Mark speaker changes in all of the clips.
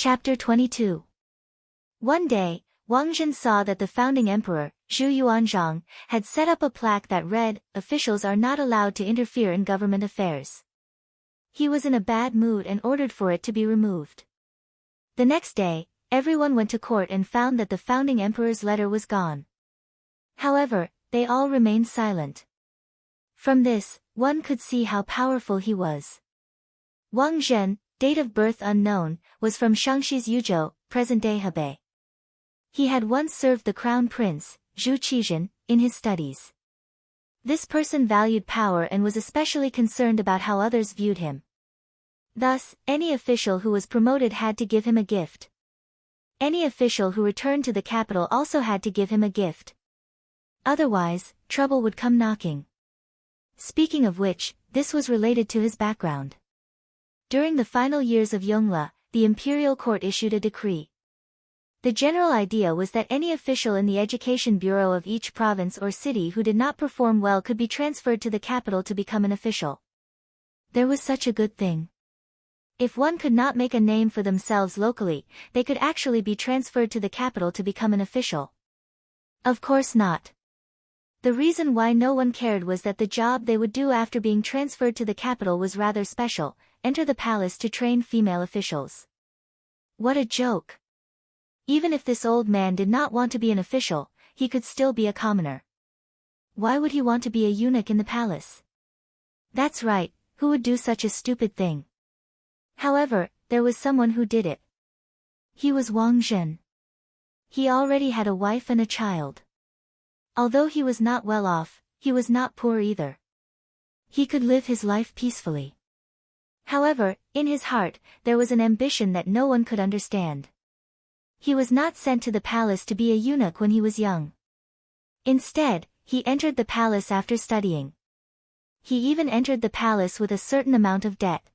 Speaker 1: Chapter 22. One day, Wang Zhen saw that the founding emperor, Zhu Yuanzhang, had set up a plaque that read, "Officials are not allowed to interfere in government affairs." He was in a bad mood and ordered for it to be removed. The next day, everyone went to court and found that the founding emperor's letter was gone. However, they all remained silent. From this, one could see how powerful he was. Wang Zhen, date of birth unknown, was from Shaanxi's Yuzhou, present-day Hebei. He had once served the crown prince, Zhu Qizhen, in his studies. This person valued power and was especially concerned about how others viewed him. Thus, any official who was promoted had to give him a gift. Any official who returned to the capital also had to give him a gift. Otherwise, trouble would come knocking. Speaking of which, this was related to his background. During the final years of Yongle, the imperial court issued a decree. The general idea was that any official in the education bureau of each province or city who did not perform well could be transferred to the capital to become an official. There was such a good thing. If one could not make a name for themselves locally, they could actually be transferred to the capital to become an official. Of course not. The reason why no one cared was that the job they would do after being transferred to the capital was rather special: enter the palace to train female officials. What a joke! Even if this old man did not want to be an official, he could still be a commoner. Why would he want to be a eunuch in the palace? That's right, who would do such a stupid thing? However, there was someone who did it. He was Wang Zhen. He already had a wife and a child. Although he was not well off, he was not poor either. He could live his life peacefully. However, in his heart, there was an ambition that no one could understand. He was not sent to the palace to be a eunuch when he was young. Instead, he entered the palace after studying. He even entered the palace with a certain amount of debt.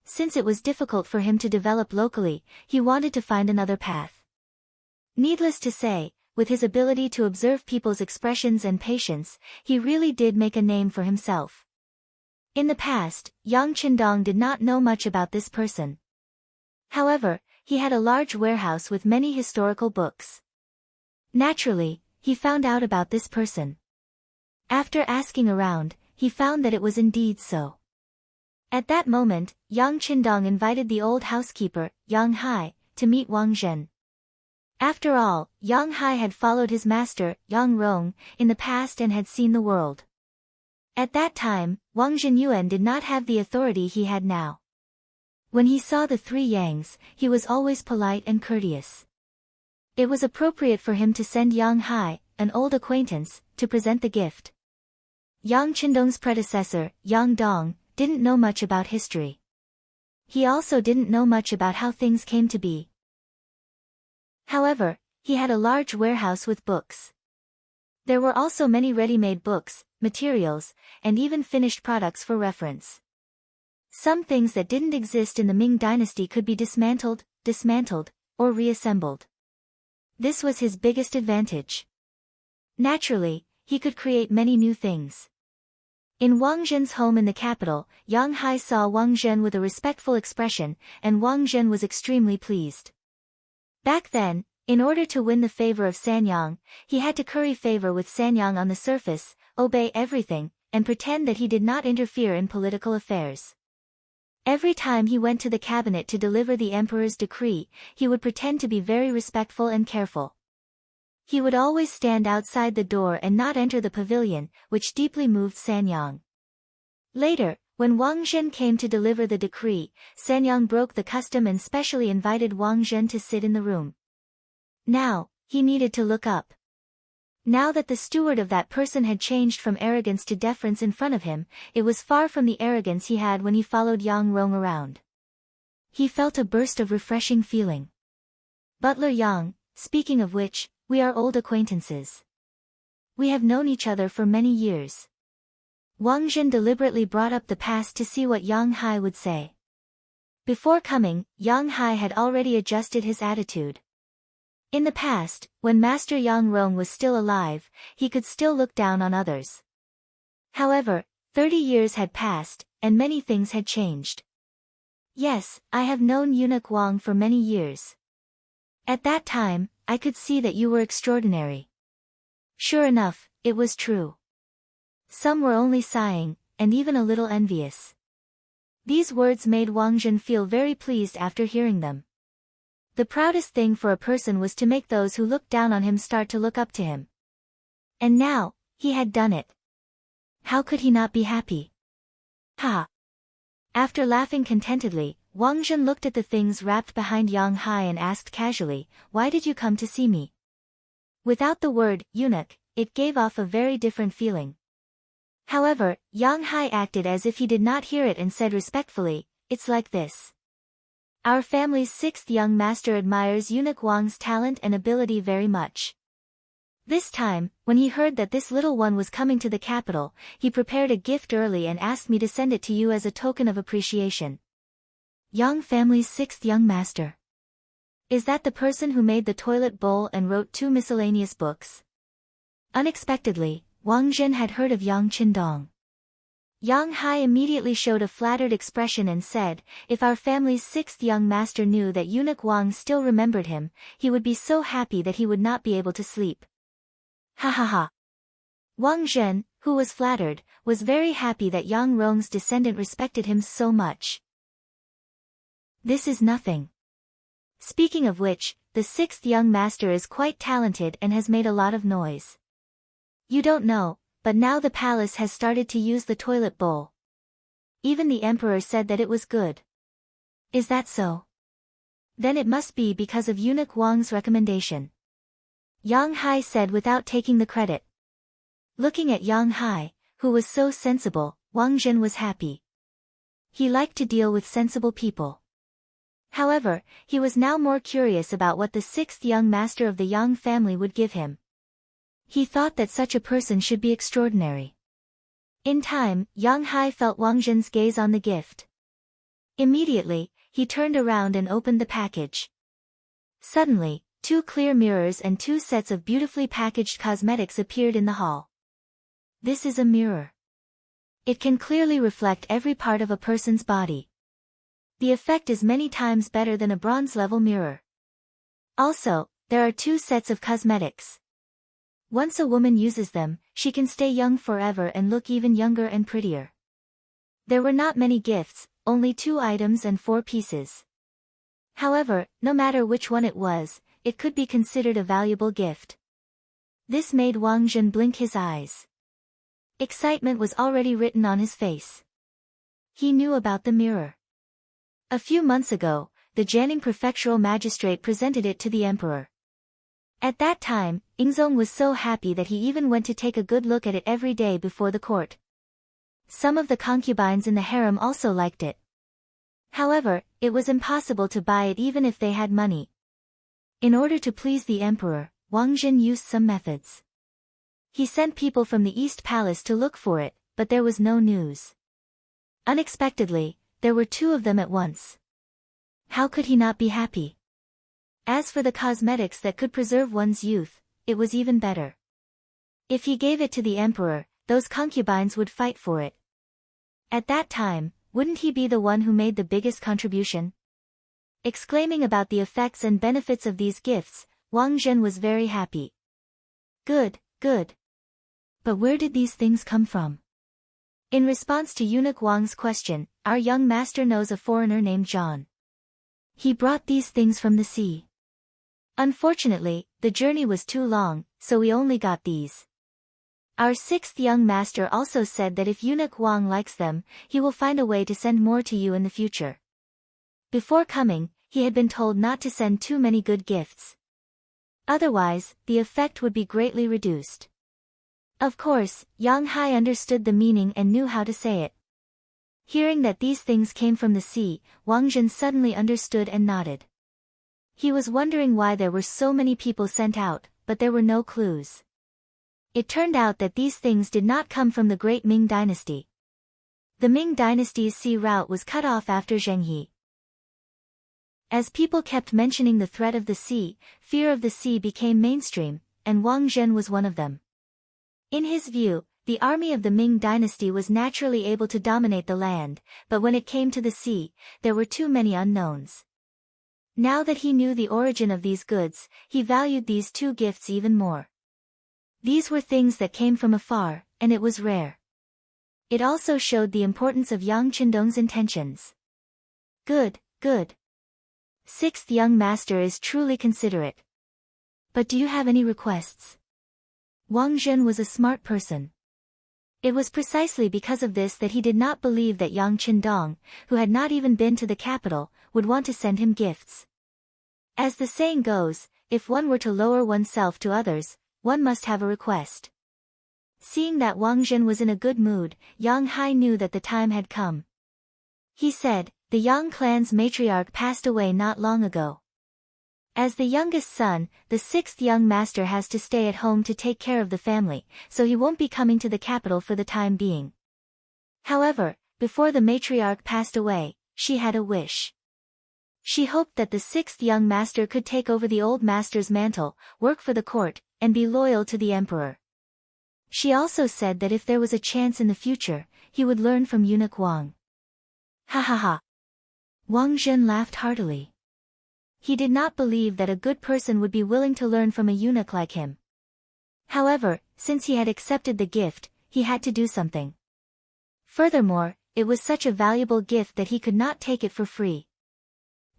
Speaker 1: Since it was difficult for him to develop locally, he wanted to find another path. Needless to say, with his ability to observe people's expressions and patience, he really did make a name for himself. In the past, Yang Qindong did not know much about this person. However, he had a large warehouse with many historical books. Naturally, he found out about this person. After asking around, he found that it was indeed so. At that moment, Yang Qindong invited the old housekeeper, Yang Hai, to meet Wang Zhen. After all, Yang Hai had followed his master, Yang Rong, in the past and had seen the world. At that time, Wang Zhenyuan did not have the authority he had now. When he saw the three Yangs, he was always polite and courteous. It was appropriate for him to send Yang Hai, an old acquaintance, to present the gift. Yang Qindong's predecessor, Yang Dong, didn't know much about history. He also didn't know much about how things came to be. However, he had a large warehouse with books. There were also many ready-made books, materials, and even finished products for reference. Some things that didn't exist in the Ming dynasty could be dismantled, or reassembled. This was his biggest advantage. Naturally, he could create many new things. In Wang Zhen's home in the capital, Yang Hai saw Wang Zhen with a respectful expression, and Wang Zhen was extremely pleased. Back then, in order to win the favor of Sanyang, he had to curry favor with Sanyang on the surface, obey everything, and pretend that he did not interfere in political affairs. Every time he went to the cabinet to deliver the emperor's decree, he would pretend to be very respectful and careful. He would always stand outside the door and not enter the pavilion, which deeply moved Sanyang. Later, when Wang Zhen came to deliver the decree, Sanyang broke the custom and specially invited Wang Zhen to sit in the room. Now, he needed to look up. Now that the steward of that person had changed from arrogance to deference in front of him, it was far from the arrogance he had when he followed Yang Rong around. He felt a burst of refreshing feeling. Butler Yang, speaking of which, we are old acquaintances. We have known each other for many years. Wang Zhen deliberately brought up the past to see what Yang Hai would say. Before coming, Yang Hai had already adjusted his attitude. In the past, when Master Yang Rong was still alive, he could still look down on others. However, 30 years had passed, and many things had changed. Yes, I have known eunuch Wang for many years. At that time, I could see that you were extraordinary. Sure enough, it was true. Some were only sighing, and even a little envious. These words made Wang Zhen feel very pleased after hearing them. The proudest thing for a person was to make those who looked down on him start to look up to him. And now, he had done it. How could he not be happy? Ha! After laughing contentedly, Wang Zhen looked at the things wrapped behind Yang Hai and asked casually, "Why did you come to see me?" Without the word, eunuch, it gave off a very different feeling. However, Yang Hai acted as if he did not hear it and said respectfully, "It's like this. Our family's sixth young master admires eunuch Wang's talent and ability very much. This time, when he heard that this little one was coming to the capital, he prepared a gift early and asked me to send it to you as a token of appreciation." Yang family's sixth young master. Is that the person who made the toilet bowl and wrote 2 miscellaneous books? Unexpectedly, Wang Zhen had heard of Yang Qindong. Yang Hai immediately showed a flattered expression and said, "If our family's sixth young master knew that eunuch Wang still remembered him, he would be so happy that he would not be able to sleep." Ha ha ha. Wang Zhen, who was flattered, was very happy that Yang Rong's descendant respected him so much. This is nothing. Speaking of which, the sixth young master is quite talented and has made a lot of noise. You don't know, but now the palace has started to use the toilet bowl. Even the emperor said that it was good. Is that so? Then it must be because of eunuch Wang's recommendation. Yang Hai said without taking the credit. Looking at Yang Hai, who was so sensible, Wang Zhen was happy. He liked to deal with sensible people. However, he was now more curious about what the sixth young master of the Yang family would give him. He thought that such a person should be extraordinary. In time, Yang Hai felt Wang Zhen's gaze on the gift. Immediately, he turned around and opened the package. Suddenly, 2 clear mirrors and 2 sets of beautifully packaged cosmetics appeared in the hall. This is a mirror. It can clearly reflect every part of a person's body. The effect is many times better than a bronze-level mirror. Also, there are 2 sets of cosmetics. Once a woman uses them, she can stay young forever and look even younger and prettier. There were not many gifts, only 2 items and 4 pieces. However, no matter which one it was, it could be considered a valuable gift. This made Wang Zhen blink his eyes. Excitement was already written on his face. He knew about the mirror. A few months ago, the Jianing prefectural magistrate presented it to the emperor. At that time, Yingzong was so happy that he even went to take a good look at it every day before the court. Some of the concubines in the harem also liked it. However, it was impossible to buy it even if they had money. In order to please the emperor, Wang Zhen used some methods. He sent people from the East Palace to look for it, but there was no news. Unexpectedly, there were 2 of them at once. How could he not be happy? As for the cosmetics that could preserve one's youth, it was even better. If he gave it to the emperor, those concubines would fight for it. At that time, wouldn't he be the one who made the biggest contribution? Exclaiming about the effects and benefits of these gifts, Wang Zhen was very happy. Good, good. But where did these things come from? In response to eunuch Wang's question, our young master knows a foreigner named John. He brought these things from the sea. Unfortunately, the journey was too long, so we only got these. Our sixth young master also said that if eunuch Wang likes them, he will find a way to send more to you in the future. Before coming, he had been told not to send too many good gifts. Otherwise, the effect would be greatly reduced. Of course, Yang Hai understood the meaning and knew how to say it. Hearing that these things came from the sea, Wang Zhen suddenly understood and nodded. He was wondering why there were so many people sent out, but there were no clues. It turned out that these things did not come from the great Ming dynasty. The Ming dynasty's sea route was cut off after Zhenghe. As people kept mentioning the threat of the sea, fear of the sea became mainstream, and Wang Zhen was one of them. In his view, The army of the Ming dynasty was naturally able to dominate the land, but when it came to the sea, there were too many unknowns. Now that he knew the origin of these goods, he valued these two gifts even more. These were things that came from afar, and it was rare. It also showed the importance of Yang Qindong's intentions. Good, good. Sixth young master is truly considerate. But do you have any requests? Wang Zhen was a smart person. It was precisely because of this that he did not believe that Yang Qindong, who had not even been to the capital, would want to send him gifts. As the saying goes, if one were to lower oneself to others, one must have a request. Seeing that Wang Zhen was in a good mood, Yang Hai knew that the time had come. He said, the Yang clan's matriarch passed away not long ago. As the youngest son, the sixth young master has to stay at home to take care of the family, so he won't be coming to the capital for the time being. However, before the matriarch passed away, she had a wish. She hoped that the sixth young master could take over the old master's mantle, work for the court, and be loyal to the emperor. She also said that if there was a chance in the future, he would learn from eunuch Wang. Ha ha ha. Wang Zhen laughed heartily. He did not believe that a good person would be willing to learn from a eunuch like him. However, since he had accepted the gift, he had to do something. Furthermore, it was such a valuable gift that he could not take it for free.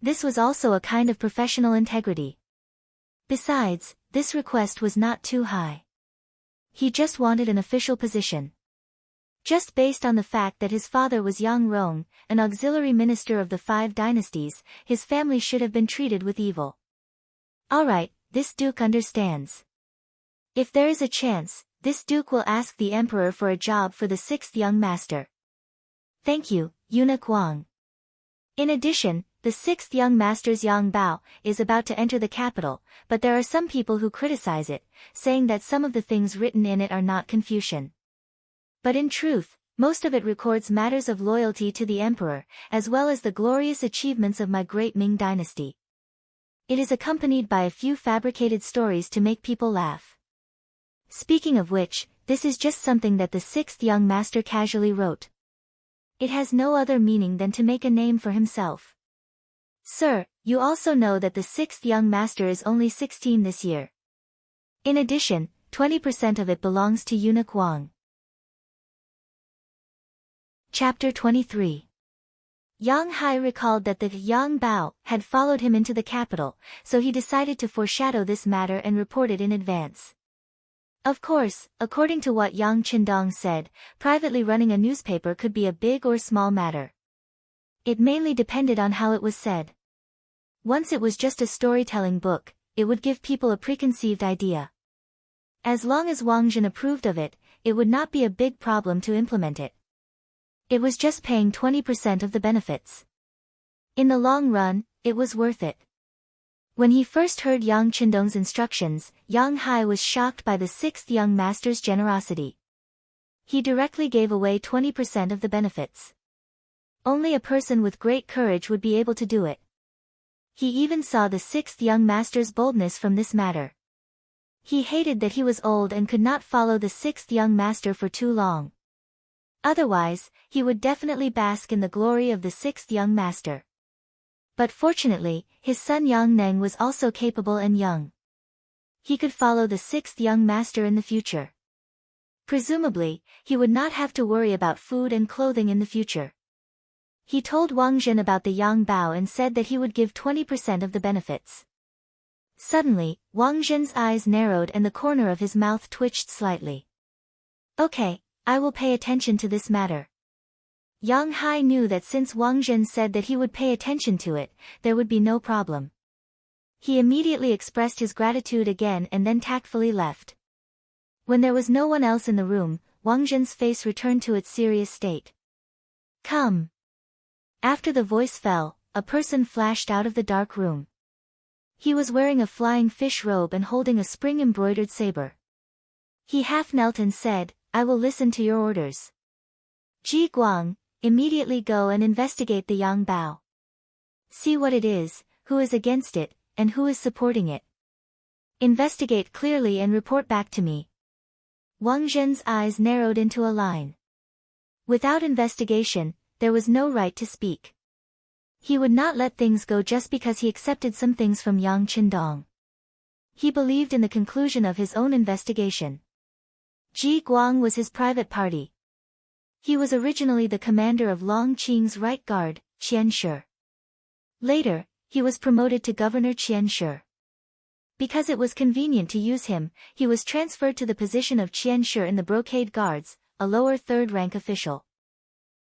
Speaker 1: This was also a kind of professional integrity. Besides, this request was not too high. He just wanted an official position. Just based on the fact that his father was Yang Rong, an auxiliary minister of the five dynasties, his family should have been treated with evil. Alright, this duke understands. If there is a chance, this duke will ask the emperor for a job for the sixth young master. Thank you, eunuch Wang. In addition, the sixth young master's Yang Bao is about to enter the capital, but there are some people who criticize it, saying that some of the things written in it are not Confucian. But in truth, most of it records matters of loyalty to the emperor, as well as the glorious achievements of my great Ming dynasty. It is accompanied by a few fabricated stories to make people laugh. Speaking of which, this is just something that the sixth young master casually wrote. It has no other meaning than to make a name for himself. Sir, you also know that the sixth young master is only 16 this year. In addition, 20% of it belongs to eunuch Wang. Chapter 23. Yang Hai recalled that the Yang Bao had followed him into the capital, so he decided to foreshadow this matter and report it in advance. Of course, according to what Yang Qindong said, privately running a newspaper could be a big or small matter. It mainly depended on how it was said. Once it was just a storytelling book, it would give people a preconceived idea. As long as Wang Zhen approved of it, it would not be a big problem to implement it. It was just paying 20% of the benefits. In the long run, it was worth it. When he first heard Yang Qindong's instructions, Yang Hai was shocked by the sixth young master's generosity. He directly gave away 20% of the benefits. Only a person with great courage would be able to do it. He even saw the sixth young master's boldness from this matter. He hated that he was old and could not follow the sixth young master for too long. Otherwise, he would definitely bask in the glory of the sixth young master. But fortunately, his son Yang Neng was also capable and young. He could follow the sixth young master in the future. Presumably, he would not have to worry about food and clothing in the future. He told Wang Zhen about the Yang Bao and said that he would give 20% of the benefits. Suddenly, Wang Zhen's eyes narrowed and the corner of his mouth twitched slightly. Okay, I will pay attention to this matter. Yang Hai knew that since Wang Zhen said that he would pay attention to it, there would be no problem. He immediately expressed his gratitude again and then tactfully left. When there was no one else in the room, Wang Zhen's face returned to its serious state. Come. After the voice fell, a person flashed out of the dark room. He was wearing a flying fish robe and holding a spring-embroidered saber. He half knelt and said, I will listen to your orders. Ji Guang, immediately go and investigate the Yang Bao. See what it is, who is against it, and who is supporting it. Investigate clearly and report back to me. Wang Zhen's eyes narrowed into a line. Without investigation, there was no right to speak. He would not let things go just because he accepted some things from Yang Qindong. He believed in the conclusion of his own investigation. Ji Guang was his private party. He was originally the commander of Long Qing's right guard, Qianshi. Later, he was promoted to Governor Qianshi. Because it was convenient to use him, he was transferred to the position of Qianshi in the Brocade Guards, a lower third-rank official.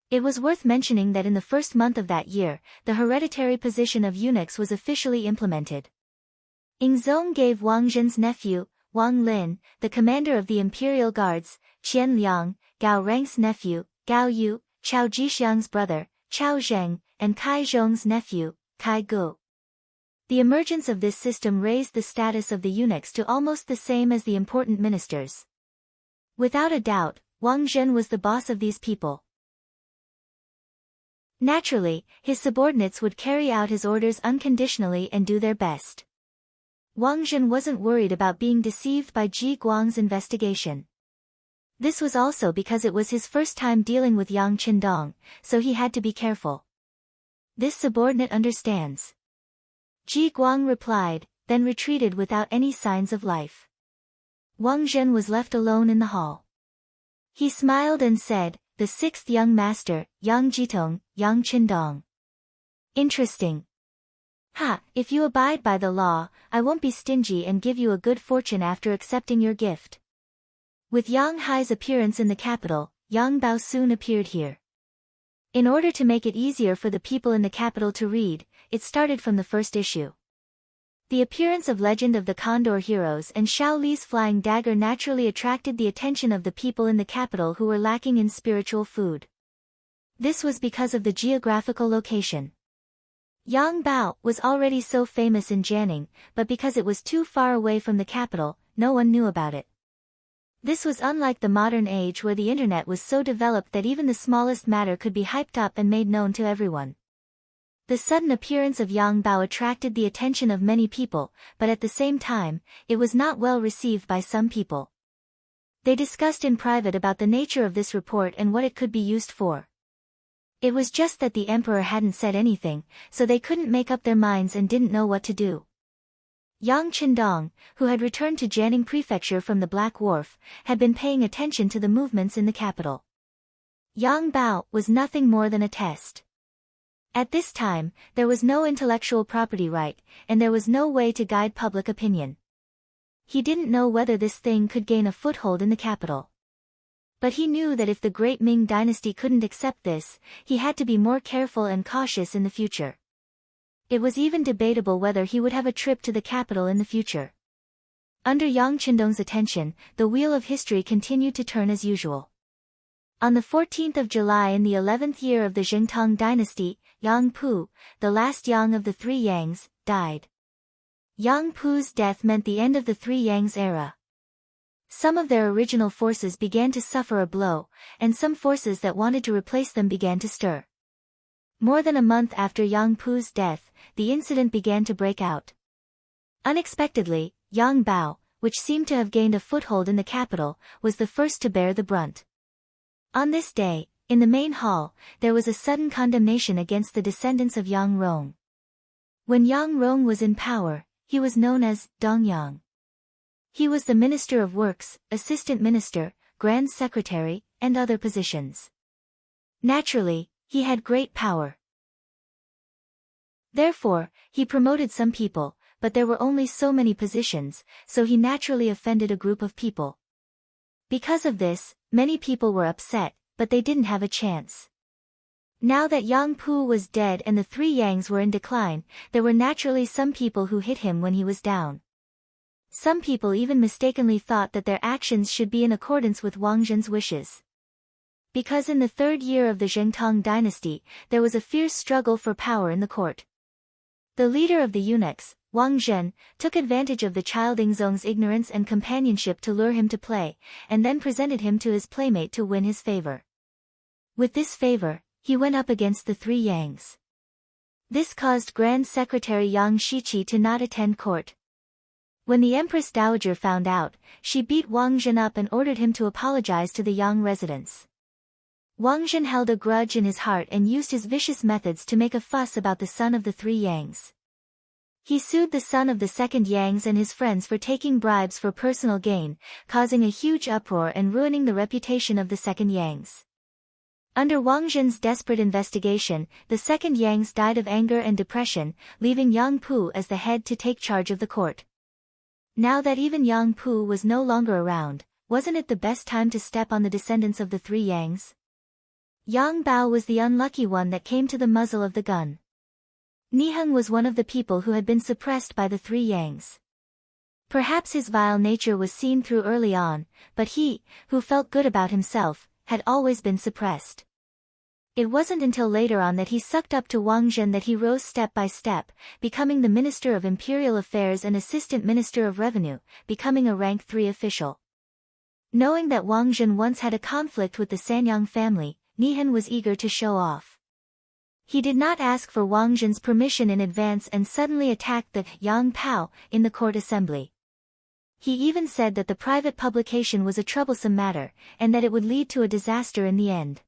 Speaker 1: It was worth mentioning that in the first month of that year, the hereditary position of eunuchs was officially implemented. Yingzong gave Wang Zhen's nephew, Wang Lin, the commander of the Imperial Guards, Qian Liang, Gao Rang's nephew, Gao Yu, Chao Jixiang's brother, Chao Zheng, and Kai Zhong's nephew, Kai Gu. The emergence of this system raised the status of the eunuchs to almost the same as the important ministers. Without a doubt, Wang Zhen was the boss of these people. Naturally, his subordinates would carry out his orders unconditionally and do their best. Wang Zhen wasn't worried about being deceived by Ji Guang's investigation. This was also because it was his first time dealing with Yang Qindong, so he had to be careful. This subordinate understands. Ji Guang replied, then retreated without any signs of life. Wang Zhen was left alone in the hall. He smiled and said, "The sixth young master, Yang Jitong, Yang Qindong. Interesting. If you abide by the law, I won't be stingy and give you a good fortune after accepting your gift." With Yang Hai's appearance in the capital, Yang Bao soon appeared here. In order to make it easier for the people in the capital to read, it started from the first issue. The appearance of Legend of the Condor Heroes and Xiao Li's flying dagger naturally attracted the attention of the people in the capital who were lacking in spiritual food. This was because of the geographical location. Yang Bao was already so famous in Jianing, but because it was too far away from the capital, no one knew about it. This was unlike the modern age where the internet was so developed that even the smallest matter could be hyped up and made known to everyone. The sudden appearance of Yang Bao attracted the attention of many people, but at the same time, it was not well received by some people. They discussed in private about the nature of this report and what it could be used for. It was just that the emperor hadn't said anything, so they couldn't make up their minds and didn't know what to do. Yang Qindong, who had returned to Jianing Prefecture from the Black Wharf, had been paying attention to the movements in the capital. Yang Bao was nothing more than a test. At this time, there was no intellectual property right, and there was no way to guide public opinion. He didn't know whether this thing could gain a foothold in the capital. But he knew that if the great Ming dynasty couldn't accept this, he had to be more careful and cautious in the future. It was even debatable whether he would have a trip to the capital in the future. Under Yang Qindong's attention, the wheel of history continued to turn as usual. On the 14th of July in the 11th year of the Zhengtang dynasty, Yang Pu, the last Yang of the three Yangs, died. Yang Pu's death meant the end of the three Yangs era. Some of their original forces began to suffer a blow, and some forces that wanted to replace them began to stir. More than a month after Yang Pu's death, the incident began to break out. Unexpectedly, Yang Bao, which seemed to have gained a foothold in the capital, was the first to bear the brunt. On this day, in the main hall, there was a sudden condemnation against the descendants of Yang Rong. When Yang Rong was in power, he was known as Dongyang. He was the Minister of Works, Assistant Minister, Grand Secretary, and other positions. Naturally, he had great power. Therefore, he promoted some people, but there were only so many positions, so he naturally offended a group of people. Because of this, many people were upset, but they didn't have a chance. Now that Yang Pu was dead and the three Yangs were in decline, there were naturally some people who hit him when he was down. Some people even mistakenly thought that their actions should be in accordance with Wang Zhen's wishes. Because in the third year of the Zhengtang dynasty, there was a fierce struggle for power in the court. The leader of the eunuchs, Wang Zhen, took advantage of the child Yingzong's ignorance and companionship to lure him to play, and then presented him to his playmate to win his favor. With this favor, he went up against the three Yangs. This caused Grand Secretary Yang Shiqi to not attend court. When the Empress Dowager found out, she beat Wang Zhen up and ordered him to apologize to the Yang residents. Wang Zhen held a grudge in his heart and used his vicious methods to make a fuss about the son of the three Yangs. He sued the son of the second Yangs and his friends for taking bribes for personal gain, causing a huge uproar and ruining the reputation of the second Yangs. Under Wang Zhen's desperate investigation, the second Yangs died of anger and depression, leaving Yang Pu as the head to take charge of the court. Now that even Yang Pu was no longer around, wasn't it the best time to step on the descendants of the three Yangs? Yang Bao was the unlucky one that came to the muzzle of the gun. Niheng was one of the people who had been suppressed by the three Yangs. Perhaps his vile nature was seen through early on, but he, who felt good about himself, had always been suppressed. It wasn't until later on that he sucked up to Wang Zhen that he rose step by step, becoming the Minister of Imperial Affairs and Assistant Minister of Revenue, becoming a rank 3 official. Knowing that Wang Zhen once had a conflict with the Sanyang family, Niheng was eager to show off. He did not ask for Wang Zhen's permission in advance and suddenly attacked the Yang Pao in the court assembly. He even said that the private publication was a troublesome matter, and that it would lead to a disaster in the end.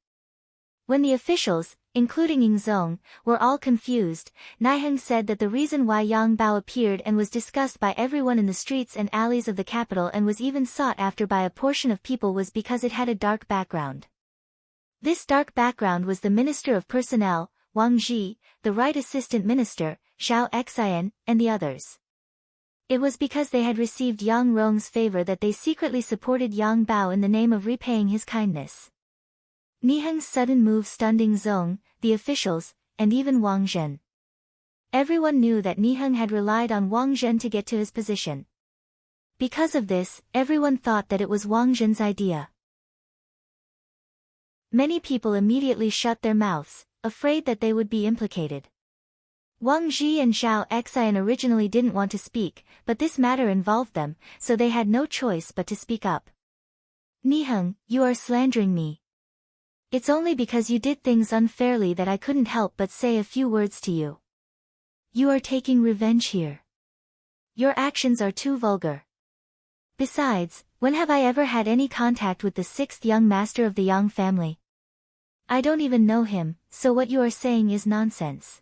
Speaker 1: When the officials, including Ying Zong, were all confused, Niheng said that the reason why Yang Bao appeared and was discussed by everyone in the streets and alleys of the capital and was even sought after by a portion of people was because it had a dark background. This dark background was the Minister of Personnel, Wang Zhi, the Right Assistant Minister, Xiao Xian, and the others. It was because they had received Yang Rong's favor that they secretly supported Yang Bao in the name of repaying his kindness. Niheng's sudden move stunned Ying Zong, the officials, and even Wang Zhen. Everyone knew that Niheng had relied on Wang Zhen to get to his position. Because of this, everyone thought that it was Wang Zhen's idea. Many people immediately shut their mouths, afraid that they would be implicated. Wang Zhi and Xiao Xian originally didn't want to speak, but this matter involved them, so they had no choice but to speak up. Niheng, you are slandering me. It's only because you did things unfairly that I couldn't help but say a few words to you. You are taking revenge here. Your actions are too vulgar. Besides, when have I ever had any contact with the sixth young master of the Yang family? I don't even know him, so what you are saying is nonsense.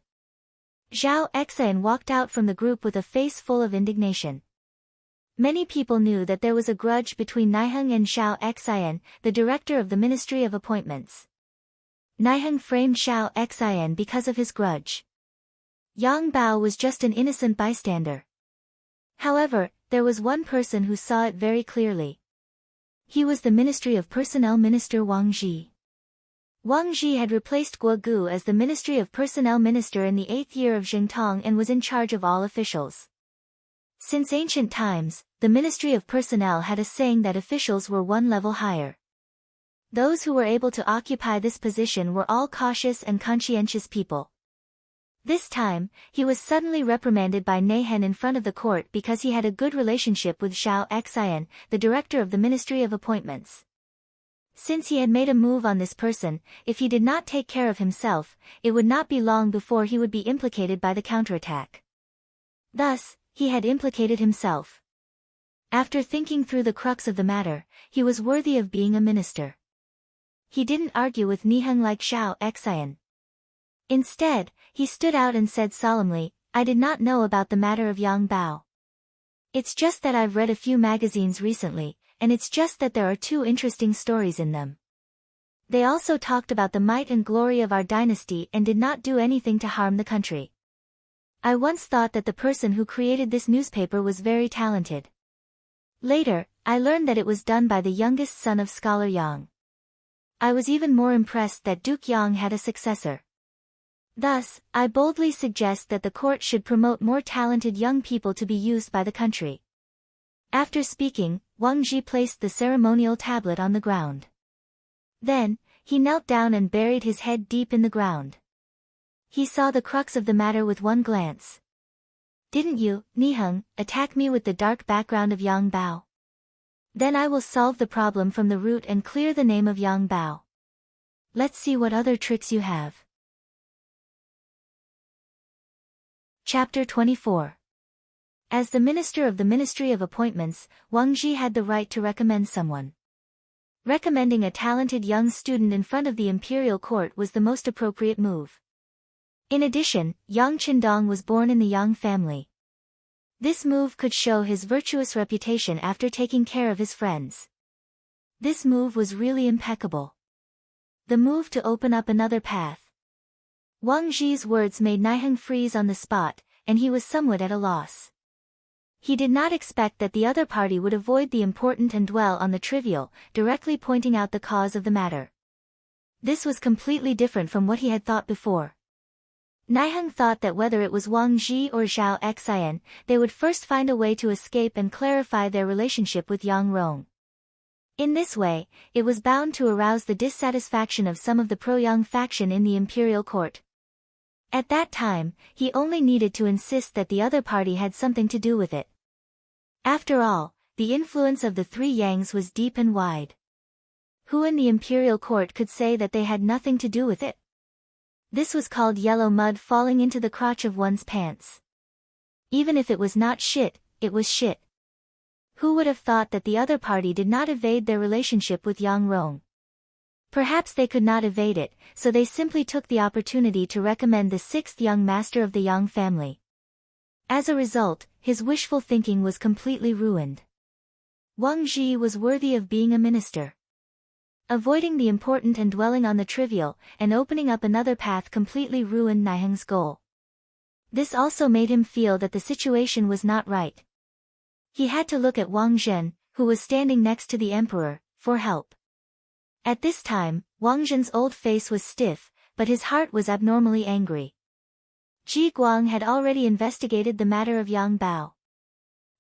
Speaker 1: Xiao Xian walked out from the group with a face full of indignation. Many people knew that there was a grudge between Niheng and Xiao Xian, the director of the Ministry of Appointments. Niheng framed Xiao Xian because of his grudge. Yang Bao was just an innocent bystander. However, there was one person who saw it very clearly. He was the Ministry of Personnel Minister Wang Zhi. Wang Zhi had replaced Guo Gu as the Ministry of Personnel Minister in the 8th year of Xingtong and was in charge of all officials. Since ancient times, the Ministry of Personnel had a saying that officials were one level higher. Those who were able to occupy this position were all cautious and conscientious people. This time, he was suddenly reprimanded by Nehen in front of the court because he had a good relationship with Xiao Xian, the director of the Ministry of Appointments. Since he had made a move on this person, if he did not take care of himself, it would not be long before he would be implicated by the counterattack. Thus, he had implicated himself. After thinking through the crux of the matter, he was worthy of being a minister. He didn't argue with Niheng like Xiao Xian. Instead, he stood out and said solemnly, I did not know about the matter of Yang Bao. It's just that I've read a few magazines recently, and it's just that there are 2 interesting stories in them. They also talked about the might and glory of our dynasty and did not do anything to harm the country. I once thought that the person who created this newspaper was very talented. Later, I learned that it was done by the youngest son of Scholar Yang. I was even more impressed that Duke Yang had a successor. Thus, I boldly suggest that the court should promote more talented young people to be used by the country. After speaking, Wang Zhi placed the ceremonial tablet on the ground. Then, he knelt down and buried his head deep in the ground. He saw the crux of the matter with one glance. Didn't you, Niheng, attack me with the dark background of Yang Bao? Then I will solve the problem from the root and clear the name of Yang Bao. Let's see what other tricks you have. Chapter 24. As the minister of the Ministry of Appointments, Wang Zhi had the right to recommend someone. Recommending a talented young student in front of the imperial court was the most appropriate move. In addition, Yang Qindong was born in the Yang family. This move could show his virtuous reputation after taking care of his friends. This move was really impeccable. The move to open up another path. Wang Zhi's words made Niheng freeze on the spot, and he was somewhat at a loss. He did not expect that the other party would avoid the important and dwell on the trivial, directly pointing out the cause of the matter. This was completely different from what he had thought before. Niheng thought that whether it was Wang Zhi or Zhao Xian, they would first find a way to escape and clarify their relationship with Yang Rong. In this way, it was bound to arouse the dissatisfaction of some of the pro-Yang faction in the imperial court. At that time, he only needed to insist that the other party had something to do with it. After all, the influence of the three Yangs was deep and wide. Who in the imperial court could say that they had nothing to do with it? This was called yellow mud falling into the crotch of one's pants. Even if it was not shit, it was shit. Who would have thought that the other party did not evade their relationship with Yang Rong? Perhaps they could not evade it, so they simply took the opportunity to recommend the sixth young master of the Yang family. As a result, his wishful thinking was completely ruined. Wang Zhi was worthy of being a minister. Avoiding the important and dwelling on the trivial, and opening up another path completely ruined Niheng's goal. This also made him feel that the situation was not right. He had to look at Wang Zhen, who was standing next to the emperor, for help. At this time, Wang Zhen's old face was stiff, but his heart was abnormally angry. Ji Guang had already investigated the matter of Yang Bao.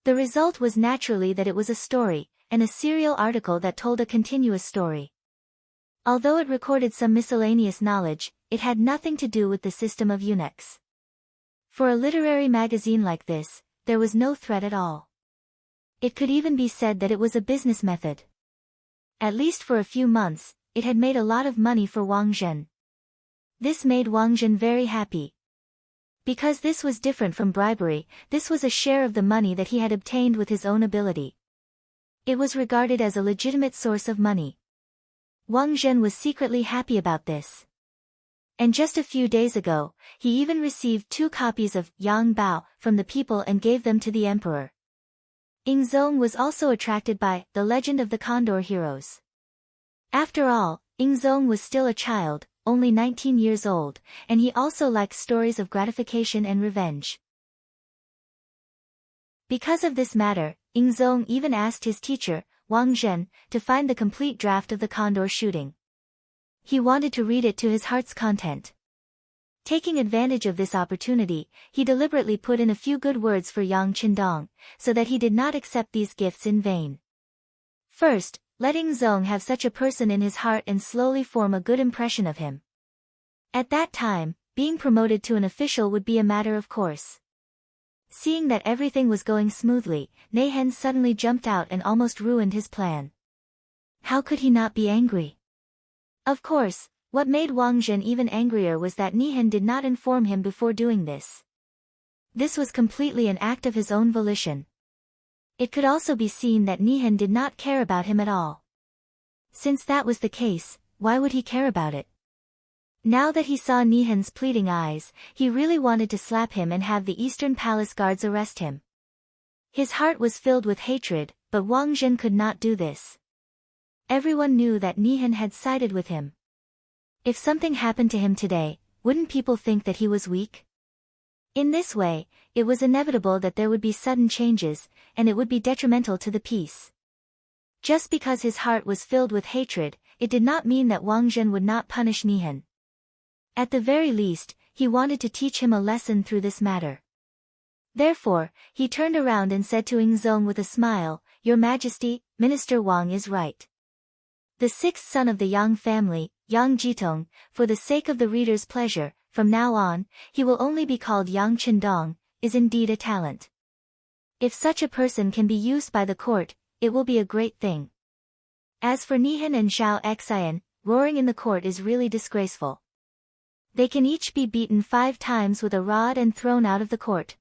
Speaker 1: The result was naturally that it was a story, and a serial article that told a continuous story. Although it recorded some miscellaneous knowledge, it had nothing to do with the system of eunuchs. For a literary magazine like this, there was no threat at all. It could even be said that it was a business method. At least for a few months, it had made a lot of money for Wang Zhen. This made Wang Zhen very happy. Because this was different from bribery, this was a share of the money that he had obtained with his own ability. It was regarded as a legitimate source of money. Wang Zhen was secretly happy about this. And just a few days ago, he even received 2 copies of Yang Bao from the people and gave them to the emperor. Ying Zong was also attracted by The Legend of the Condor Heroes. After all, Ying Zong was still a child, only 19 years old, and he also liked stories of gratification and revenge. Because of this matter, Ying Zong even asked his teacher, Wang Zhen, to find the complete draft of the condor shooting. He wanted to read it to his heart's content. Taking advantage of this opportunity, he deliberately put in a few good words for Yang Qindong, so that he did not accept these gifts in vain. First, let Ying Zong have such a person in his heart and slowly form a good impression of him. At that time, being promoted to an official would be a matter of course. Seeing that everything was going smoothly, Niheng suddenly jumped out and almost ruined his plan. How could he not be angry? Of course, what made Wang Zhen even angrier was that Niheng did not inform him before doing this. This was completely an act of his own volition. It could also be seen that Niheng did not care about him at all. Since that was the case, why would he care about it? Now that he saw Niheng's pleading eyes, he really wanted to slap him and have the Eastern Palace guards arrest him. His heart was filled with hatred, but Wang Zhen could not do this. Everyone knew that Niheng had sided with him. If something happened to him today, wouldn't people think that he was weak? In this way, it was inevitable that there would be sudden changes, and it would be detrimental to the peace. Just because his heart was filled with hatred, it did not mean that Wang Zhen would not punish Niheng. At the very least, he wanted to teach him a lesson through this matter. Therefore, he turned around and said to Ying Zong with a smile, Your Majesty, Minister Wang is right. The sixth son of the Yang family, Yang Jitong, for the sake of the reader's pleasure, from now on, he will only be called Yang Qindong, is indeed a talent. If such a person can be used by the court, it will be a great thing. As for Niheng and Zhao Xian, roaring in the court is really disgraceful. They can each be beaten 5 times with a rod and thrown out of the court.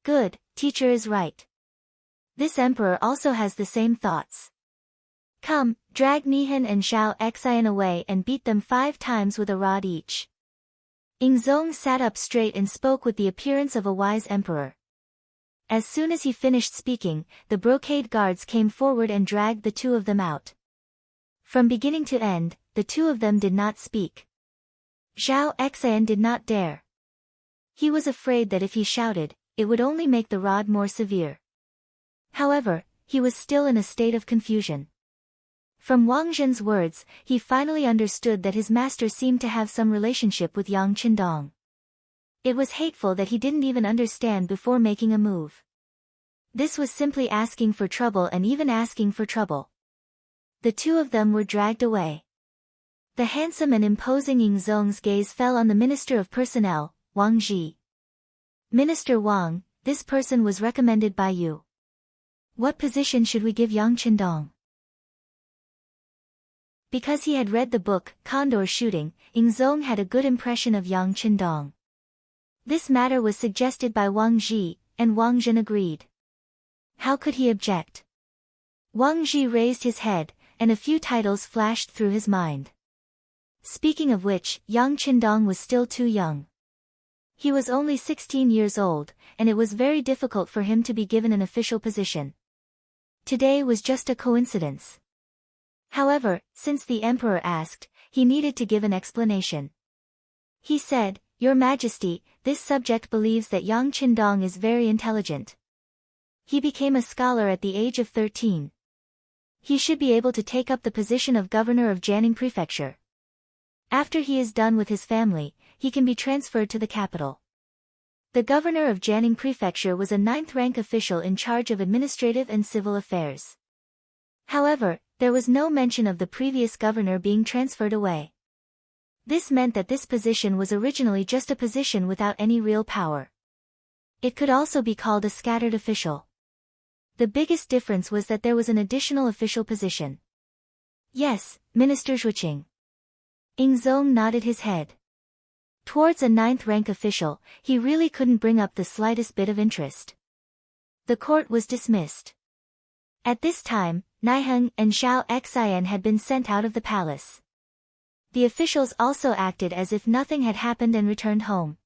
Speaker 1: Good, teacher is right. This emperor also has the same thoughts. Come, drag Nihan and Zhao Xian away and beat them 5 times with a rod each. Yingzong sat up straight and spoke with the appearance of a wise emperor. As soon as he finished speaking, the brocade guards came forward and dragged the 2 of them out. From beginning to end, the 2 of them did not speak. Zhao Xian did not dare. He was afraid that if he shouted, it would only make the rod more severe. However, he was still in a state of confusion. From Wang Zhen's words, he finally understood that his master seemed to have some relationship with Yang Qindong. It was hateful that he didn't even understand before making a move. This was simply asking for trouble and even asking for trouble. The 2 of them were dragged away. The handsome and imposing Yingzong's gaze fell on the Minister of Personnel, Wang Zhi. Minister Wang, this person was recommended by you. What position should we give Yang Qindong? Because he had read the book, Condor Shooting, Yingzong had a good impression of Yang Qindong. This matter was suggested by Wang Zhi, and Wang Zhen agreed. How could he object? Wang Zhi raised his head, and a few titles flashed through his mind. Speaking of which, Yang Qindong was still too young. He was only 16 years old, and it was very difficult for him to be given an official position. Today was just a coincidence. However, since the emperor asked, he needed to give an explanation. He said, Your Majesty, this subject believes that Yang Qindong is very intelligent. He became a scholar at the age of 13. He should be able to take up the position of governor of Jianing Prefecture. After he is done with his family, he can be transferred to the capital. The governor of Jianing Prefecture was a 9th-rank official in charge of administrative and civil affairs. However, there was no mention of the previous governor being transferred away. This meant that this position was originally just a position without any real power. It could also be called a scattered official. The biggest difference was that there was an additional official position. Yes, Minister Zhuqing. Yingzong nodded his head. Towards a 9th-rank official, he really couldn't bring up the slightest bit of interest. The court was dismissed. At this time, Niheng and Zhao Xian had been sent out of the palace. The officials also acted as if nothing had happened and returned home.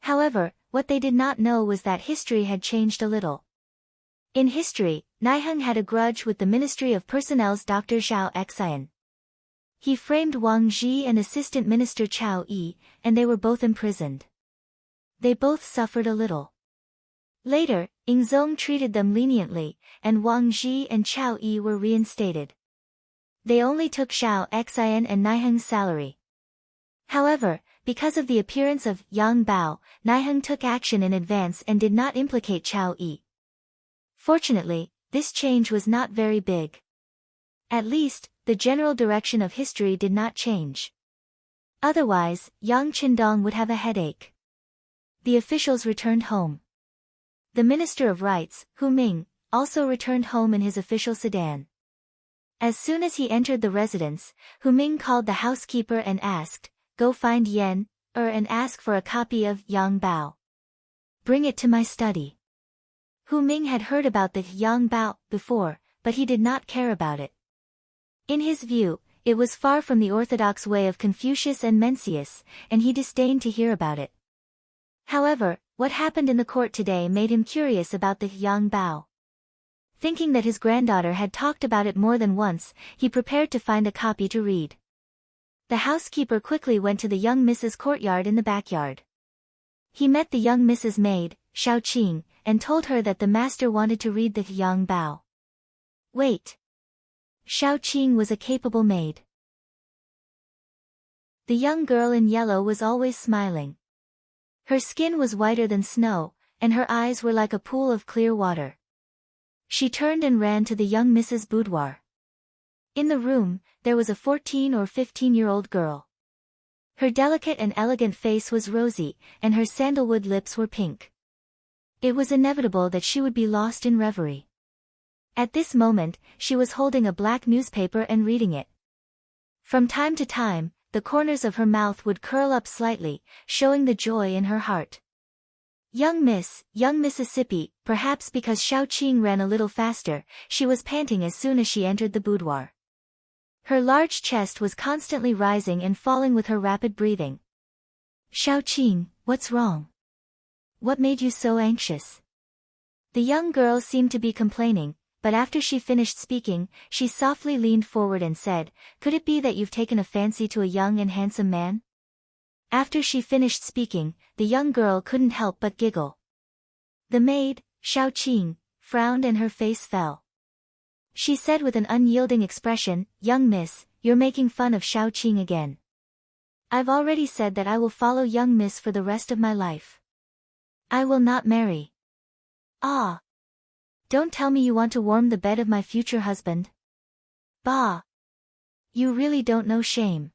Speaker 1: However, what they did not know was that history had changed a little. In history, Niheng had a grudge with the Ministry of Personnel's Dr. Zhao Xian. He framed Wang Zhi and Assistant Minister Chao Yi, and they were both imprisoned. They both suffered a little. Later, Yingzong treated them leniently, and Wang Zhi and Chao Yi were reinstated. They only took Zhao Xian and Niheng's salary. However, because of the appearance of Yang Bao, Niheng took action in advance and did not implicate Chao Yi. Fortunately, this change was not very big. At least, the general direction of history did not change. Otherwise, Yang Qindong would have a headache. The officials returned home. The Minister of Rights, Hu Ming, also returned home in his official sedan. As soon as he entered the residence, Hu Ming called the housekeeper and asked, Go find Yan, and ask for a copy of Yang Bao. Bring it to my study. Hu Ming had heard about the Yang Bao before, but he did not care about it. In his view, it was far from the orthodox way of Confucius and Mencius, and he disdained to hear about it. However, what happened in the court today made him curious about the Yang Bao. Thinking that his granddaughter had talked about it more than once, he prepared to find a copy to read. The housekeeper quickly went to the young Mrs. courtyard in the backyard. He met the young Mrs. maid, Shao Qing, and told her that the master wanted to read the Yang Bao. Wait. Shao Qing was a capable maid. The young girl in yellow was always smiling. Her skin was whiter than snow, and her eyes were like a pool of clear water. She turned and ran to the young Mrs. boudoir. In the room, there was a 14 or 15-year-old girl. Her delicate and elegant face was rosy, and her sandalwood lips were pink. It was inevitable that she would be lost in reverie. At this moment, she was holding a black newspaper and reading it. From time to time, the corners of her mouth would curl up slightly, showing the joy in her heart. Young Mississippi, perhaps because Xiao Qing ran a little faster, she was panting as soon as she entered the boudoir. Her large chest was constantly rising and falling with her rapid breathing. Xiao Qing, what's wrong? What made you so anxious? The young girl seemed to be complaining, but after she finished speaking, she softly leaned forward and said, "Could it be that you've taken a fancy to a young and handsome man?" After she finished speaking, the young girl couldn't help but giggle. The maid, Xiao Qing, frowned and her face fell. She said with an unyielding expression, "Young miss, you're making fun of Xiao Qing again. I've already said that I will follow young miss for the rest of my life. I will not marry." "Ah! Don't tell me you want to warm the bed of my future husband. Bah! You really don't know shame."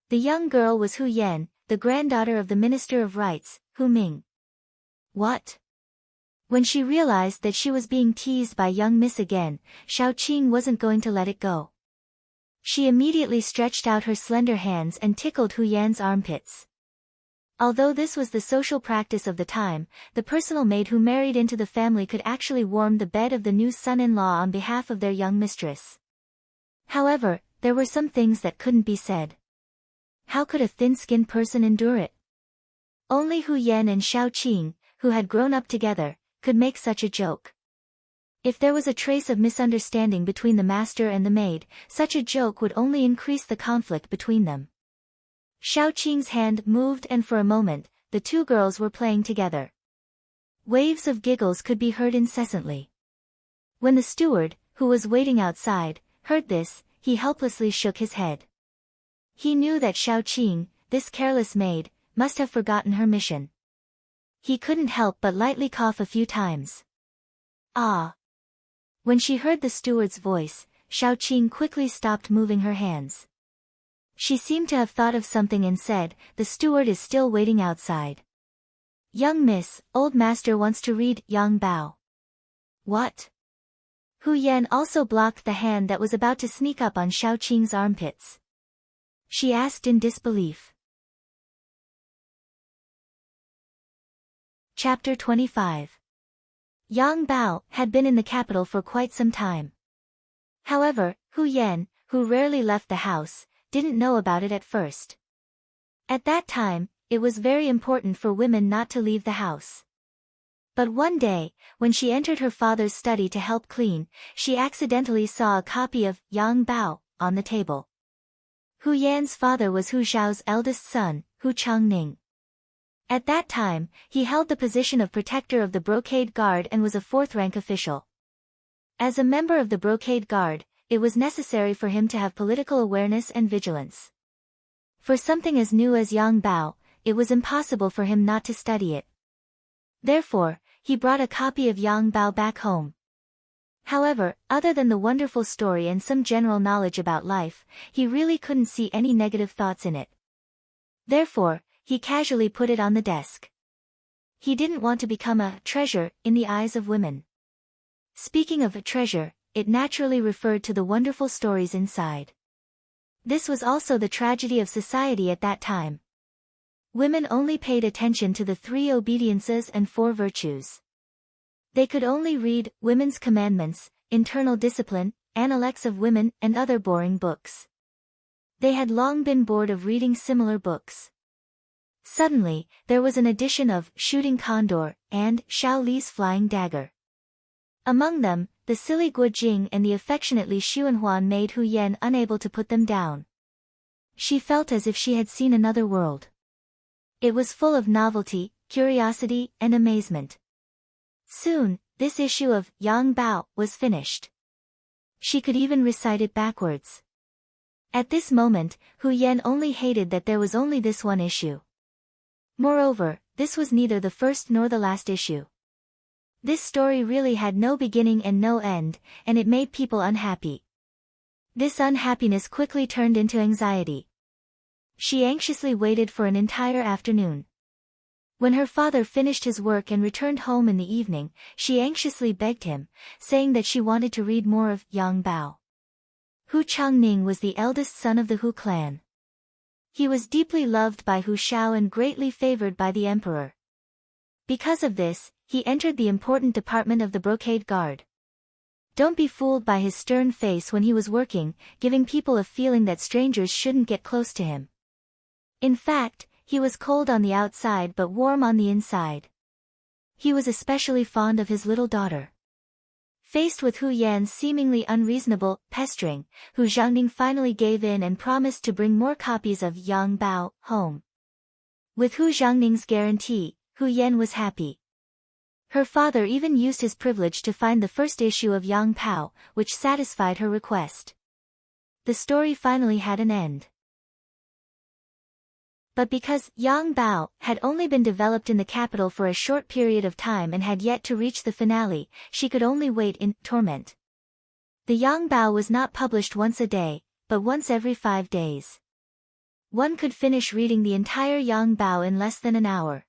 Speaker 1: The young girl was Hu Yan, the granddaughter of the Minister of Rights, Hu Ming. What? When she realized that she was being teased by young miss again, Xiao Qing wasn't going to let it go. She immediately stretched out her slender hands and tickled Hu Yan's armpits. Although this was the social practice of the time, the personal maid who married into the family could actually warm the bed of the new son-in-law on behalf of their young mistress. However, there were some things that couldn't be said. How could a thin-skinned person endure it? Only Hu Yan and Xiao Qing, who had grown up together, could make such a joke. If there was a trace of misunderstanding between the master and the maid, such a joke would only increase the conflict between them. Xiao Qing's hand moved and for a moment, the two girls were playing together. Waves of giggles could be heard incessantly. When the steward, who was waiting outside, heard this, he helplessly shook his head. He knew that Xiao Qing, this careless maid, must have forgotten her mission. He couldn't help but lightly cough a few times. Ah! When she heard the steward's voice, Xiao Qing quickly stopped moving her hands. She seemed to have thought of something and said, "The steward is still waiting outside." "Young miss, old master wants to read Yang Bao." "What?" Hu Yan also blocked the hand that was about to sneak up on Xiao Qing's armpits. She asked in disbelief. Chapter 25. Yang Bao had been in the capital for quite some time. However, Hu Yan, who rarely left the house, didn't know about it at first. At that time, it was very important for women not to leave the house. But one day, when she entered her father's study to help clean, she accidentally saw a copy of Yang Bao on the table. Hu Yan's father was Hu Zhao's eldest son, Hu Changning. At that time, he held the position of protector of the Brocade Guard and was a fourth-rank official. As a member of the Brocade Guard, it was necessary for him to have political awareness and vigilance. For something as new as Yang Bao, it was impossible for him not to study it. Therefore, he brought a copy of Yang Bao back home. However, other than the wonderful story and some general knowledge about life, he really couldn't see any negative thoughts in it. Therefore, he casually put it on the desk. He didn't want to become a treasure in the eyes of women. Speaking of a treasure, it naturally referred to the wonderful stories inside. This was also the tragedy of society at that time. Women only paid attention to the 3 obediences and 4 virtues. They could only read Women's Commandments, Internal Discipline, Analects of Women, and other boring books. They had long been bored of reading similar books. Suddenly, there was an edition of Shooting Condor and Xiao Li's Flying Dagger. Among them, the silly Guo Jing and the affectionately Xuanhuan made Hu Yan unable to put them down. She felt as if she had seen another world. It was full of novelty, curiosity, and amazement. Soon, this issue of Yang Bao was finished. She could even recite it backwards. At this moment, Hu Yan only hated that there was only this one issue. Moreover, this was neither the first nor the last issue. This story really had no beginning and no end, and it made people unhappy. This unhappiness quickly turned into anxiety. She anxiously waited for an entire afternoon. When her father finished his work and returned home in the evening, she anxiously begged him, saying that she wanted to read more of Yang Bao. Hu Changning was the eldest son of the Hu clan. He was deeply loved by Hu Shao and greatly favored by the emperor. Because of this, he entered the important department of the brocade guard. Don't be fooled by his stern face when he was working, giving people a feeling that strangers shouldn't get close to him. In fact, he was cold on the outside but warm on the inside. He was especially fond of his little daughter. Faced with Hu Yan's seemingly unreasonable pestering, Hu Xiangning finally gave in and promised to bring more copies of Yang Bao home. With Hu Xiangning's guarantee, Hu Yan was happy. Her father even used his privilege to find the first issue of Yang Pao, which satisfied her request. The story finally had an end. But because Yang Bao had only been developed in the capital for a short period of time and had yet to reach the finale, she could only wait in torment. The Yang Bao was not published once a day, but once every 5 days. One could finish reading the entire Yang Bao in less than an hour.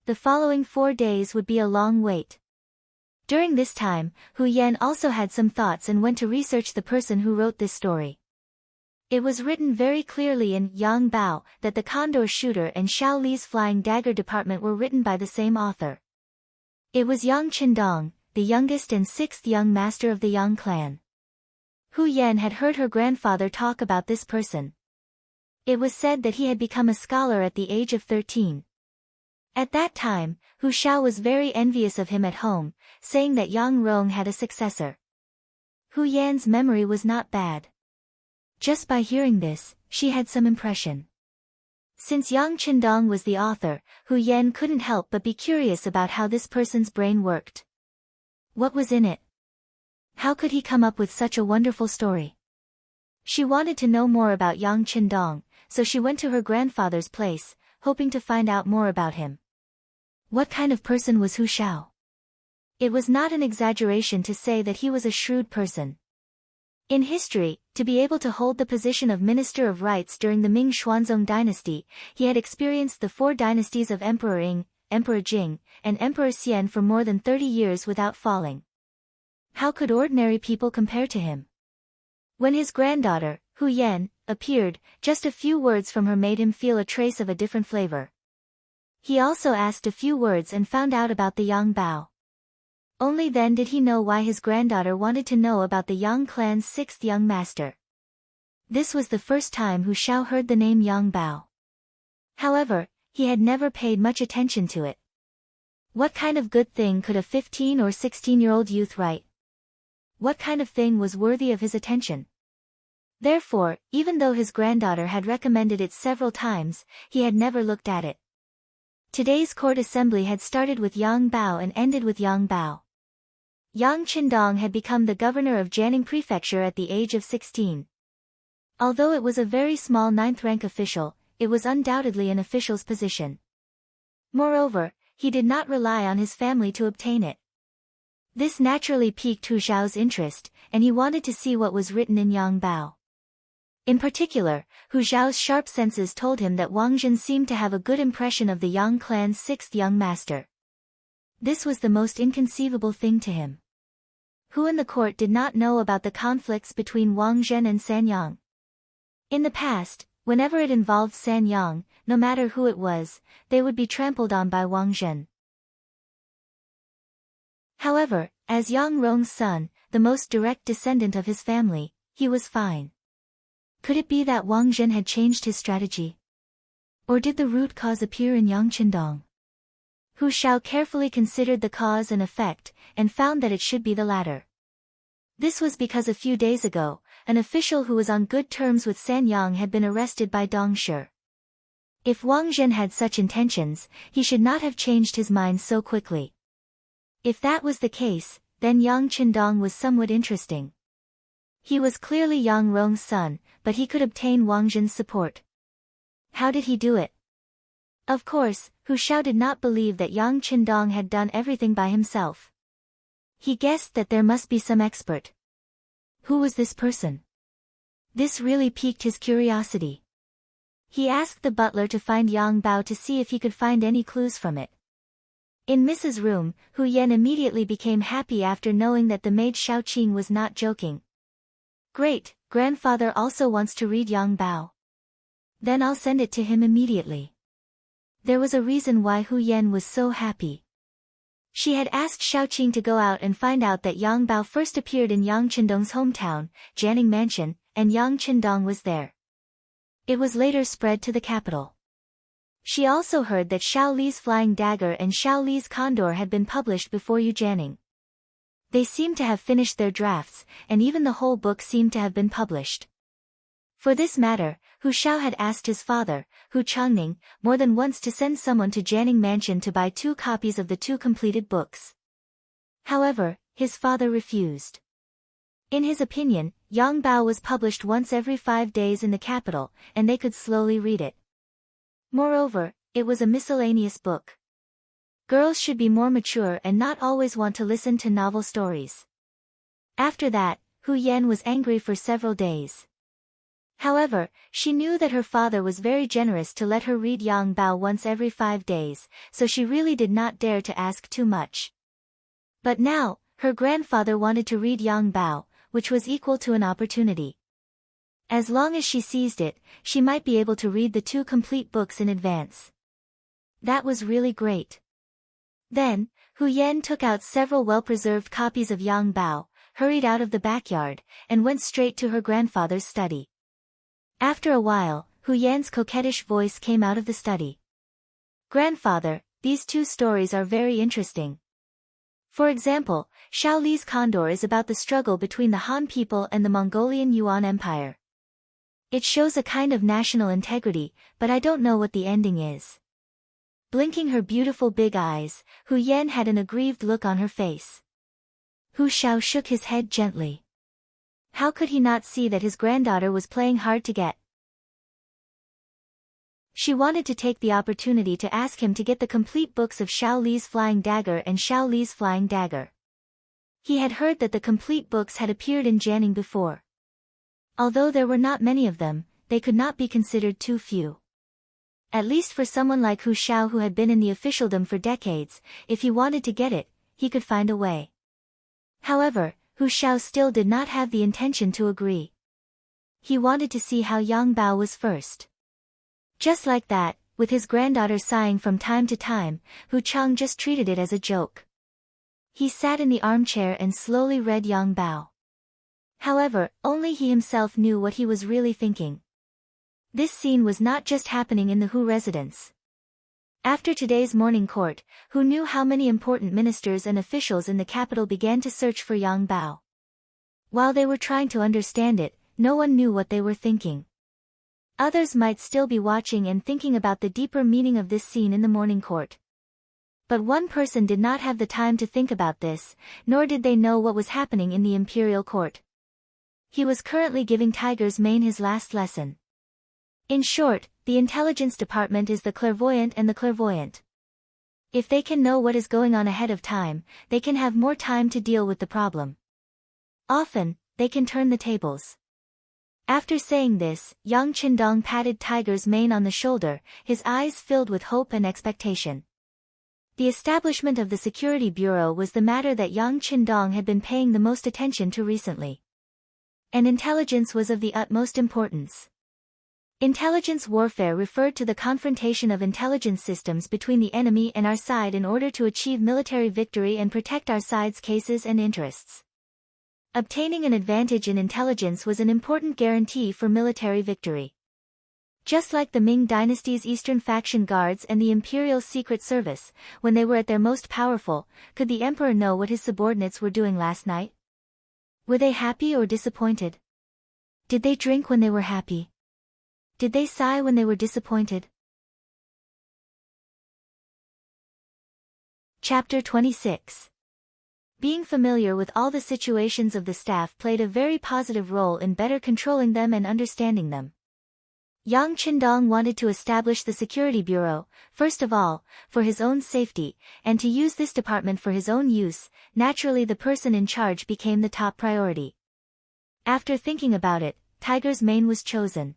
Speaker 1: The following 4 days would be a long wait. During this time, Hu Yan also had some thoughts and went to research the person who wrote this story. It was written very clearly in Yang Bao that the Condor Shooter and Xiao Li's Flying Dagger Department were written by the same author. It was Yang Qindong, the youngest and 6th young master of the Yang clan. Hu Yan had heard her grandfather talk about this person. It was said that he had become a scholar at the age of 13. At that time, Hu Xiao was very envious of him at home, saying that Yang Rong had a successor. Hu Yan's memory was not bad. Just by hearing this, she had some impression. Since Yang Qindong was the author, Hu Yan couldn't help but be curious about how this person's brain worked. What was in it? How could he come up with such a wonderful story? She wanted to know more about Yang Qindong, so she went to her grandfather's place, hoping to find out more about him. What kind of person was Hu Xiao? It was not an exaggeration to say that he was a shrewd person. In history, to be able to hold the position of Minister of Rites during the Ming Xuanzong dynasty, he had experienced the 4 dynasties of Emperor Ying, Emperor Jing, and Emperor Xian for more than 30 years without falling. How could ordinary people compare to him? When his granddaughter, Hu Yan, appeared, just a few words from her made him feel a trace of a different flavor. He also asked a few words and found out about the Yang Bao. Only then did he know why his granddaughter wanted to know about the Yang clan's 6th young master. This was the first time Hu Xiao heard the name Yang Bao. However, he had never paid much attention to it. What kind of good thing could a 15 or 16-year-old youth write? What kind of thing was worthy of his attention? Therefore, even though his granddaughter had recommended it several times, he had never looked at it. Today's court assembly had started with Yang Bao and ended with Yang Bao. Yang Qindong had become the governor of Jianing Prefecture at the age of 16. Although it was a very small 9th-rank official, it was undoubtedly an official's position. Moreover, he did not rely on his family to obtain it. This naturally piqued Hu Xiao's interest, and he wanted to see what was written in Yang Bao. In particular, Hu Xiao's sharp senses told him that Wang Zhen seemed to have a good impression of the Yang clan's 6th young master. This was the most inconceivable thing to him. Who in the court did not know about the conflicts between Wang Zhen and San Yang? In the past, whenever it involved San Yang, no matter who it was, they would be trampled on by Wang Zhen. However, as Yang Rong's son, the most direct descendant of his family, he was fine. Could it be that Wang Zhen had changed his strategy? Or did the root cause appear in Yang Qindong? Hu Xiao carefully considered the cause and effect, and found that it should be the latter. This was because a few days ago, an official who was on good terms with San Yang had been arrested by Dong Shi. If Wang Zhen had such intentions, he should not have changed his mind so quickly. If that was the case, then Yang Qindong was somewhat interesting. He was clearly Yang Rong's son, but he could obtain Wang Zhen's support. How did he do it? Of course, Hu Xiao did not believe that Yang Qindong had done everything by himself. He guessed that there must be some expert. Who was this person? This really piqued his curiosity. He asked the butler to find Yang Bao to see if he could find any clues from it. In Mrs. Room, Hu Yan immediately became happy after knowing that the maid Xiaoqing was not joking. Great, grandfather also wants to read Yang Bao. Then I'll send it to him immediately. There was a reason why Hu Yan was so happy. She had asked Qing to go out and find out that Yang Bao first appeared in Yang Qindong's hometown, Jianing Mansion, and Yang Qindong was there. It was later spread to the capital. She also heard that Xiao Li's Flying Dagger and Xiao Li's Condor had been published before Yu Jianing. They seemed to have finished their drafts, and even the whole book seemed to have been published. For this matter, Hu Xiao had asked his father, Hu Changning, more than once to send someone to Jianing Mansion to buy 2 copies of the 2 completed books. However, his father refused. In his opinion, Yang Bao was published once every 5 days in the capital, and they could slowly read it. Moreover, it was a miscellaneous book. Girls should be more mature and not always want to listen to novel stories. After that, Hu Yan was angry for several days. However, she knew that her father was very generous to let her read Yang Bao once every 5 days, so she really did not dare to ask too much. But now, her grandfather wanted to read Yang Bao, which was equal to an opportunity. As long as she seized it, she might be able to read the 2 complete books in advance. That was really great. Then, Hu Yan took out several well-preserved copies of Yang Bao, hurried out of the backyard, and went straight to her grandfather's study. After a while, Hu Yan's coquettish voice came out of the study. "Grandfather, these 2 stories are very interesting. For example, Xiao Li's Condor is about the struggle between the Han people and the Mongolian Yuan Empire. It shows a kind of national integrity, but I don't know what the ending is." Blinking her beautiful big eyes, Hu Yan had an aggrieved look on her face. Hu Xiao shook his head gently. How could he not see that his granddaughter was playing hard to get? She wanted to take the opportunity to ask him to get the complete books of Xiao Li's Flying Dagger and Xiao Li's Flying Dagger. He had heard that the complete books had appeared in Jianing before. Although there were not many of them, they could not be considered too few. At least for someone like Hu Xiao who had been in the officialdom for decades, if he wanted to get it, he could find a way. However, Hu Xiao still did not have the intention to agree. He wanted to see how Yang Bao was first. Just like that, with his granddaughter sighing from time to time, Hu Chang just treated it as a joke. He sat in the armchair and slowly read Yang Bao. However, only he himself knew what he was really thinking. This scene was not just happening in the Hu residence. After today's morning court, Hu knew how many important ministers and officials in the capital began to search for Yang Bao. While they were trying to understand it, no one knew what they were thinking. Others might still be watching and thinking about the deeper meaning of this scene in the morning court. But one person did not have the time to think about this, nor did they know what was happening in the imperial court. He was currently giving Tiger's Mane his last lesson. In short, the intelligence department is the clairvoyant and the clairvoyant. If they can know what is going on ahead of time, they can have more time to deal with the problem. Often, they can turn the tables. After saying this, Yang Qindong patted Tiger's Mane on the shoulder, his eyes filled with hope and expectation. The establishment of the Security Bureau was the matter that Yang Qindong had been paying the most attention to recently. And intelligence was of the utmost importance. Intelligence warfare referred to the confrontation of intelligence systems between the enemy and our side in order to achieve military victory and protect our side's cases and interests. Obtaining an advantage in intelligence was an important guarantee for military victory. Just like the Ming dynasty's Eastern Faction Guards and the Imperial Secret Service, when they were at their most powerful, could the emperor know what his subordinates were doing last night? Were they happy or disappointed? Did they drink when they were happy? Did they sigh when they were disappointed? Chapter 26. Being familiar with all the situations of the staff played a very positive role in better controlling them and understanding them. Yang Qindong wanted to establish the Security Bureau, first of all, for his own safety, and to use this department for his own use. Naturally the person in charge became the top priority. After thinking about it, Tiger's Mane was chosen.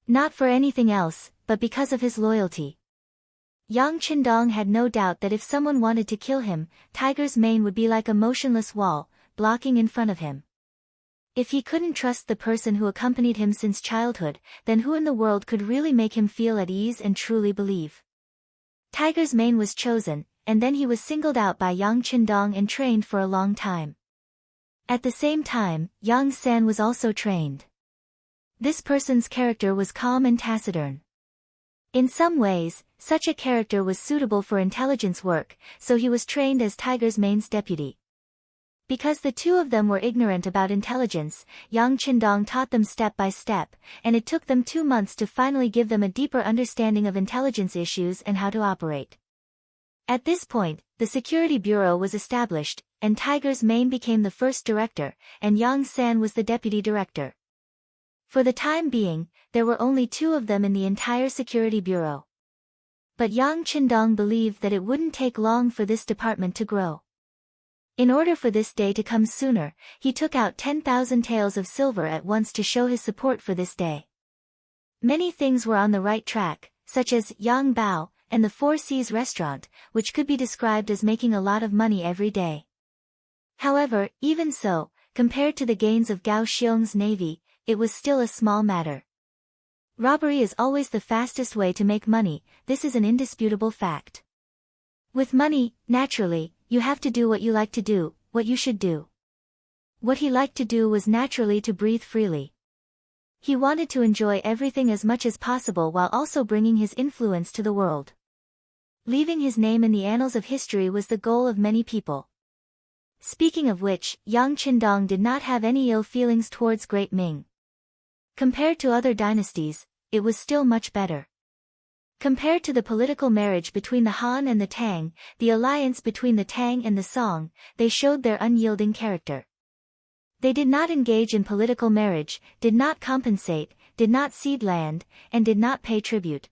Speaker 1: Not for anything else, but because of his loyalty. Yang Qindong had no doubt that if someone wanted to kill him, Tiger's Mane would be like a motionless wall, blocking in front of him. If he couldn't trust the person who accompanied him since childhood, then who in the world could really make him feel at ease and truly believe? Tiger's Mane was chosen, and then he was singled out by Yang Qindong and trained for a long time. At the same time, Yang San was also trained. This person's character was calm and taciturn. In some ways, such a character was suitable for intelligence work, so he was trained as Tiger's Mane's deputy. Because the two of them were ignorant about intelligence, Yang Qindong taught them step by step, and it took them 2 months to finally give them a deeper understanding of intelligence issues and how to operate. At this point, the Security Bureau was established, and Tiger's Mane became the first director, and Yang San was the deputy director. For the time being, there were only 2 of them in the entire Security Bureau. But Yang Qindong believed that it wouldn't take long for this department to grow. In order for this day to come sooner, he took out 10,000 taels of silver at once to show his support for this day. Many things were on the right track, such as Yang Bao and the Four Seas restaurant, which could be described as making a lot of money every day. However, even so, compared to the gains of Gao Xiong's navy, it was still a small matter. Robbery is always the fastest way to make money, this is an indisputable fact. With money, naturally, you have to do what you like to do, what you should do. What he liked to do was naturally to breathe freely. He wanted to enjoy everything as much as possible while also bringing his influence to the world. Leaving his name in the annals of history was the goal of many people. Speaking of which, Yang Qindong did not have any ill feelings towards Great Ming. Compared to other dynasties, it was still much better. Compared to the political marriage between the Han and the Tang, the alliance between the Tang and the Song, they showed their unyielding character. They did not engage in political marriage, did not compensate, did not cede land, and did not pay tribute.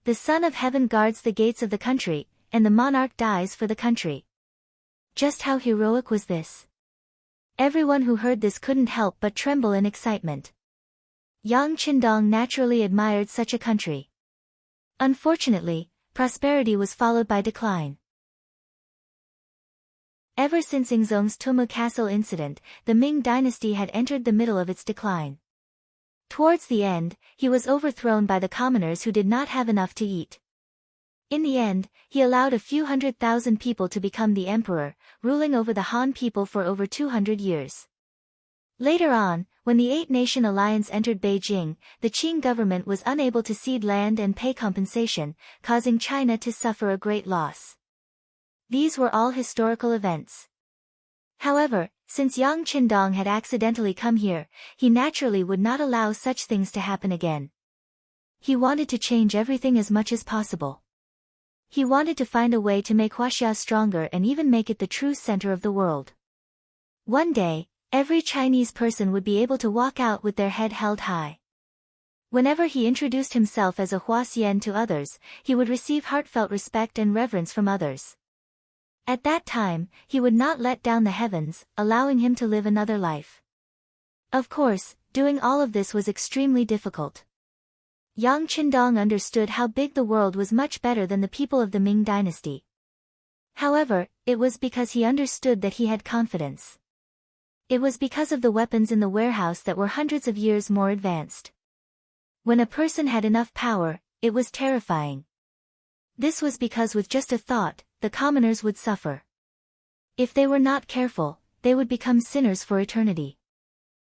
Speaker 1: The Son of Heaven guards the gates of the country, and the monarch dies for the country. Just how heroic was this? Everyone who heard this couldn't help but tremble in excitement. Yang Qindong naturally admired such a country. Unfortunately, prosperity was followed by decline. Ever since Ingzong's Tumu Castle incident, the Ming dynasty had entered the middle of its decline. Towards the end, he was overthrown by the commoners who did not have enough to eat. In the end, he allowed a few 100,000 people to become the emperor, ruling over the Han people for over 200 years. Later on, when the Eight-Nation Alliance entered Beijing, the Qing government was unable to cede land and pay compensation, causing China to suffer a great loss. These were all historical events. However, since Yang Qindong had accidentally come here, he naturally would not allow such things to happen again. He wanted to change everything as much as possible. He wanted to find a way to make Huaxia stronger and even make it the true center of the world. One day, every Chinese person would be able to walk out with their head held high. Whenever he introduced himself as a Huaxian to others, he would receive heartfelt respect and reverence from others. At that time, he would not let down the heavens, allowing him to live another life. Of course, doing all of this was extremely difficult. Yang Qindong understood how big the world was much better than the people of the Ming dynasty. However, it was because he understood that he had confidence. It was because of the weapons in the warehouse that were hundreds of years more advanced. When a person had enough power, it was terrifying. This was because with just a thought, the commoners would suffer. If they were not careful, they would become sinners for eternity.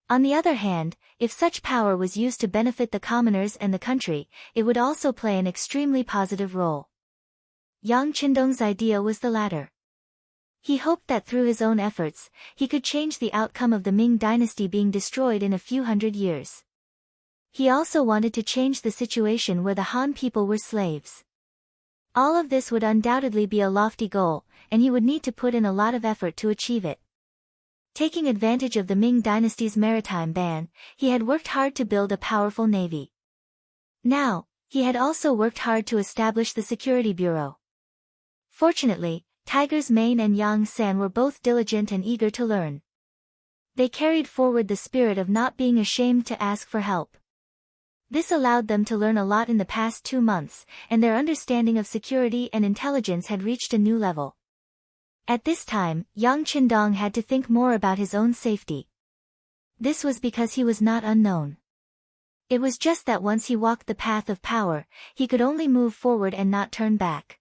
Speaker 1: On the other hand, if such power was used to benefit the commoners and the country, it would also play an extremely positive role. Yang Qindong's idea was the latter. He hoped that through his own efforts, he could change the outcome of the Ming dynasty being destroyed in a few hundred years. He also wanted to change the situation where the Han people were slaves. All of this would undoubtedly be a lofty goal, and he would need to put in a lot of effort to achieve it. Taking advantage of the Ming dynasty's maritime ban, he had worked hard to build a powerful navy. Now, he had also worked hard to establish the Security Bureau. Fortunately, Tiger's Mane and Yang San were both diligent and eager to learn. They carried forward the spirit of not being ashamed to ask for help. This allowed them to learn a lot in the past 2 months, and their understanding of security and intelligence had reached a new level. At this time, Yang Qindong had to think more about his own safety. This was because he was not unknown. It was just that once he walked the path of power, he could only move forward and not turn back.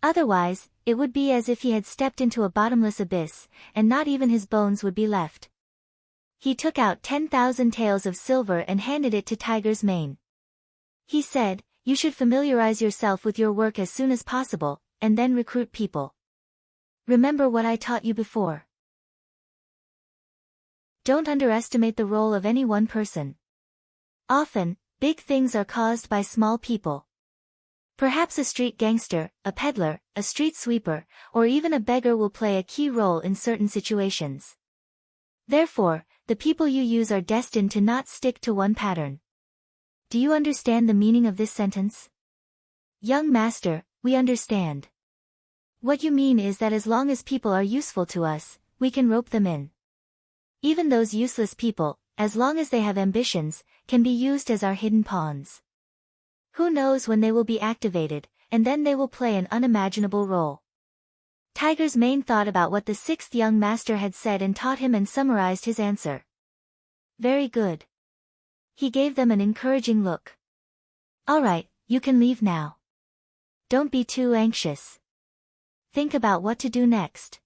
Speaker 1: Otherwise, it would be as if he had stepped into a bottomless abyss, and not even his bones would be left. He took out 10,000 taels of silver and handed it to Tiger's Mane. He said, "You should familiarize yourself with your work as soon as possible, and then recruit people. Remember what I taught you before. Don't underestimate the role of any one person. Often, big things are caused by small people. Perhaps a street gangster, a peddler, a street sweeper, or even a beggar will play a key role in certain situations. Therefore, the people you use are destined to not stick to one pattern." Do you understand the meaning of this sentence? Young master, we understand. What you mean is that as long as people are useful to us, we can rope them in. Even those useless people, as long as they have ambitions, can be used as our hidden pawns. Who knows when they will be activated, and then they will play an unimaginable role. Tiger's Mane thought about what the sixth young master had said and taught him and summarized his answer. Very good. He gave them an encouraging look. All right, you can leave now. Don't be too anxious. Think about what to do next.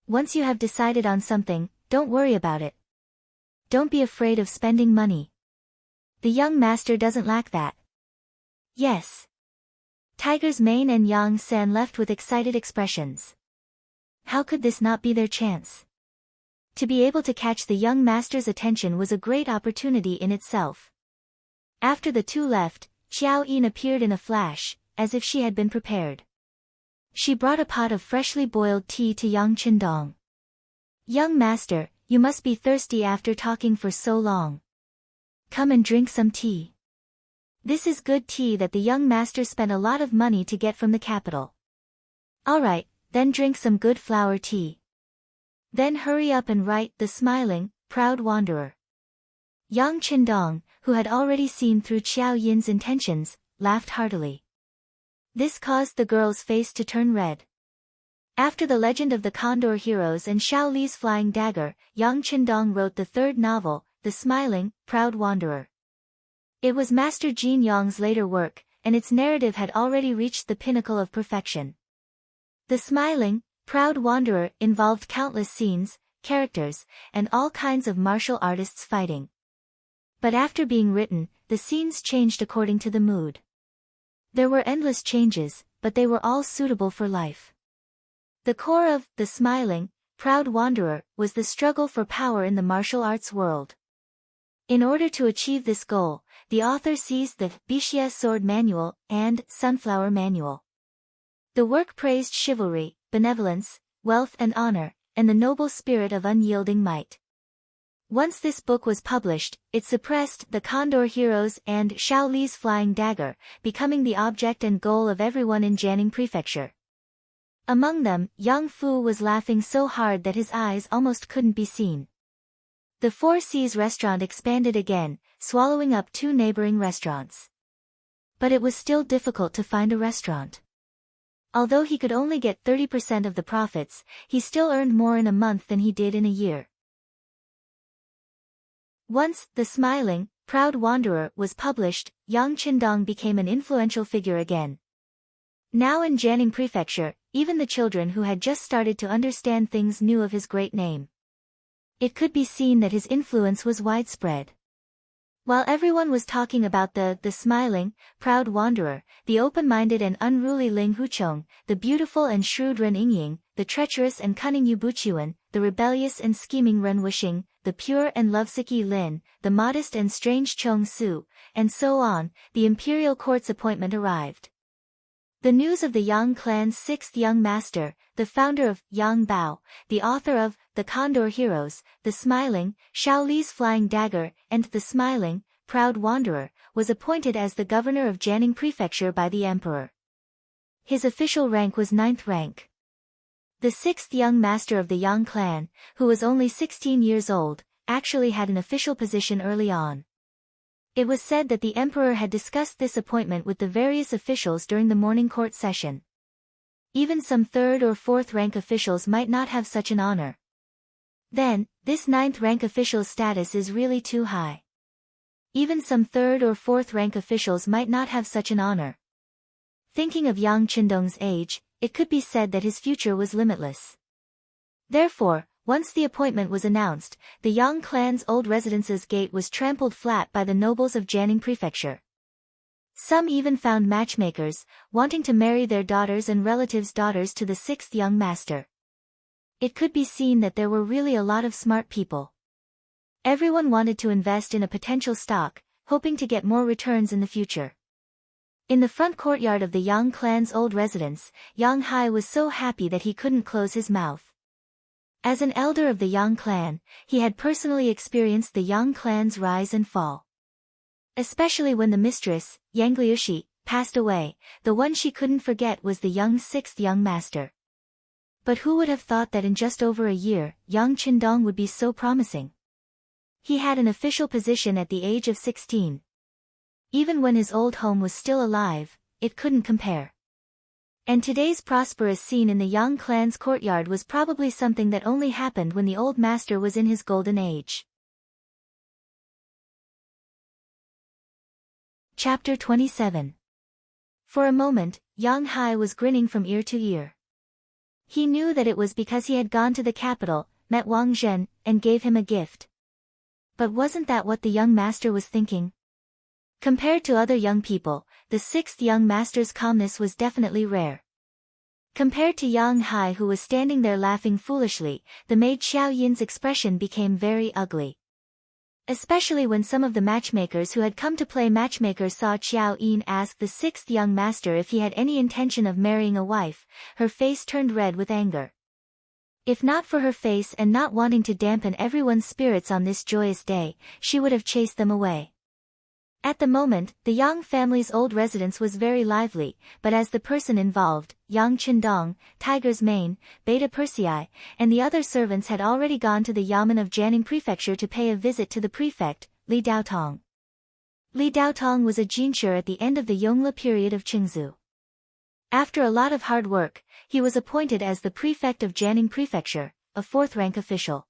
Speaker 1: Once you have decided on something, don't worry about it. Don't be afraid of spending money. The young master doesn't lack that. Yes. Tiger's Mane and Yang San left with excited expressions. How could this not be their chance? To be able to catch the young master's attention was a great opportunity in itself. After the two left, Xiao Yin appeared in a flash, as if she had been prepared. She brought a pot of freshly boiled tea to Yang Qindong. Young master, you must be thirsty after talking for so long. Come and drink some tea. This is good tea that the young master spent a lot of money to get from the capital. All right, then drink some good flower tea. Then hurry up and write The Smiling, Proud Wanderer. Yang Qindong, who had already seen through Xiao Yin's intentions, laughed heartily. This caused the girl's face to turn red. After The Legend of the Condor Heroes and Xiao Li's Flying Dagger, Yang Qindong wrote the third novel, The Smiling, Proud Wanderer. It was Master Jin Yong's later work, and its narrative had already reached the pinnacle of perfection. The Smiling, Proud Wanderer involved countless scenes, characters, and all kinds of martial artists fighting. But after being written, the scenes changed according to the mood. There were endless changes, but they were all suitable for life. The core of The Smiling, Proud Wanderer was the struggle for power in the martial arts world. In order to achieve this goal, the author seized the Bixia Sword Manual and Sunflower Manual. The work praised chivalry, benevolence, wealth and honor, and the noble spirit of unyielding might. Once this book was published, it suppressed the Condor Heroes and Xiao Li's Flying Dagger, becoming the object and goal of everyone in Jianing Prefecture. Among them, Yang Fu was laughing so hard that his eyes almost couldn't be seen. The Four Seas restaurant expanded again, swallowing up 2 neighboring restaurants. But it was still difficult to find a restaurant. Although he could only get 30% of the profits, he still earned more in a month than he did in a year. Once The Smiling, Proud Wanderer was published, Yang Qindong became an influential figure again. Now in Jianing Prefecture, even the children who had just started to understand things knew of his great name. It could be seen that his influence was widespread. While everyone was talking about the Smiling, Proud Wanderer, the open-minded and unruly Ling Huchong, the beautiful and shrewd Ren Yingying, the treacherous and cunning Yu Buqiwen, the rebellious and scheming Ren Wuxing, the pure and lovesick Yi Lin, the modest and strange Chong Su, and so on, the imperial court's appointment arrived. The news of the Yang clan's 6th young master, the founder of Yang Bao, the author of The Condor Heroes, The Smiling, Xiao Li's Flying Dagger, and The Smiling, Proud Wanderer, was appointed as the governor of Jianing Prefecture by the emperor. His official rank was 9th rank. The 6th young master of the Yang clan, who was only 16 years old, actually had an official position early on. It was said that the emperor had discussed this appointment with the various officials during the morning court session. Even some 3rd or 4th rank officials might not have such an honor. Then, this 9th rank official's status is really too high. Even some third or fourth rank officials might not have such an honor. Thinking of Yang Qindong's age, it could be said that his future was limitless. Therefore, once the appointment was announced, the Yang clan's old residence's gate was trampled flat by the nobles of Jianing Prefecture. Some even found matchmakers, wanting to marry their daughters and relatives' daughters to the sixth young master. It could be seen that there were really a lot of smart people. Everyone wanted to invest in a potential stock, hoping to get more returns in the future. In the front courtyard of the Yang clan's old residence, Yang Hai was so happy that he couldn't close his mouth. As an elder of the Yang clan, he had personally experienced the Yang clan's rise and fall. Especially when the mistress, Yang Liushi, passed away, the one she couldn't forget was the young sixth young master. But who would have thought that in just over a year, Yang Qindong would be so promising? He had an official position at the age of 16. Even when his old home was still alive, it couldn't compare. And today's prosperous scene in the Yang clan's courtyard was probably something that only happened when the old master was in his golden age. Chapter 27. For a moment, Yang Hai was grinning from ear to ear. He knew that it was because he had gone to the capital, met Wang Zhen, and gave him a gift. But wasn't that what the young master was thinking? Compared to other young people, the sixth young master's calmness was definitely rare. Compared to Yang Hai, who was standing there laughing foolishly, the maid Xiao Yin's expression became very ugly. Especially when some of the matchmakers who had come to play matchmaker saw Xiao Yin ask the sixth young master if he had any intention of marrying a wife, her face turned red with anger. If not for her face and not wanting to dampen everyone's spirits on this joyous day, she would have chased them away. At the moment, the Yang family's old residence was very lively, but as the person involved, Yang Qindong, Tiger's Mane, Beta Persei, and the other servants had already gone to the Yamen of Jianing Prefecture to pay a visit to the prefect, Li Daotong. Li Daotong was a jinshi at the end of the Yongle period of Qingzu. After a lot of hard work, he was appointed as the prefect of Jianing Prefecture, a fourth-rank official.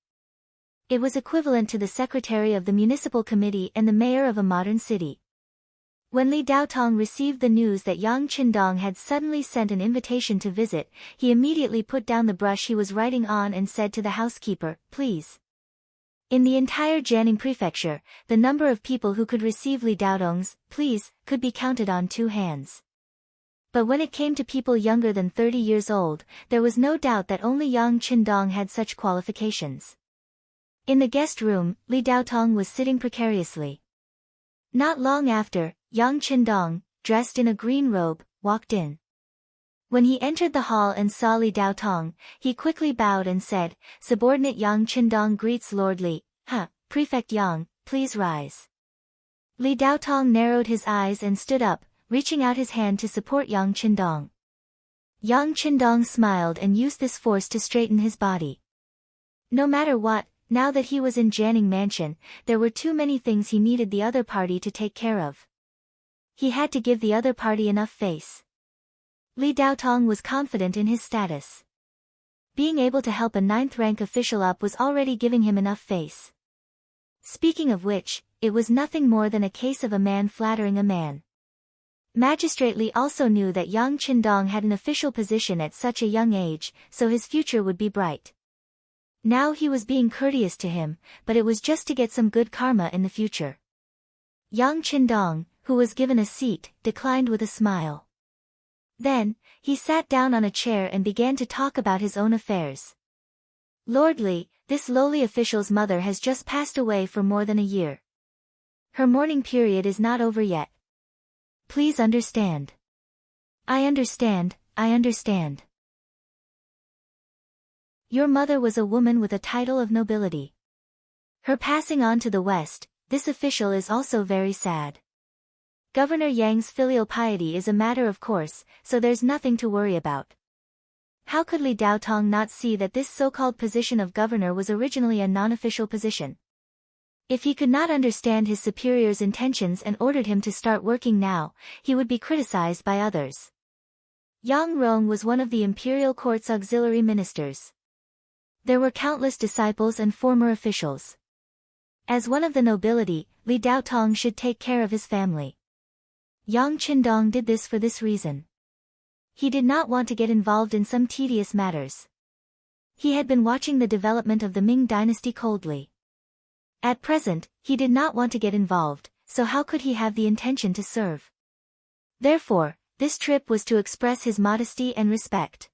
Speaker 1: It was equivalent to the secretary of the municipal committee and the mayor of a modern city. When Li Daotong received the news that Yang Qindong had suddenly sent an invitation to visit, he immediately put down the brush he was writing on and said to the housekeeper, "Please." In the entire Jianing Prefecture, the number of people who could receive Li Daotong's "please" could be counted on two hands. But when it came to people younger than 30 years old, there was no doubt that only Yang Qindong had such qualifications. In the guest room, Li Daotong was sitting precariously. Not long after, Yang Qindong, dressed in a green robe, walked in. When he entered the hall and saw Li Daotong, he quickly bowed and said, "Subordinate Yang Qindong greets Lord Li. Prefect Yang, please rise." Li Daotong narrowed his eyes and stood up, reaching out his hand to support Yang Qindong. Yang Qindong smiled and used this force to straighten his body. No matter what, now that he was in Jianing Mansion, there were too many things he needed the other party to take care of. He had to give the other party enough face. Li Daotong was confident in his status. Being able to help a ninth-rank official up was already giving him enough face. Speaking of which, it was nothing more than a case of a man flattering a man. Magistrate Li also knew that Yang Qindong had an official position at such a young age, so his future would be bright. Now he was being courteous to him, but it was just to get some good karma in the future. Yang Qindong, who was given a seat, declined with a smile. Then, he sat down on a chair and began to talk about his own affairs. "Lord Li, this lowly official's mother has just passed away for more than a year. Her mourning period is not over yet. Please understand." I understand. Your mother was a woman with a title of nobility. Her passing on to the West, this official is also very sad. Governor Yang's filial piety is a matter of course, so there's nothing to worry about. How could Li Daotong not see that this so-called position of governor was originally a non-official position? If he could not understand his superior's intentions and ordered him to start working now, he would be criticized by others. Yang Rong was one of the imperial court's auxiliary ministers. There were countless disciples and former officials. As one of the nobility, Li Daotong should take care of his family. Yang Qindong did this for this reason. He did not want to get involved in some tedious matters. He had been watching the development of the Ming dynasty coldly. At present, he did not want to get involved, so how could he have the intention to serve? Therefore, this trip was to express his modesty and respect.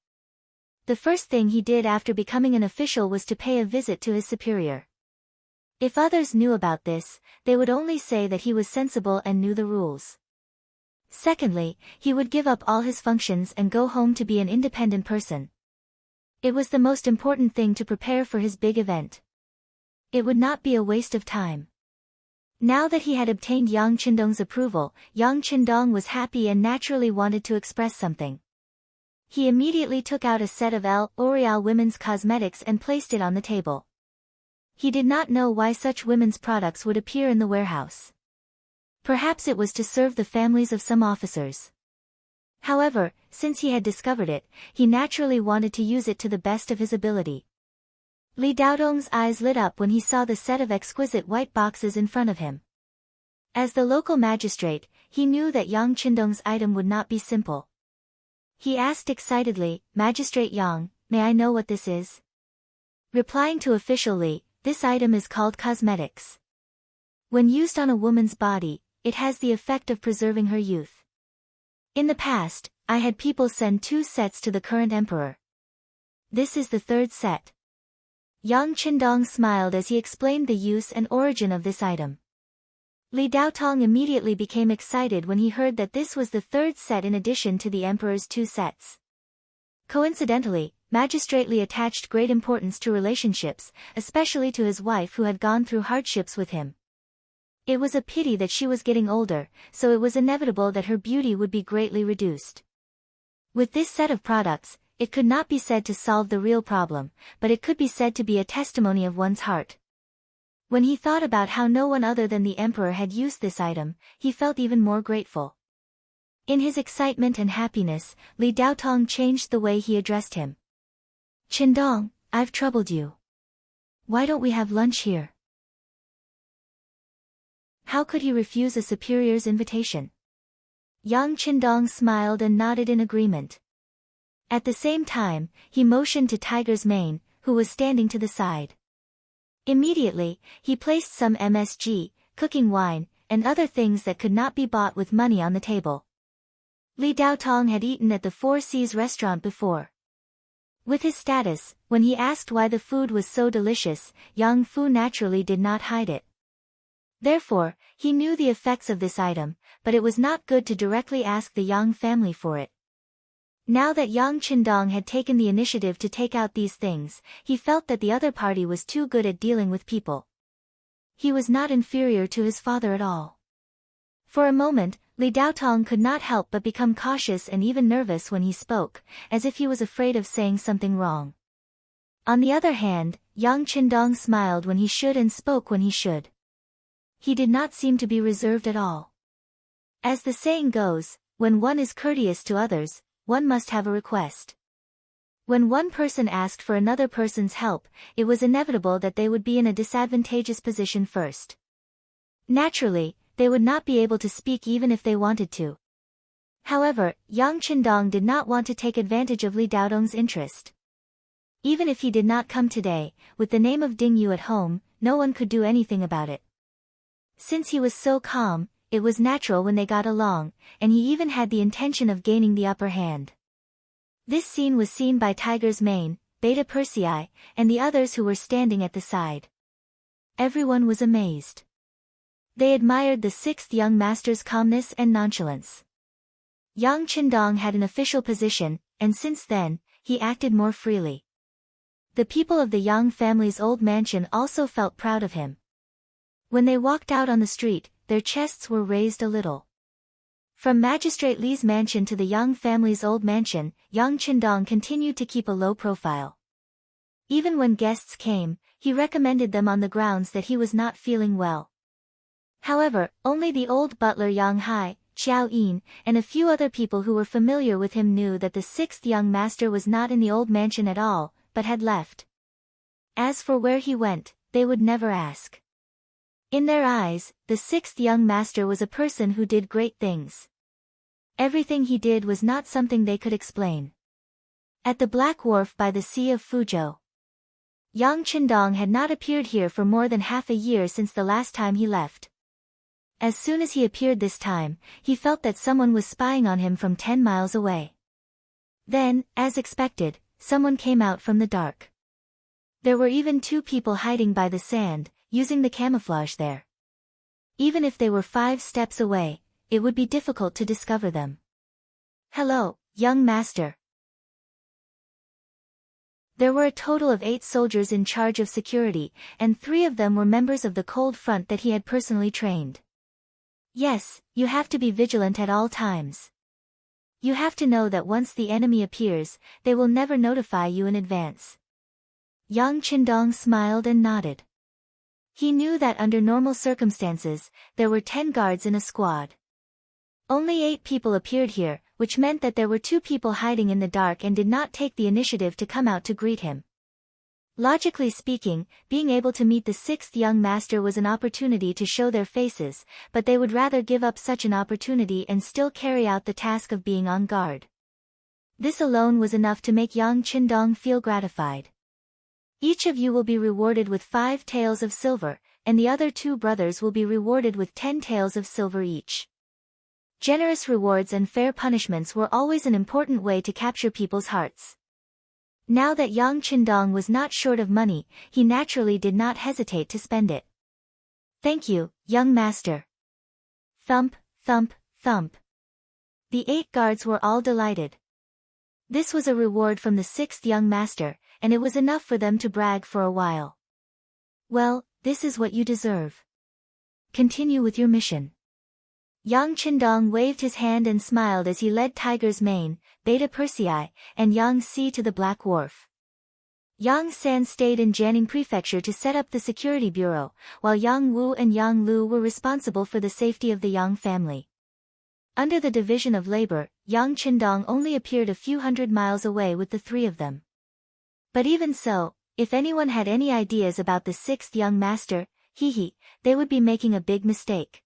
Speaker 1: The first thing he did after becoming an official was to pay a visit to his superior. If others knew about this, they would only say that he was sensible and knew the rules. Secondly, he would give up all his functions and go home to be an independent person. It was the most important thing to prepare for his big event. It would not be a waste of time. Now that he had obtained Yang Qindong's approval, Yang Qindong was happy and naturally wanted to express something. He immediately took out a set of L'Oréal women's cosmetics and placed it on the table. He did not know why such women's products would appear in the warehouse. Perhaps it was to serve the families of some officers. However, since he had discovered it, he naturally wanted to use it to the best of his ability. Li Daotong's eyes lit up when he saw the set of exquisite white boxes in front of him. As the local magistrate, he knew that Yang Qindong's item would not be simple. He asked excitedly, "Magistrate Yang, may I know what this is?" Replying to official Li, "This item is called cosmetics. When used on a woman's body, it has the effect of preserving her youth. In the past, I had people send 2 sets to the current emperor. This is the 3rd set." Yang Qindong smiled as he explained the use and origin of this item. Li Daotong immediately became excited when he heard that this was the 3rd set in addition to the emperor's 2 sets. Coincidentally, Magistrate Li attached great importance to relationships, especially to his wife who had gone through hardships with him. It was a pity that she was getting older, so it was inevitable that her beauty would be greatly reduced. With this set of products, it could not be said to solve the real problem, but it could be said to be a testimony of one's heart. When he thought about how no one other than the emperor had used this item, he felt even more grateful. In his excitement and happiness, Li Daotong changed the way he addressed him. "Qindong, I've troubled you. Why don't we have lunch here?" How could he refuse a superior's invitation? Yang Qindong smiled and nodded in agreement. At the same time, he motioned to Tiger's Mane, who was standing to the side. Immediately, he placed some MSG, cooking wine, and other things that could not be bought with money on the table. Li Daotong had eaten at the Four Seas restaurant before. With his status, when he asked why the food was so delicious, Yang Fu naturally did not hide it. Therefore, he knew the effects of this item, but it was not good to directly ask the Yang family for it. Now that Yang Qindong had taken the initiative to take out these things, he felt that the other party was too good at dealing with people. He was not inferior to his father at all. For a moment, Li Daotong could not help but become cautious and even nervous when he spoke, as if he was afraid of saying something wrong. On the other hand, Yang Qindong smiled when he should and spoke when he should. He did not seem to be reserved at all. As the saying goes, when one is courteous to others, one must have a request. When one person asked for another person's help, it was inevitable that they would be in a disadvantageous position first. Naturally, they would not be able to speak even if they wanted to. However, Yang Qindong did not want to take advantage of Li Daotong's interest. Even if he did not come today, with the name of Ding Yu at home, no one could do anything about it. Since he was so calm, it was natural when they got along, and he even had the intention of gaining the upper hand. This scene was seen by Tiger's Mane, Beta Persei, and the others who were standing at the side. Everyone was amazed. They admired the 6th young master's calmness and nonchalance. Yang Qindong had an official position, and since then, he acted more freely. The people of the Yang family's old mansion also felt proud of him. When they walked out on the street, their chests were raised a little. From Magistrate Li's mansion to the Yang family's old mansion, Yang Qindong continued to keep a low profile. Even when guests came, he recommended them on the grounds that he was not feeling well. However, only the old butler Yang Hai, Qiao Yin, and a few other people who were familiar with him knew that the 6th young master was not in the old mansion at all, but had left. As for where he went, they would never ask. In their eyes, the sixth young master was a person who did great things. Everything he did was not something they could explain. At the Black Wharf by the Sea of Fuzhou, Yang Qindong had not appeared here for more than half a year since the last time he left. As soon as he appeared this time, he felt that someone was spying on him from 10 miles away. Then, as expected, someone came out from the dark. There were even 2 people hiding by the sand, using the camouflage there. Even if they were 5 steps away, it would be difficult to discover them. "Hello, young master." There were a total of 8 soldiers in charge of security, and 3 of them were members of the cold front that he had personally trained. Yes, you have to be vigilant at all times. You have to know that once the enemy appears, they will never notify you in advance. Yang Qindong smiled and nodded. He knew that under normal circumstances, there were 10 guards in a squad. Only 8 people appeared here, which meant that there were 2 people hiding in the dark and did not take the initiative to come out to greet him. Logically speaking, being able to meet the 6th young master was an opportunity to show their faces, but they would rather give up such an opportunity and still carry out the task of being on guard. This alone was enough to make Yang Qindong feel gratified. "Each of you will be rewarded with 5 taels of silver, and the other 2 brothers will be rewarded with 10 taels of silver each." Generous rewards and fair punishments were always an important way to capture people's hearts. Now that Yang Qindong was not short of money, he naturally did not hesitate to spend it. "Thank you, young master." Thump, thump, thump. The 8 guards were all delighted. This was a reward from the 6th young master, and it was enough for them to brag for a while. "Well, this is what you deserve. Continue with your mission." Yang Qindong waved his hand and smiled as he led Tiger's Mane, Beta Persei, and Yang Si to the Black Wharf. Yang San stayed in Jianing Prefecture to set up the security bureau, while Yang Wu and Yang Lu were responsible for the safety of the Yang family. Under the division of labor, Yang Qindong only appeared a few hundred miles away with the 3 of them. But even so, if anyone had any ideas about the 6th young master, they would be making a big mistake.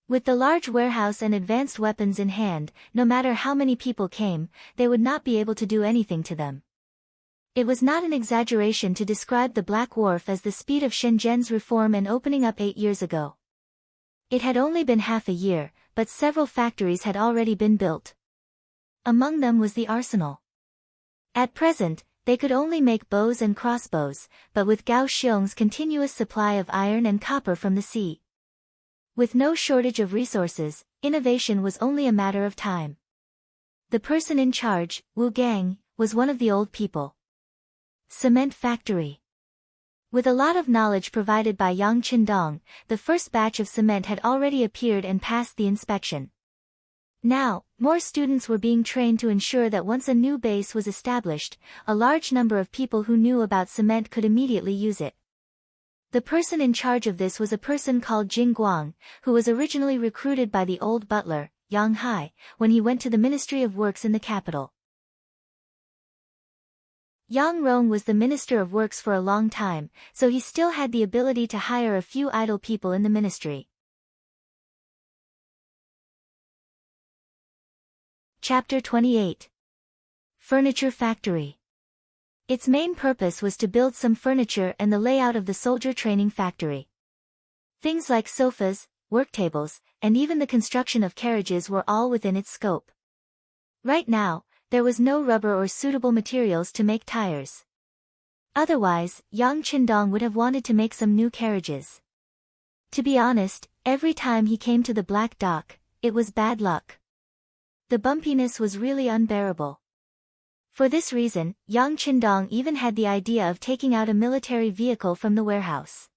Speaker 1: With the large warehouse and advanced weapons in hand, no matter how many people came, they would not be able to do anything to them. It was not an exaggeration to describe the Black Wharf as the speed of Shenzhen's reform and opening up 8 years ago. It had only been half a year, but several factories had already been built. Among them was the arsenal. At present, they could only make bows and crossbows, but with Gao Xiong's continuous supply of iron and copper from the sea. With no shortage of resources, innovation was only a matter of time. The person in charge, Wu Gang, was one of the old people. Cement factory. With a lot of knowledge provided by Yang Qindong, the first batch of cement had already appeared and passed the inspection. Now, more students were being trained to ensure that once a new base was established, a large number of people who knew about cement could immediately use it. The person in charge of this was a person called Jing Guang, who was originally recruited by the old butler, Yang Hai, when he went to the Ministry of Works in the capital. Yang Rong was the Minister of Works for a long time, so he still had the ability to hire a few idle people in the ministry. Chapter 28. Furniture Factory. Its main purpose was to build some furniture and the layout of the soldier training factory. Things like sofas, worktables, and even the construction of carriages were all within its scope. Right now, there was no rubber or suitable materials to make tires. Otherwise, Yang Qindong would have wanted to make some new carriages. To be honest, every time he came to the Black Dock, it was bad luck. The bumpiness was really unbearable. For this reason, Yang Qindong even had the idea of taking out a military vehicle from the warehouse.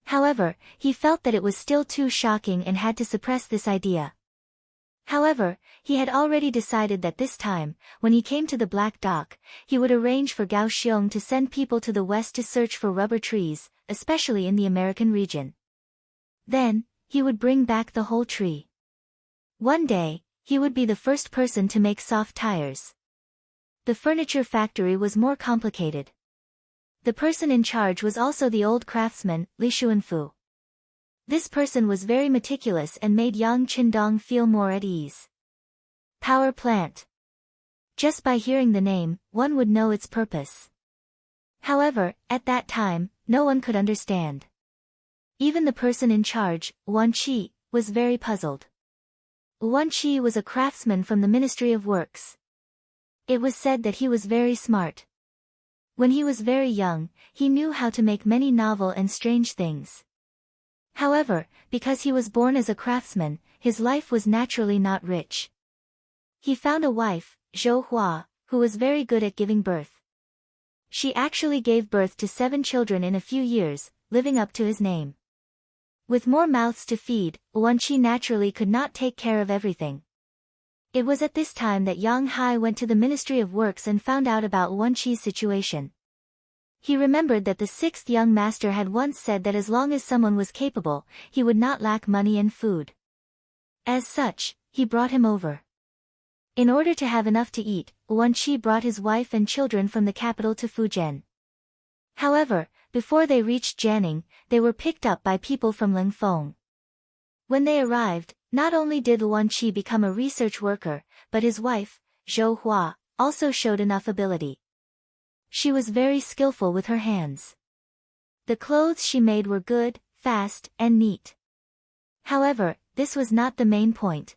Speaker 1: However, he felt that it was still too shocking and had to suppress this idea. However, he had already decided that this time, when he came to the Black Dock, he would arrange for Gao Xiong to send people to the west to search for rubber trees, especially in the American region. Then, he would bring back the whole tree. One day, he would be the first person to make soft tires. The furniture factory was more complicated. The person in charge was also the old craftsman, Li Xuanfu. This person was very meticulous and made Yang Qindong feel more at ease. Power plant. Just by hearing the name, one would know its purpose. However, at that time, no one could understand. Even the person in charge, Wan Qi, was very puzzled. Wan Qi was a craftsman from the Ministry of Works. It was said that he was very smart. When he was very young, he knew how to make many novel and strange things. However, because he was born as a craftsman, his life was naturally not rich. He found a wife, Zhou Hua, who was very good at giving birth. She actually gave birth to 7 children in a few years, living up to his name. With more mouths to feed, Wan Qi naturally could not take care of everything. It was at this time that Yang Hai went to the Ministry of Works and found out about Wan Qi's situation. He remembered that the 6th young master had once said that as long as someone was capable, he would not lack money and food. As such, he brought him over. In order to have enough to eat, Wan Qi brought his wife and children from the capital to Fujian. However, before they reached Jianing, they were picked up by people from Lingfeng. When they arrived, not only did Wan Qi become a research worker, but his wife, Zhou Hua, also showed enough ability. She was very skillful with her hands. The clothes she made were good, fast, and neat. However, this was not the main point.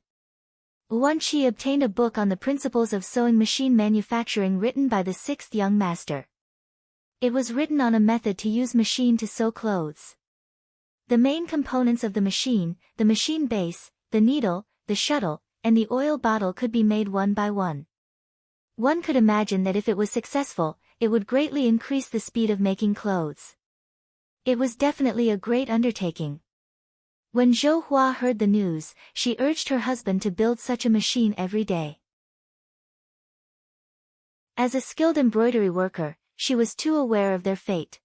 Speaker 1: Wan Qi obtained a book on the principles of sewing machine manufacturing written by the 6th young master. It was written on a method to use machine to sew clothes. The main components of the machine base, the needle, the shuttle, and the oil bottle could be made one by one. One could imagine that if it was successful, it would greatly increase the speed of making clothes. It was definitely a great undertaking. When Zhou Hua heard the news, she urged her husband to build such a machine every day. As a skilled embroidery worker, she was too aware of their fate.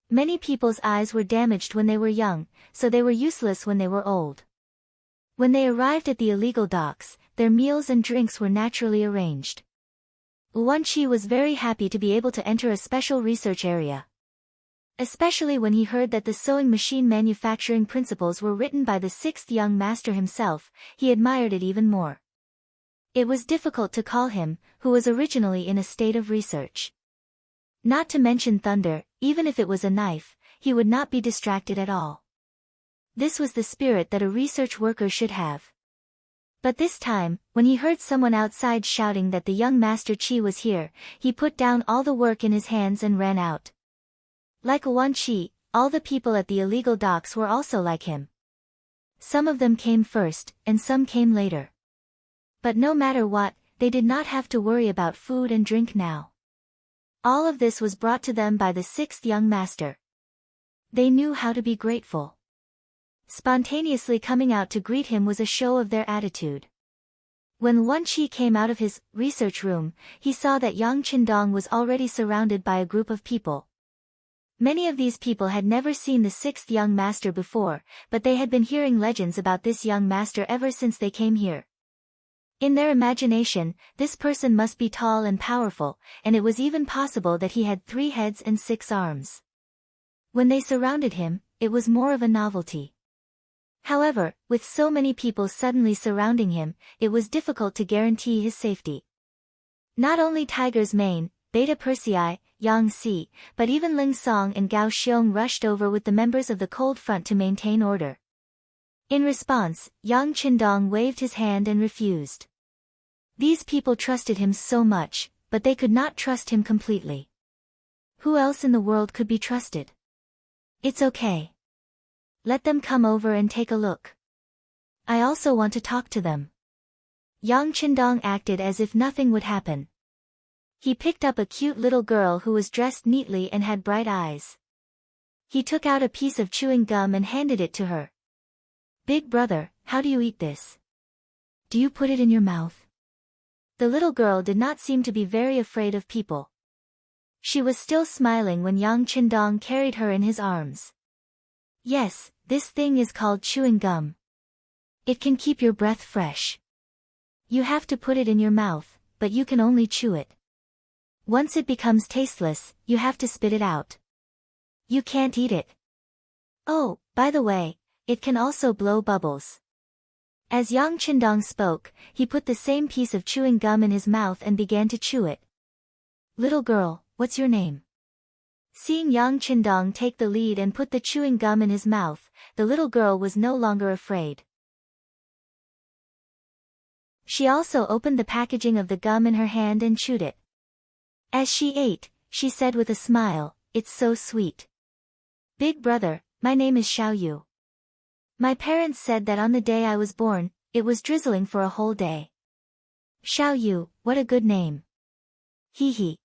Speaker 1: Many people's eyes were damaged when they were young, so they were useless when they were old. When they arrived at the illegal docks, their meals and drinks were naturally arranged. Wan Qi was very happy to be able to enter a special research area. Especially when he heard that the sewing machine manufacturing principles were written by the 6th young master himself, he admired it even more. It was difficult to call him, who was originally in a state of research. Not to mention thunder, even if it was a knife, he would not be distracted at all. This was the spirit that a research worker should have. But this time, when he heard someone outside shouting that the young Master Qi was here, he put down all the work in his hands and ran out. Like Wan Qi, all the people at the illegal docks were also like him. Some of them came first, and some came later. But no matter what, they did not have to worry about food and drink now. All of this was brought to them by the 6th young master. They knew how to be grateful. Spontaneously coming out to greet him was a show of their attitude. When Wan Qi came out of his research room, he saw that Yang Qindong was already surrounded by a group of people. Many of these people had never seen the 6th young master before, but they had been hearing legends about this young master ever since they came here. In their imagination, this person must be tall and powerful, and it was even possible that he had 3 heads and 6 arms. When they surrounded him, it was more of a novelty. However, with so many people suddenly surrounding him, it was difficult to guarantee his safety. Not only Tiger's Mane, Beta Persei, Yang Si, but even Ling Song and Gao Xiong rushed over with the members of the Cold Front to maintain order. In response, Yang Qindong waved his hand and refused. These people trusted him so much, but they could not trust him completely. Who else in the world could be trusted? It's okay. Let them come over and take a look. I also want to talk to them. Yang Qindong acted as if nothing would happen. He picked up a cute little girl who was dressed neatly and had bright eyes. He took out a piece of chewing gum and handed it to her. Big brother, how do you eat this? Do you put it in your mouth? The little girl did not seem to be very afraid of people. She was still smiling when Yang Qindong carried her in his arms. Yes, this thing is called chewing gum. It can keep your breath fresh. You have to put it in your mouth, but you can only chew it. Once it becomes tasteless, you have to spit it out. You can't eat it. Oh, by the way, it can also blow bubbles. As Yang Qindong spoke, he put the same piece of chewing gum in his mouth and began to chew it. Little girl, what's your name? Seeing Yang Qindong take the lead and put the chewing gum in his mouth, the little girl was no longer afraid. She also opened the packaging of the gum in her hand and chewed it. As she ate, she said with a smile, "It's so sweet. Big brother, my name is Xiao Yu. My parents said that on the day I was born, it was drizzling for a whole day." Xiao Yu, what a good name. Hee hee.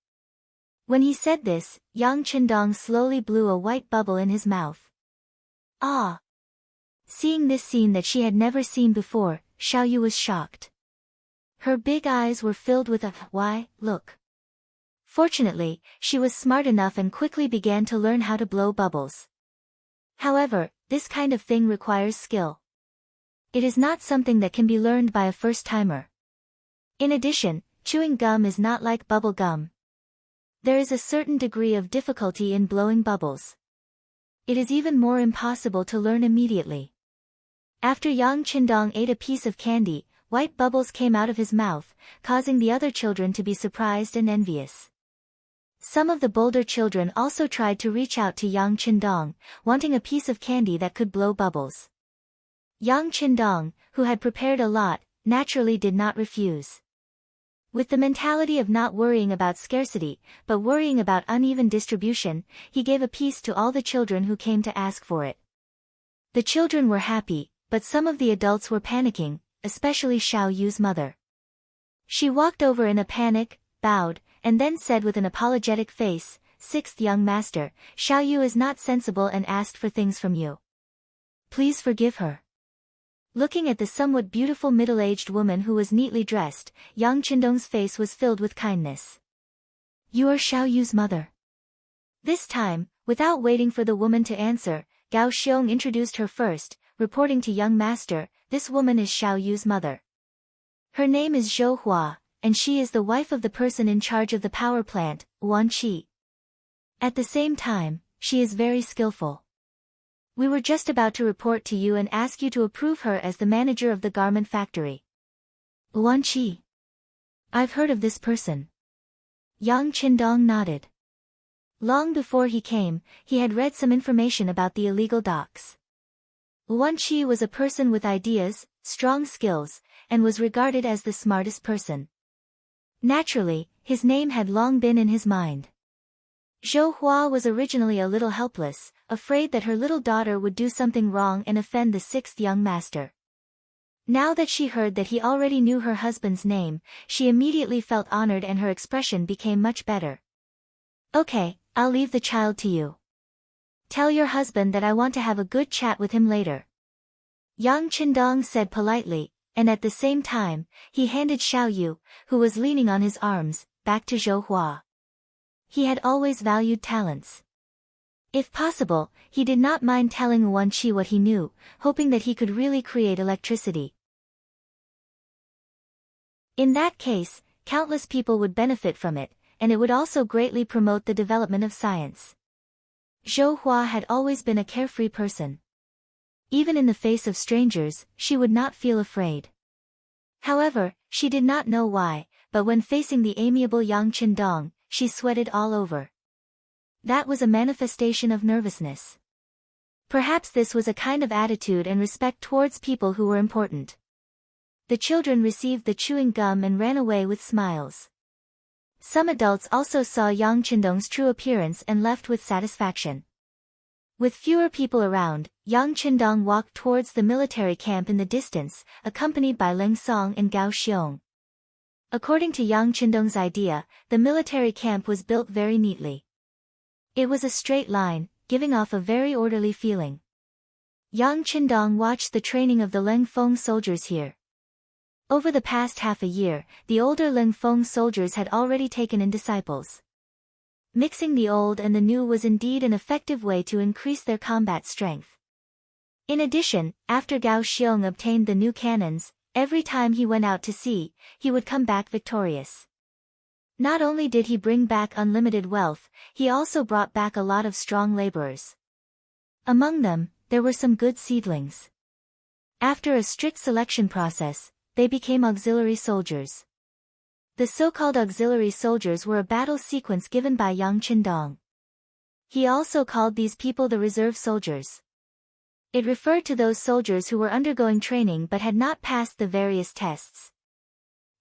Speaker 1: When he said this, Yang Qindong slowly blew a white bubble in his mouth. Ah! Seeing this scene that she had never seen before, Xiao Yu was shocked. Her big eyes were filled with a "Why, look." Fortunately, she was smart enough and quickly began to learn how to blow bubbles. However, this kind of thing requires skill. It is not something that can be learned by a first-timer. In addition, chewing gum is not like bubble gum. There is a certain degree of difficulty in blowing bubbles. It is even more impossible to learn immediately. After Yang Qindong ate a piece of candy, white bubbles came out of his mouth, causing the other children to be surprised and envious. Some of the bolder children also tried to reach out to Yang Qindong, wanting a piece of candy that could blow bubbles. Yang Qindong, who had prepared a lot, naturally did not refuse. With the mentality of not worrying about scarcity, but worrying about uneven distribution, he gave a piece to all the children who came to ask for it. The children were happy, but some of the adults were panicking, especially Xiao Yu's mother. She walked over in a panic, bowed, and then said with an apologetic face, "Sixth young master, Xiao Yu is not sensible and asked for things from you. Please forgive her." Looking at the somewhat beautiful middle-aged woman who was neatly dressed, Yang Qindong's face was filled with kindness. "You are Xiao Yu's mother." This time, without waiting for the woman to answer, Gao Xiong introduced her first, reporting to young master, "This woman is Xiao Yu's mother. Her name is Zhou Hua, and she is the wife of the person in charge of the power plant, Wan Qi. At the same time, she is very skillful. We were just about to report to you and ask you to approve her as the manager of the garment factory." Wan Qi. I've heard of this person. Yang Qindong nodded. Long before he came, he had read some information about the illegal docks. Wan Qi was a person with ideas, strong skills, and was regarded as the smartest person. Naturally, his name had long been in his mind. Zhou Hua was originally a little helpless, afraid that her little daughter would do something wrong and offend the sixth young master. Now that she heard that he already knew her husband's name, she immediately felt honored and her expression became much better. "Okay, I'll leave the child to you. Tell your husband that I want to have a good chat with him later." Yang Qindong said politely, and at the same time, he handed Xiao Yu, who was leaning on his arms, back to Zhou Hua. He had always valued talents. If possible, he did not mind telling Wan Qi what he knew, hoping that he could really create electricity. In that case, countless people would benefit from it, and it would also greatly promote the development of science. Zhou Hua had always been a carefree person. Even in the face of strangers, she would not feel afraid. However, she did not know why, but when facing the amiable Yang Qindong, she sweated all over. That was a manifestation of nervousness. Perhaps this was a kind of attitude and respect towards people who were important. The children received the chewing gum and ran away with smiles. Some adults also saw Yang Qindong's true appearance and left with satisfaction. With fewer people around, Yang Qindong walked towards the military camp in the distance, accompanied by Leng Song and Gao Xiong. According to Yang Qindong's idea, the military camp was built very neatly. It was a straight line, giving off a very orderly feeling. Yang Qindong watched the training of the Leng Feng soldiers here. Over the past half a year, the older Leng Feng soldiers had already taken in disciples. Mixing the old and the new was indeed an effective way to increase their combat strength. In addition, after Gao Xiong obtained the new cannons, every time he went out to sea, he would come back victorious. Not only did he bring back unlimited wealth, he also brought back a lot of strong laborers. Among them, there were some good seedlings. After a strict selection process, they became auxiliary soldiers. The so-called auxiliary soldiers were a battle sequence given by Yang Qindong. He also called these people the reserve soldiers. It referred to those soldiers who were undergoing training but had not passed the various tests.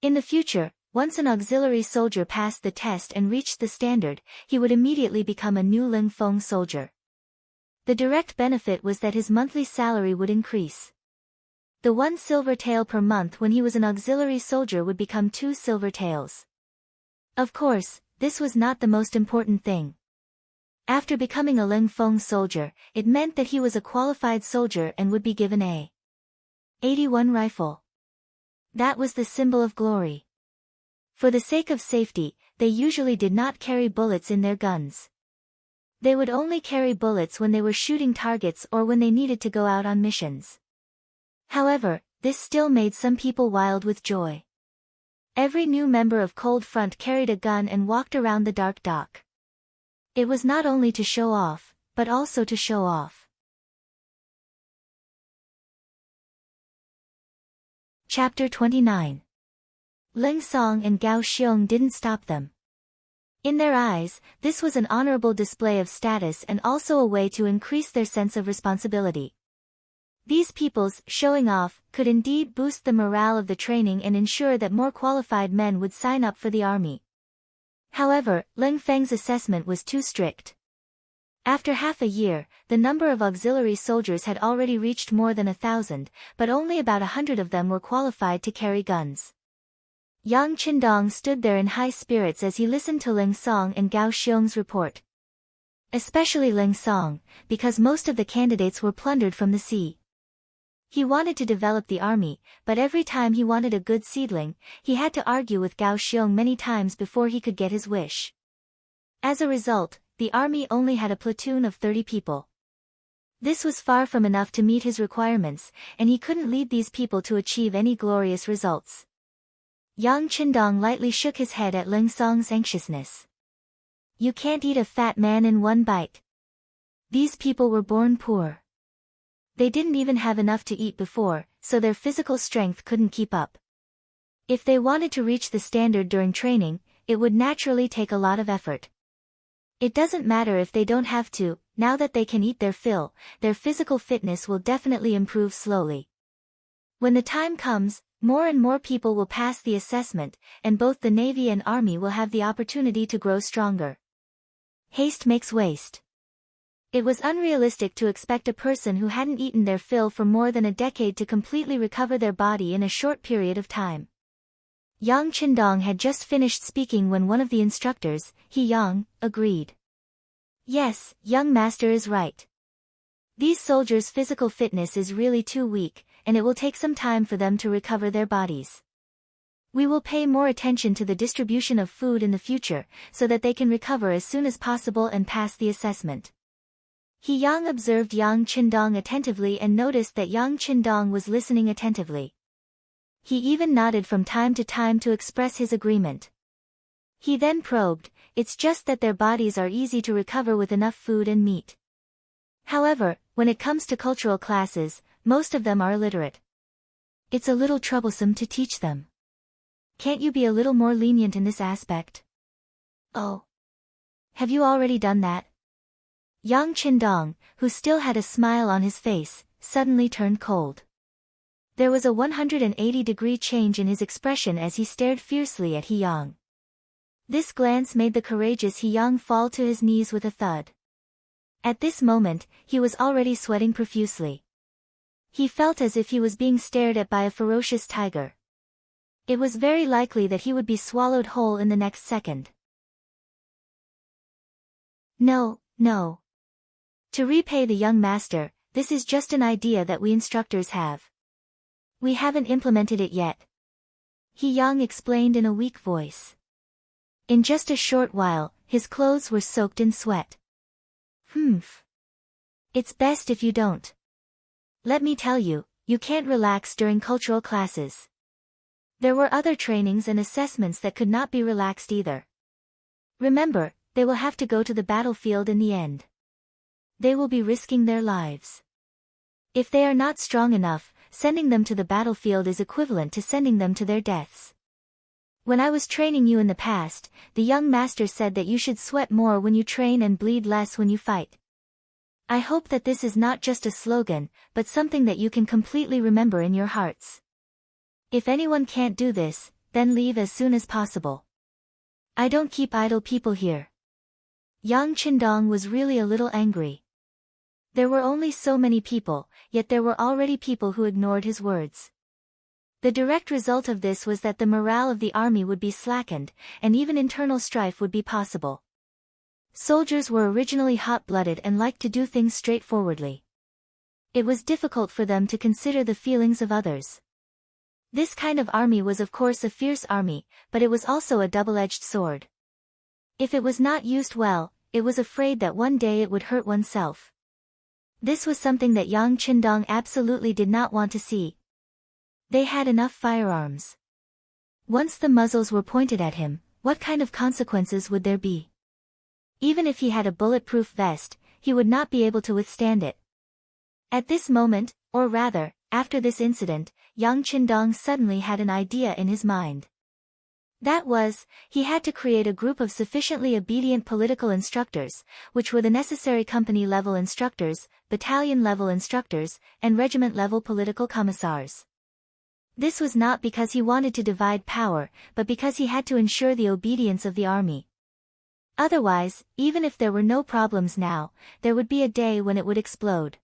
Speaker 1: In the future, once an auxiliary soldier passed the test and reached the standard, he would immediately become a new Ling Feng soldier. The direct benefit was that his monthly salary would increase. The 1 silver tael per month when he was an auxiliary soldier would become 2 silver taels. Of course, this was not the most important thing. After becoming a Ling Feng soldier, it meant that he was a qualified soldier and would be given a 81 rifle. That was the symbol of glory. For the sake of safety, they usually did not carry bullets in their guns. They would only carry bullets when they were shooting targets or when they needed to go out on missions. However, this still made some people wild with joy. Every new member of Cold Front carried a gun and walked around the dark dock. It was not only to show off, but also to show off. Chapter 29. Ling Song and Gao Xiong didn't stop them. In their eyes, this was an honorable display of status and also a way to increase their sense of responsibility. These people's showing off could indeed boost the morale of the training and ensure that more qualified men would sign up for the army. However, Ling Feng's assessment was too strict. After half a year, the number of auxiliary soldiers had already reached more than 1,000, but only about 100 of them were qualified to carry guns. Yang Qindong stood there in high spirits as he listened to Ling Song and Gao Xiong's report. Especially Ling Song, because most of the candidates were plundered from the sea. He wanted to develop the army, but every time he wanted a good seedling, he had to argue with Gao Xiong many times before he could get his wish. As a result, the army only had a platoon of 30 people. This was far from enough to meet his requirements, and he couldn't lead these people to achieve any glorious results. Yang Qindong lightly shook his head at Ling Song's anxiousness. You can't eat a fat man in one bite. These people were born poor. They didn't even have enough to eat before, so their physical strength couldn't keep up. If they wanted to reach the standard during training, it would naturally take a lot of effort. It doesn't matter if they don't have to, now that they can eat their fill, their physical fitness will definitely improve slowly. When the time comes, more and more people will pass the assessment, and both the Navy and Army will have the opportunity to grow stronger. Haste makes waste. It was unrealistic to expect a person who hadn't eaten their fill for more than a decade to completely recover their body in a short period of time. Yang Qindong had just finished speaking when one of the instructors, He Yang, agreed. Yes, young master is right. These soldiers' physical fitness is really too weak, and it will take some time for them to recover their bodies. We will pay more attention to the distribution of food in the future, so that they can recover as soon as possible and pass the assessment. He Yang observed Yang Qindong attentively and noticed that Yang Qindong was listening attentively. He even nodded from time to time to express his agreement. He then probed, it's just that their bodies are easy to recover with enough food and meat. However, when it comes to cultural classes, most of them are illiterate. It's a little troublesome to teach them. Can't you be a little more lenient in this aspect? Oh. Have you already done that? Yang Qindong, who still had a smile on his face, suddenly turned cold. There was a 180-degree change in his expression as he stared fiercely at He Yang. This glance made the courageous He Yang fall to his knees with a thud. At this moment, he was already sweating profusely. He felt as if he was being stared at by a ferocious tiger. It was very likely that he would be swallowed whole in the next second. No. To repay the young master, this is just an idea that we instructors have. We haven't implemented it yet. He Yang explained in a weak voice. In just a short while, his clothes were soaked in sweat. It's best if you don't. Let me tell you, you can't relax during cultural classes. There were other trainings and assessments that could not be relaxed either. Remember, they will have to go to the battlefield in the end. They will be risking their lives. If they are not strong enough, sending them to the battlefield is equivalent to sending them to their deaths. When I was training you in the past, the young master said that you should sweat more when you train and bleed less when you fight. I hope that this is not just a slogan, but something that you can completely remember in your hearts. If anyone can't do this, then leave as soon as possible. I don't keep idle people here. Yang Qindong was really a little angry. There were only so many people, yet there were already people who ignored his words. The direct result of this was that the morale of the army would be slackened, and even internal strife would be possible. Soldiers were originally hot-blooded and liked to do things straightforwardly. It was difficult for them to consider the feelings of others. This kind of army was of course a fierce army, but it was also a double-edged sword. If it was not used well, it was afraid that one day it would hurt oneself. This was something that Yang Qindong absolutely did not want to see. They had enough firearms. Once the muzzles were pointed at him, what kind of consequences would there be? Even if he had a bulletproof vest, he would not be able to withstand it. At this moment, or rather, after this incident, Yang Qindong suddenly had an idea in his mind. That was, he had to create a group of sufficiently obedient political instructors, which were the necessary company-level instructors, battalion-level instructors, and regiment-level political commissars. This was not because he wanted to divide power, but because he had to ensure the obedience of the army. Otherwise, even if there were no problems now, there would be a day when it would explode.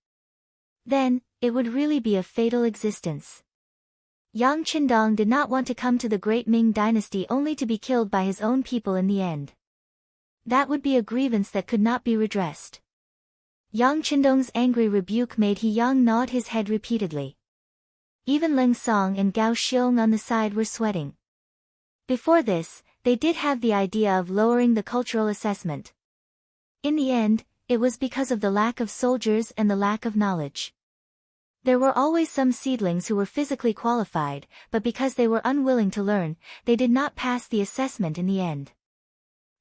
Speaker 1: Then, it would really be a fatal existence. Yang Qindong did not want to come to the great Ming dynasty only to be killed by his own people in the end. That would be a grievance that could not be redressed. Yang Qindong's angry rebuke made He Yang nod his head repeatedly. Even Ling Song and Gao Xiong on the side were sweating. Before this, they did have the idea of lowering the cultural assessment. In the end, it was because of the lack of soldiers and the lack of knowledge. There were always some seedlings who were physically qualified, but because they were unwilling to learn, they did not pass the assessment in the end.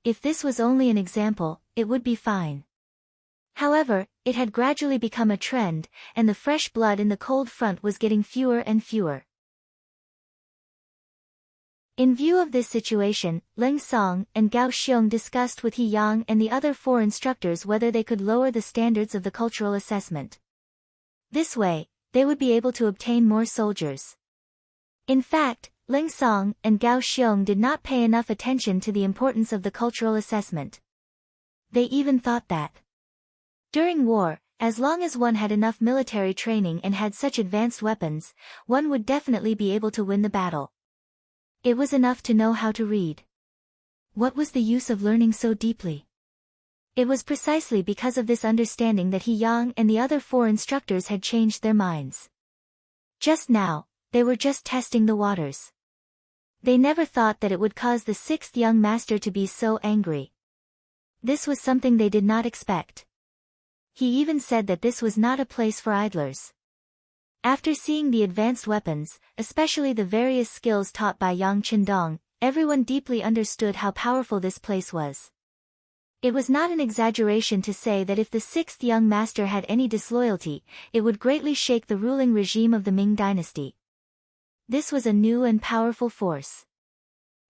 Speaker 1: If this was only an example, it would be fine. However, it had gradually become a trend, and the fresh blood in the cold front was getting fewer and fewer. In view of this situation, Ling Song and Gao Xiong discussed with He Yang and the other 4 instructors whether they could lower the standards of the cultural assessment. This way, they would be able to obtain more soldiers. In fact, Ling Song and Gao Xiong did not pay enough attention to the importance of the cultural assessment. They even thought that during war, as long as one had enough military training and had such advanced weapons, one would definitely be able to win the battle. It was enough to know how to read. What was the use of learning so deeply? It was precisely because of this understanding that He Yang and the other 4 instructors had changed their minds. Just now, they were just testing the waters. They never thought that it would cause the 6th young master to be so angry. This was something they did not expect. He even said that this was not a place for idlers. After seeing the advanced weapons, especially the various skills taught by Yang Qindong, everyone deeply understood how powerful this place was. It was not an exaggeration to say that if the 6th young master had any disloyalty, it would greatly shake the ruling regime of the Ming dynasty. This was a new and powerful force.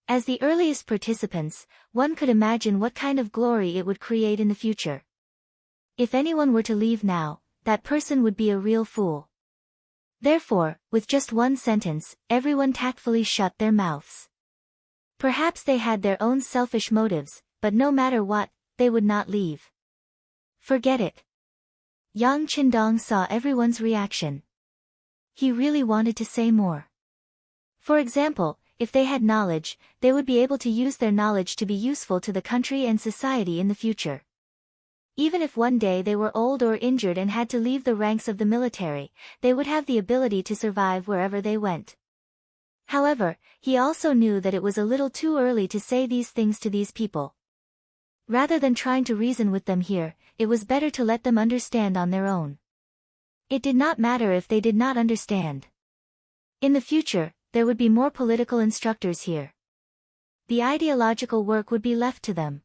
Speaker 1: As the earliest participants, one could imagine what kind of glory it would create in the future. If anyone were to leave now, that person would be a real fool. Therefore, with just one sentence, everyone tactfully shut their mouths. Perhaps they had their own selfish motives, but no matter what, they would not leave. Forget it. Yang Qindong saw everyone's reaction. He really wanted to say more. For example, if they had knowledge, they would be able to use their knowledge to be useful to the country and society in the future. Even if one day they were old or injured and had to leave the ranks of the military, they would have the ability to survive wherever they went. However, he also knew that it was a little too early to say these things to these people. Rather than trying to reason with them here, it was better to let them understand on their own. It did not matter if they did not understand. In the future, there would be more political instructors here. The ideological work would be left to them.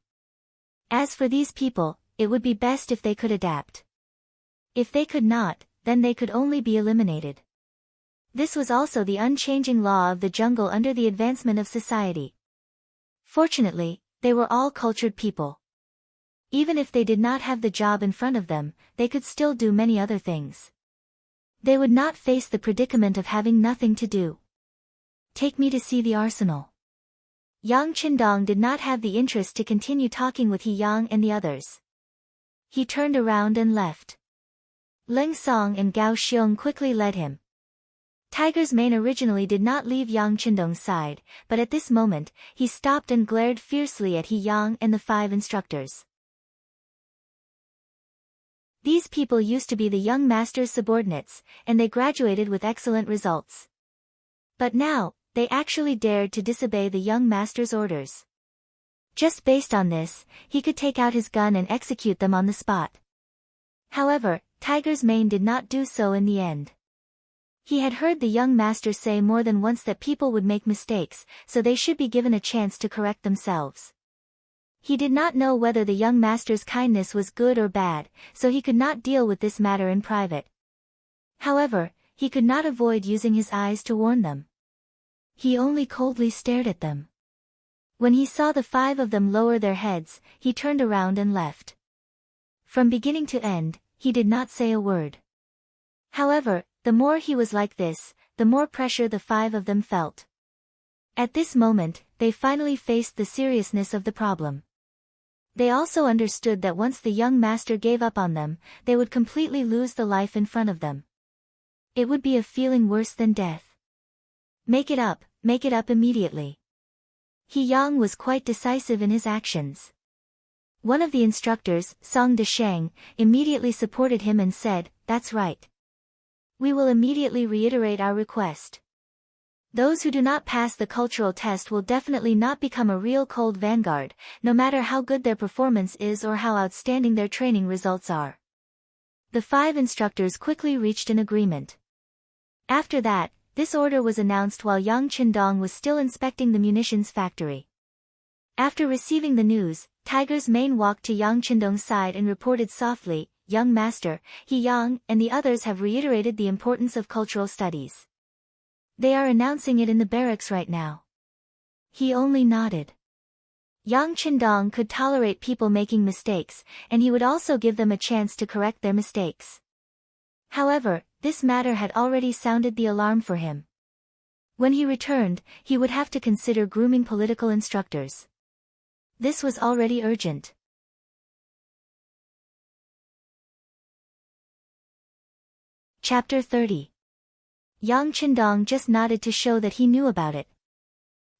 Speaker 1: As for these people, it would be best if they could adapt. If they could not, then they could only be eliminated. This was also the unchanging law of the jungle under the advancement of society. Fortunately, they were all cultured people. Even if they did not have the job in front of them, they could still do many other things. They would not face the predicament of having nothing to do. Take me to see the arsenal. Yang Qindong did not have the interest to continue talking with He Yang and the others. He turned around and left. Ling Song and Gao Xiong quickly led him. Tiger's mane originally did not leave Yang Qindong's side, but at this moment, he stopped and glared fiercely at He Yang and the 5 instructors. These people used to be the young master's subordinates, and they graduated with excellent results. But now, they actually dared to disobey the young master's orders. Just based on this, he could take out his gun and execute them on the spot. However, Tiger's mane did not do so in the end. He had heard the young master say more than once that people would make mistakes, so they should be given a chance to correct themselves. He did not know whether the young master's kindness was good or bad, so he could not deal with this matter in private. However, he could not avoid using his eyes to warn them. He only coldly stared at them. When he saw the 5 of them lower their heads, he turned around and left. From beginning to end, he did not say a word. However, the more he was like this, the more pressure the 5 of them felt. At this moment, they finally faced the seriousness of the problem. They also understood that once the young master gave up on them, they would completely lose the life in front of them. It would be a feeling worse than death. Make it up immediately. He Yang was quite decisive in his actions. One of the instructors, Song Desheng, immediately supported him and said, "That's right. We will immediately reiterate our request. Those who do not pass the cultural test will definitely not become a real cold vanguard, no matter how good their performance is or how outstanding their training results are." The 5 instructors quickly reached an agreement. After that, this order was announced while Yang Qindong was still inspecting the munitions factory. After receiving the news, Tiger's mane walked to Yang Qindong's side and reported softly, "Young master, He Yang and the others have reiterated the importance of cultural studies. They are announcing it in the barracks right now." He only nodded. Yang Qindong could tolerate people making mistakes, and he would also give them a chance to correct their mistakes. However, this matter had already sounded the alarm for him. When he returned, he would have to consider grooming political instructors. This was already urgent. Chapter 30. Yang Qindong just nodded to show that he knew about it.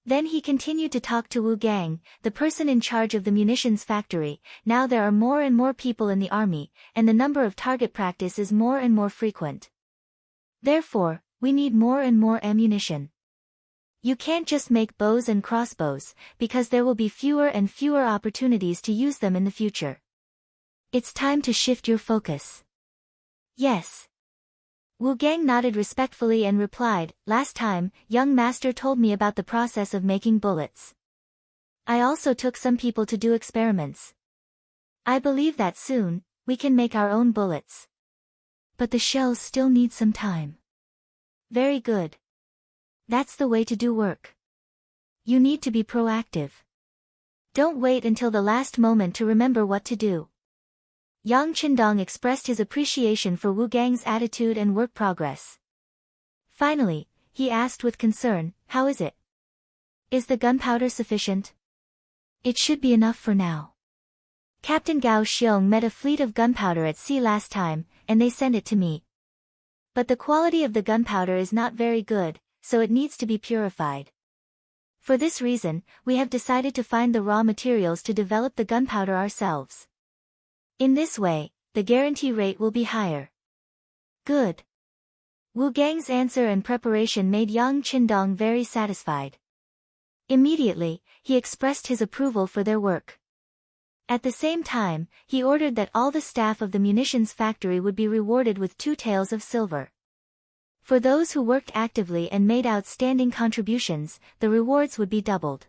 Speaker 1: Then he continued to talk to Wu Gang, the person in charge of the munitions factory. "Now there are more and more people in the army, and the number of target practice is more and more frequent. Therefore, we need more and more ammunition. You can't just make bows and crossbows, because there will be fewer and fewer opportunities to use them in the future. It's time to shift your focus." "Yes." Wu Gang nodded respectfully and replied, "Last time, young master told me about the process of making bullets. I also took some people to do experiments. I believe that soon, we can make our own bullets. But the shells still need some time." "Very good. That's the way to do work. You need to be proactive. Don't wait until the last moment to remember what to do." Yang Qindong expressed his appreciation for Wu Gang's attitude and work progress. Finally, he asked with concern, "How is it? Is the gunpowder sufficient?" "It should be enough for now. Captain Gao Xiong met a fleet of gunpowder at sea last time, and they sent it to me. But the quality of the gunpowder is not very good, so it needs to be purified. For this reason, we have decided to find the raw materials to develop the gunpowder ourselves. In this way, the guarantee rate will be higher." "Good." Wu Gang's answer and preparation made Yang Qindong very satisfied. Immediately, he expressed his approval for their work. At the same time, he ordered that all the staff of the munitions factory would be rewarded with 2 taels of silver. For those who worked actively and made outstanding contributions, the rewards would be doubled.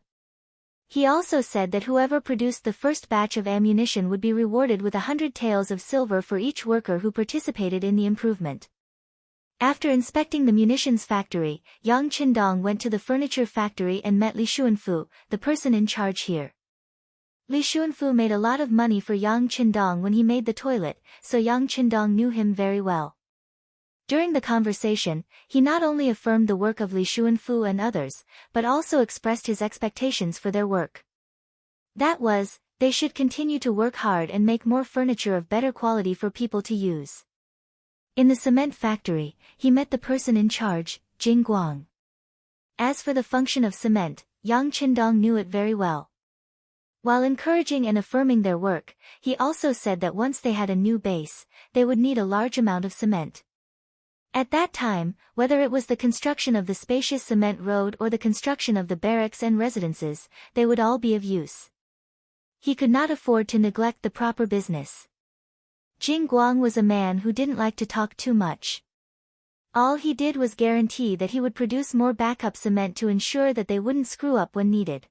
Speaker 1: He also said that whoever produced the first batch of ammunition would be rewarded with 100 taels of silver for each worker who participated in the improvement. After inspecting the munitions factory, Yang Qindong went to the furniture factory and met Li Xuanfu, the person in charge here. Li Xuanfu made a lot of money for Yang Qindong when he made the toilet, so Yang Qindong knew him very well. During the conversation, he not only affirmed the work of Li Xuanfu and others, but also expressed his expectations for their work. That was, they should continue to work hard and make more furniture of better quality for people to use. In the cement factory, he met the person in charge, Jing Guang. As for the function of cement, Yang Qindong knew it very well. While encouraging and affirming their work, he also said that once they had a new base, they would need a large amount of cement. At that time, whether it was the construction of the spacious cement road or the construction of the barracks and residences, they would all be of use. He could not afford to neglect the proper business. Jing Guang was a man who didn't like to talk too much. All he did was guarantee that he would produce more backup cement to ensure that they wouldn't screw up when needed.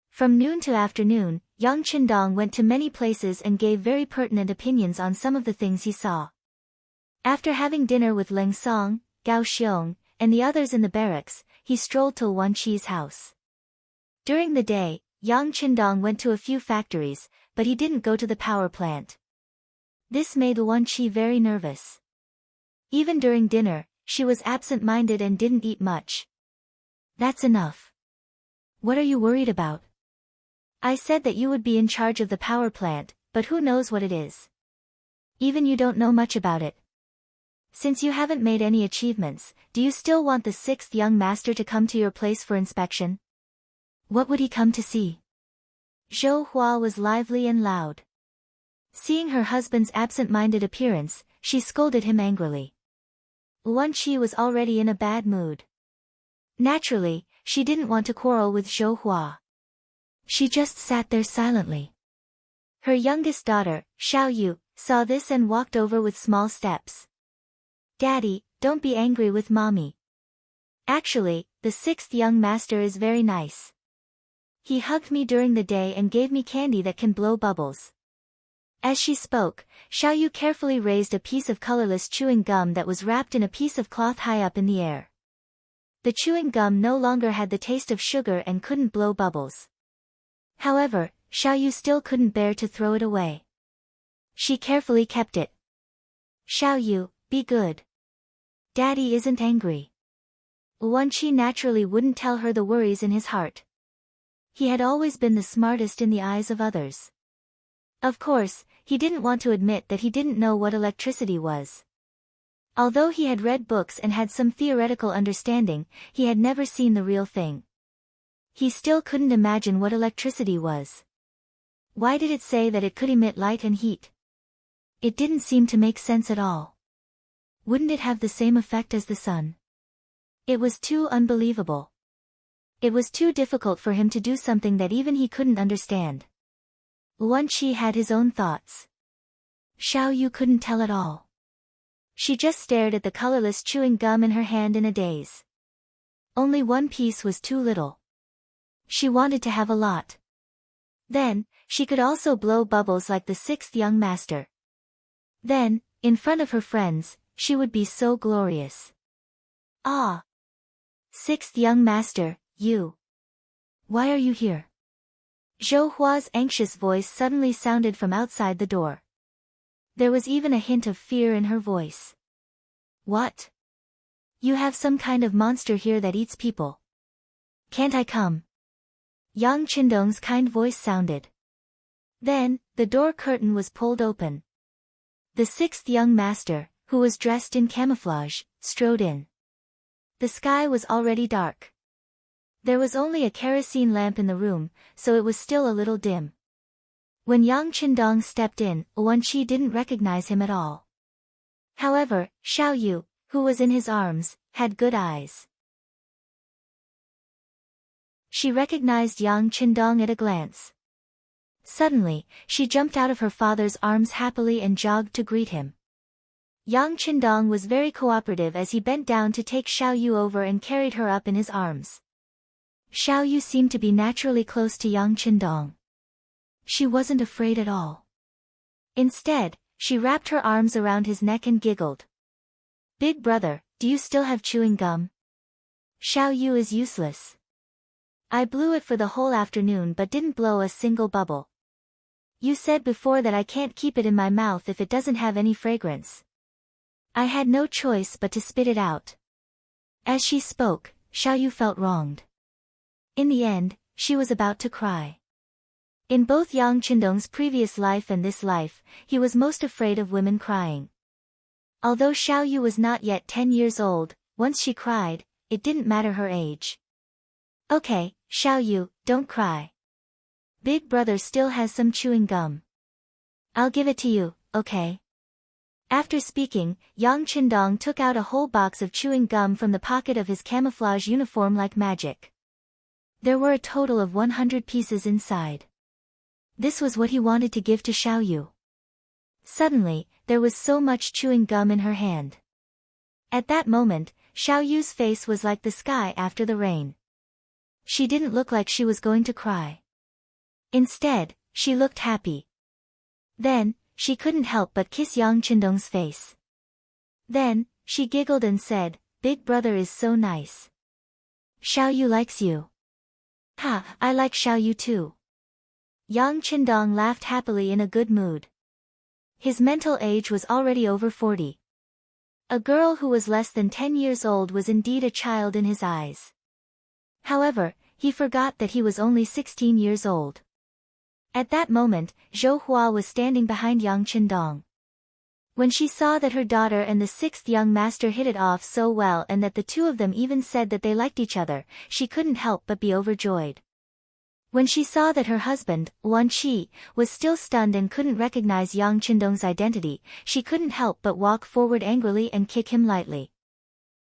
Speaker 1: From noon to afternoon, Yang Qindong went to many places and gave very pertinent opinions on some of the things he saw. After having dinner with Leng Song, Gao Xiong, and the others in the barracks, he strolled to Wan Qi's house. During the day, Yang Qindong went to a few factories, but he didn't go to the power plant. This made Wan Qi very nervous. Even during dinner, she was absent-minded and didn't eat much. That's enough. What are you worried about? I said that you would be in charge of the power plant, but who knows what it is? Even you don't know much about it. Since you haven't made any achievements, do you still want the sixth young master to come to your place for inspection? What would he come to see? Zhou Hua was lively and loud. Seeing her husband's absent-minded appearance, she scolded him angrily. Wan Qi was already in a bad mood. Naturally, she didn't want to quarrel with Zhou Hua. She just sat there silently. Her youngest daughter, Xiao Yu, saw this and walked over with small steps. Daddy, don't be angry with mommy. Actually, the sixth young master is very nice. He hugged me during the day and gave me candy that can blow bubbles. As she spoke, Xiao Yu carefully raised a piece of colorless chewing gum that was wrapped in a piece of cloth high up in the air. The chewing gum no longer had the taste of sugar and couldn't blow bubbles. However, Xiao Yu still couldn't bear to throw it away. She carefully kept it. Xiao Yu, be good. Daddy isn't angry. Wan Qi naturally wouldn't tell her the worries in his heart. He had always been the smartest in the eyes of others. Of course, he didn't want to admit that he didn't know what electricity was. Although he had read books and had some theoretical understanding, he had never seen the real thing. He still couldn't imagine what electricity was. Why did it say that it could emit light and heat? It didn't seem to make sense at all. Wouldn't it have the same effect as the sun? It was too unbelievable. It was too difficult for him to do something that even he couldn't understand. Wan Qi had his own thoughts. Xiao Yu couldn't tell at all. She just stared at the colorless chewing gum in her hand in a daze. Only one piece was too little. She wanted to have a lot. Then, she could also blow bubbles like the sixth young master. Then, in front of her friends, she would be so glorious. Ah! Sixth young master, you. Why are you here? Zhou Hua's anxious voice suddenly sounded from outside the door. There was even a hint of fear in her voice. What? You have some kind of monster here that eats people. Can't I come? Yang Qindong's kind voice sounded. Then, the door curtain was pulled open. The sixth young master, who was dressed in camouflage, strode in. The sky was already dark. There was only a kerosene lamp in the room, so it was still a little dim. When Yang Qindong stepped in, Wan Qi didn't recognize him at all. However, Xiao Yu, who was in his arms, had good eyes. She recognized Yang Qindong at a glance. Suddenly, she jumped out of her father's arms happily and jogged to greet him. Yang Qindong was very cooperative as he bent down to take Xiao Yu over and carried her up in his arms. Xiao Yu seemed to be naturally close to Yang Qindong. She wasn't afraid at all. Instead, she wrapped her arms around his neck and giggled. "Big brother, do you still have chewing gum?" "Xiao Yu is useless. I blew it for the whole afternoon but didn't blow a single bubble. You said before that I can't keep it in my mouth if it doesn't have any fragrance. I had no choice but to spit it out." As she spoke, Xiao Yu felt wronged. In the end, she was about to cry. In both Yang Qindong's previous life and this life, he was most afraid of women crying. Although Xiao Yu was not yet 10 years old, once she cried, it didn't matter her age. "Okay, Xiao Yu, don't cry. Big brother still has some chewing gum. I'll give it to you, okay?" After speaking, Yang Qindong took out a whole box of chewing gum from the pocket of his camouflage uniform like magic. There were a total of 100 pieces inside. This was what he wanted to give to Xiao Yu. Suddenly, there was so much chewing gum in her hand. At that moment, Xiao Yu's face was like the sky after the rain. She didn't look like she was going to cry. Instead, she looked happy. Then, she couldn't help but kiss Yang Qindong's face. Then, she giggled and said, "Big brother is so nice. Xiao Yu likes you." "Ha, I like Xiao Yu too." Yang Qindong laughed happily in a good mood. His mental age was already over 40. A girl who was less than 10 years old was indeed a child in his eyes. However, he forgot that he was only 16 years old. At that moment, Zhou Hua was standing behind Yang Qindong. When she saw that her daughter and the sixth young master hit it off so well and that the two of them even said that they liked each other, she couldn't help but be overjoyed. When she saw that her husband, Wan Qi, was still stunned and couldn't recognize Yang Qindong's identity, she couldn't help but walk forward angrily and kick him lightly.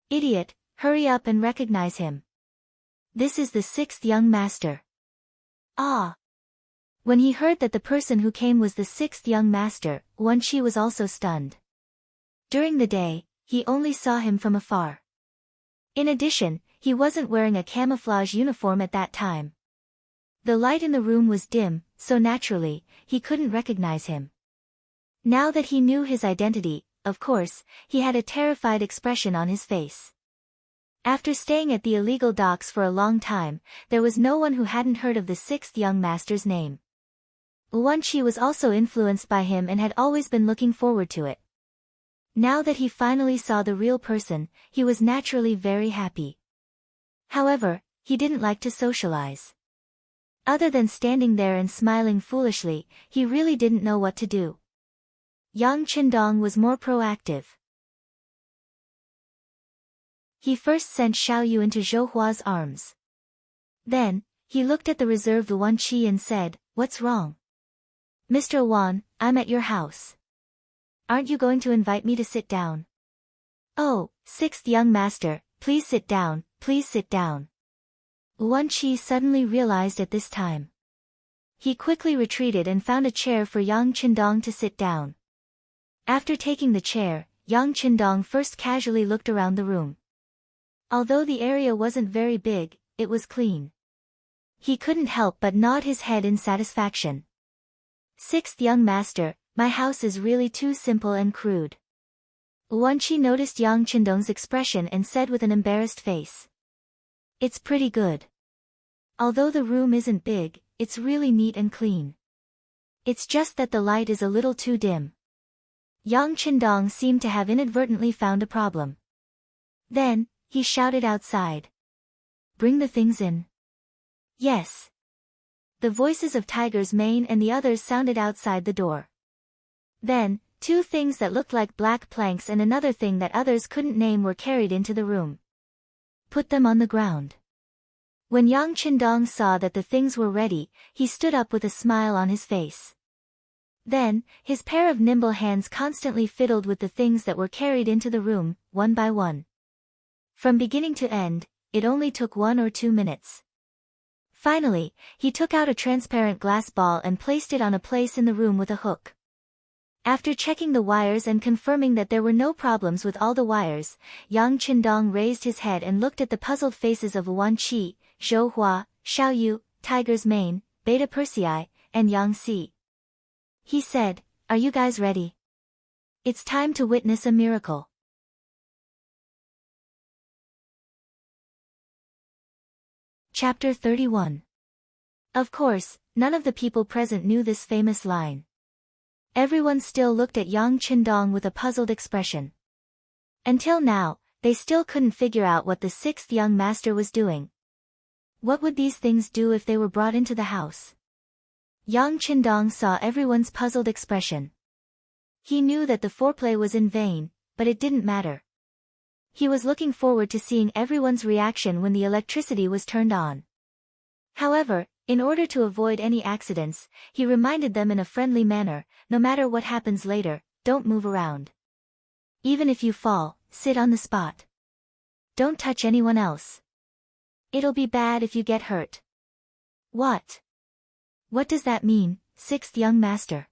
Speaker 1: "Idiot, hurry up and recognize him. This is the sixth young master." "Ah!" When he heard that the person who came was the sixth young master, Wan Qi was also stunned. During the day, he only saw him from afar. In addition, he wasn't wearing a camouflage uniform at that time. The light in the room was dim, so naturally, he couldn't recognize him. Now that he knew his identity, of course, he had a terrified expression on his face. After staying at the illegal docks for a long time, there was no one who hadn't heard of the sixth young master's name. Wan Qi was also influenced by him and had always been looking forward to it. Now that he finally saw the real person, he was naturally very happy. However, he didn't like to socialize. Other than standing there and smiling foolishly, he really didn't know what to do. Yang Qindong was more proactive. He first sent Xiao Yu into Zhou Hua's arms. Then, he looked at the reserved Wan Qi and said, "What's wrong? Mr. Wan, I'm at your house. Aren't you going to invite me to sit down?" "Oh, sixth young master, please sit down, please sit down." Wan Qi suddenly realized at this time. He quickly retreated and found a chair for Yang Qindong to sit down. After taking the chair, Yang Qindong first casually looked around the room. Although the area wasn't very big, it was clean. He couldn't help but nod his head in satisfaction. "Sixth young master, my house is really too simple and crude." Wan Qi noticed Yang Qindong's expression and said with an embarrassed face, "It's pretty good. Although the room isn't big, it's really neat and clean. It's just that the light is a little too dim." Yang Qindong seemed to have inadvertently found a problem. Then, he shouted outside, "Bring the things in." "Yes." The voices of Tiger's Mane and the others sounded outside the door. Then, two things that looked like black planks and another thing that others couldn't name were carried into the room. "Put them on the ground." When Yang Qindong saw that the things were ready, he stood up with a smile on his face. Then, his pair of nimble hands constantly fiddled with the things that were carried into the room, one by one. From beginning to end, it only took 1 or 2 minutes. Finally, he took out a transparent glass ball and placed it on a place in the room with a hook. After checking the wires and confirming that there were no problems with all the wires, Yang Qindong raised his head and looked at the puzzled faces of Wan Qi, Zhou Xiaoyu, Tiger's Mane, Beta Persei, and Yangtze. He said, "Are you guys ready? It's time to witness a miracle." Chapter 31. Of course, none of the people present knew this famous line. Everyone still looked at Yang Qindong with a puzzled expression. Until now, they still couldn't figure out what the sixth young master was doing. What would these things do if they were brought into the house? Yang Qindong saw everyone's puzzled expression. He knew that the foreplay was in vain, but it didn't matter. He was looking forward to seeing everyone's reaction when the electricity was turned on. However, in order to avoid any accidents, he reminded them in a friendly manner, no matter what happens later, don't move around. Even if you fall, sit on the spot. Don't touch anyone else. It'll be bad if you get hurt. What? What does that mean, sixth young master?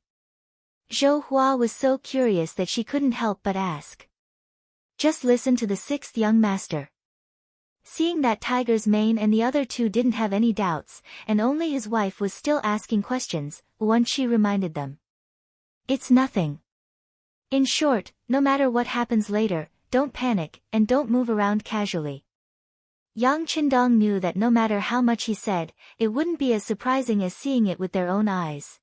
Speaker 1: Zhou Hua was so curious that she couldn't help but ask. Just listen to the sixth young master. Seeing that Tiger's Mane and the other two didn't have any doubts, and only his wife was still asking questions, Wan Qi reminded them. It's nothing. In short, no matter what happens later, don't panic, and don't move around casually. Yang Qindong knew that no matter how much he said, it wouldn't be as surprising as seeing it with their own eyes.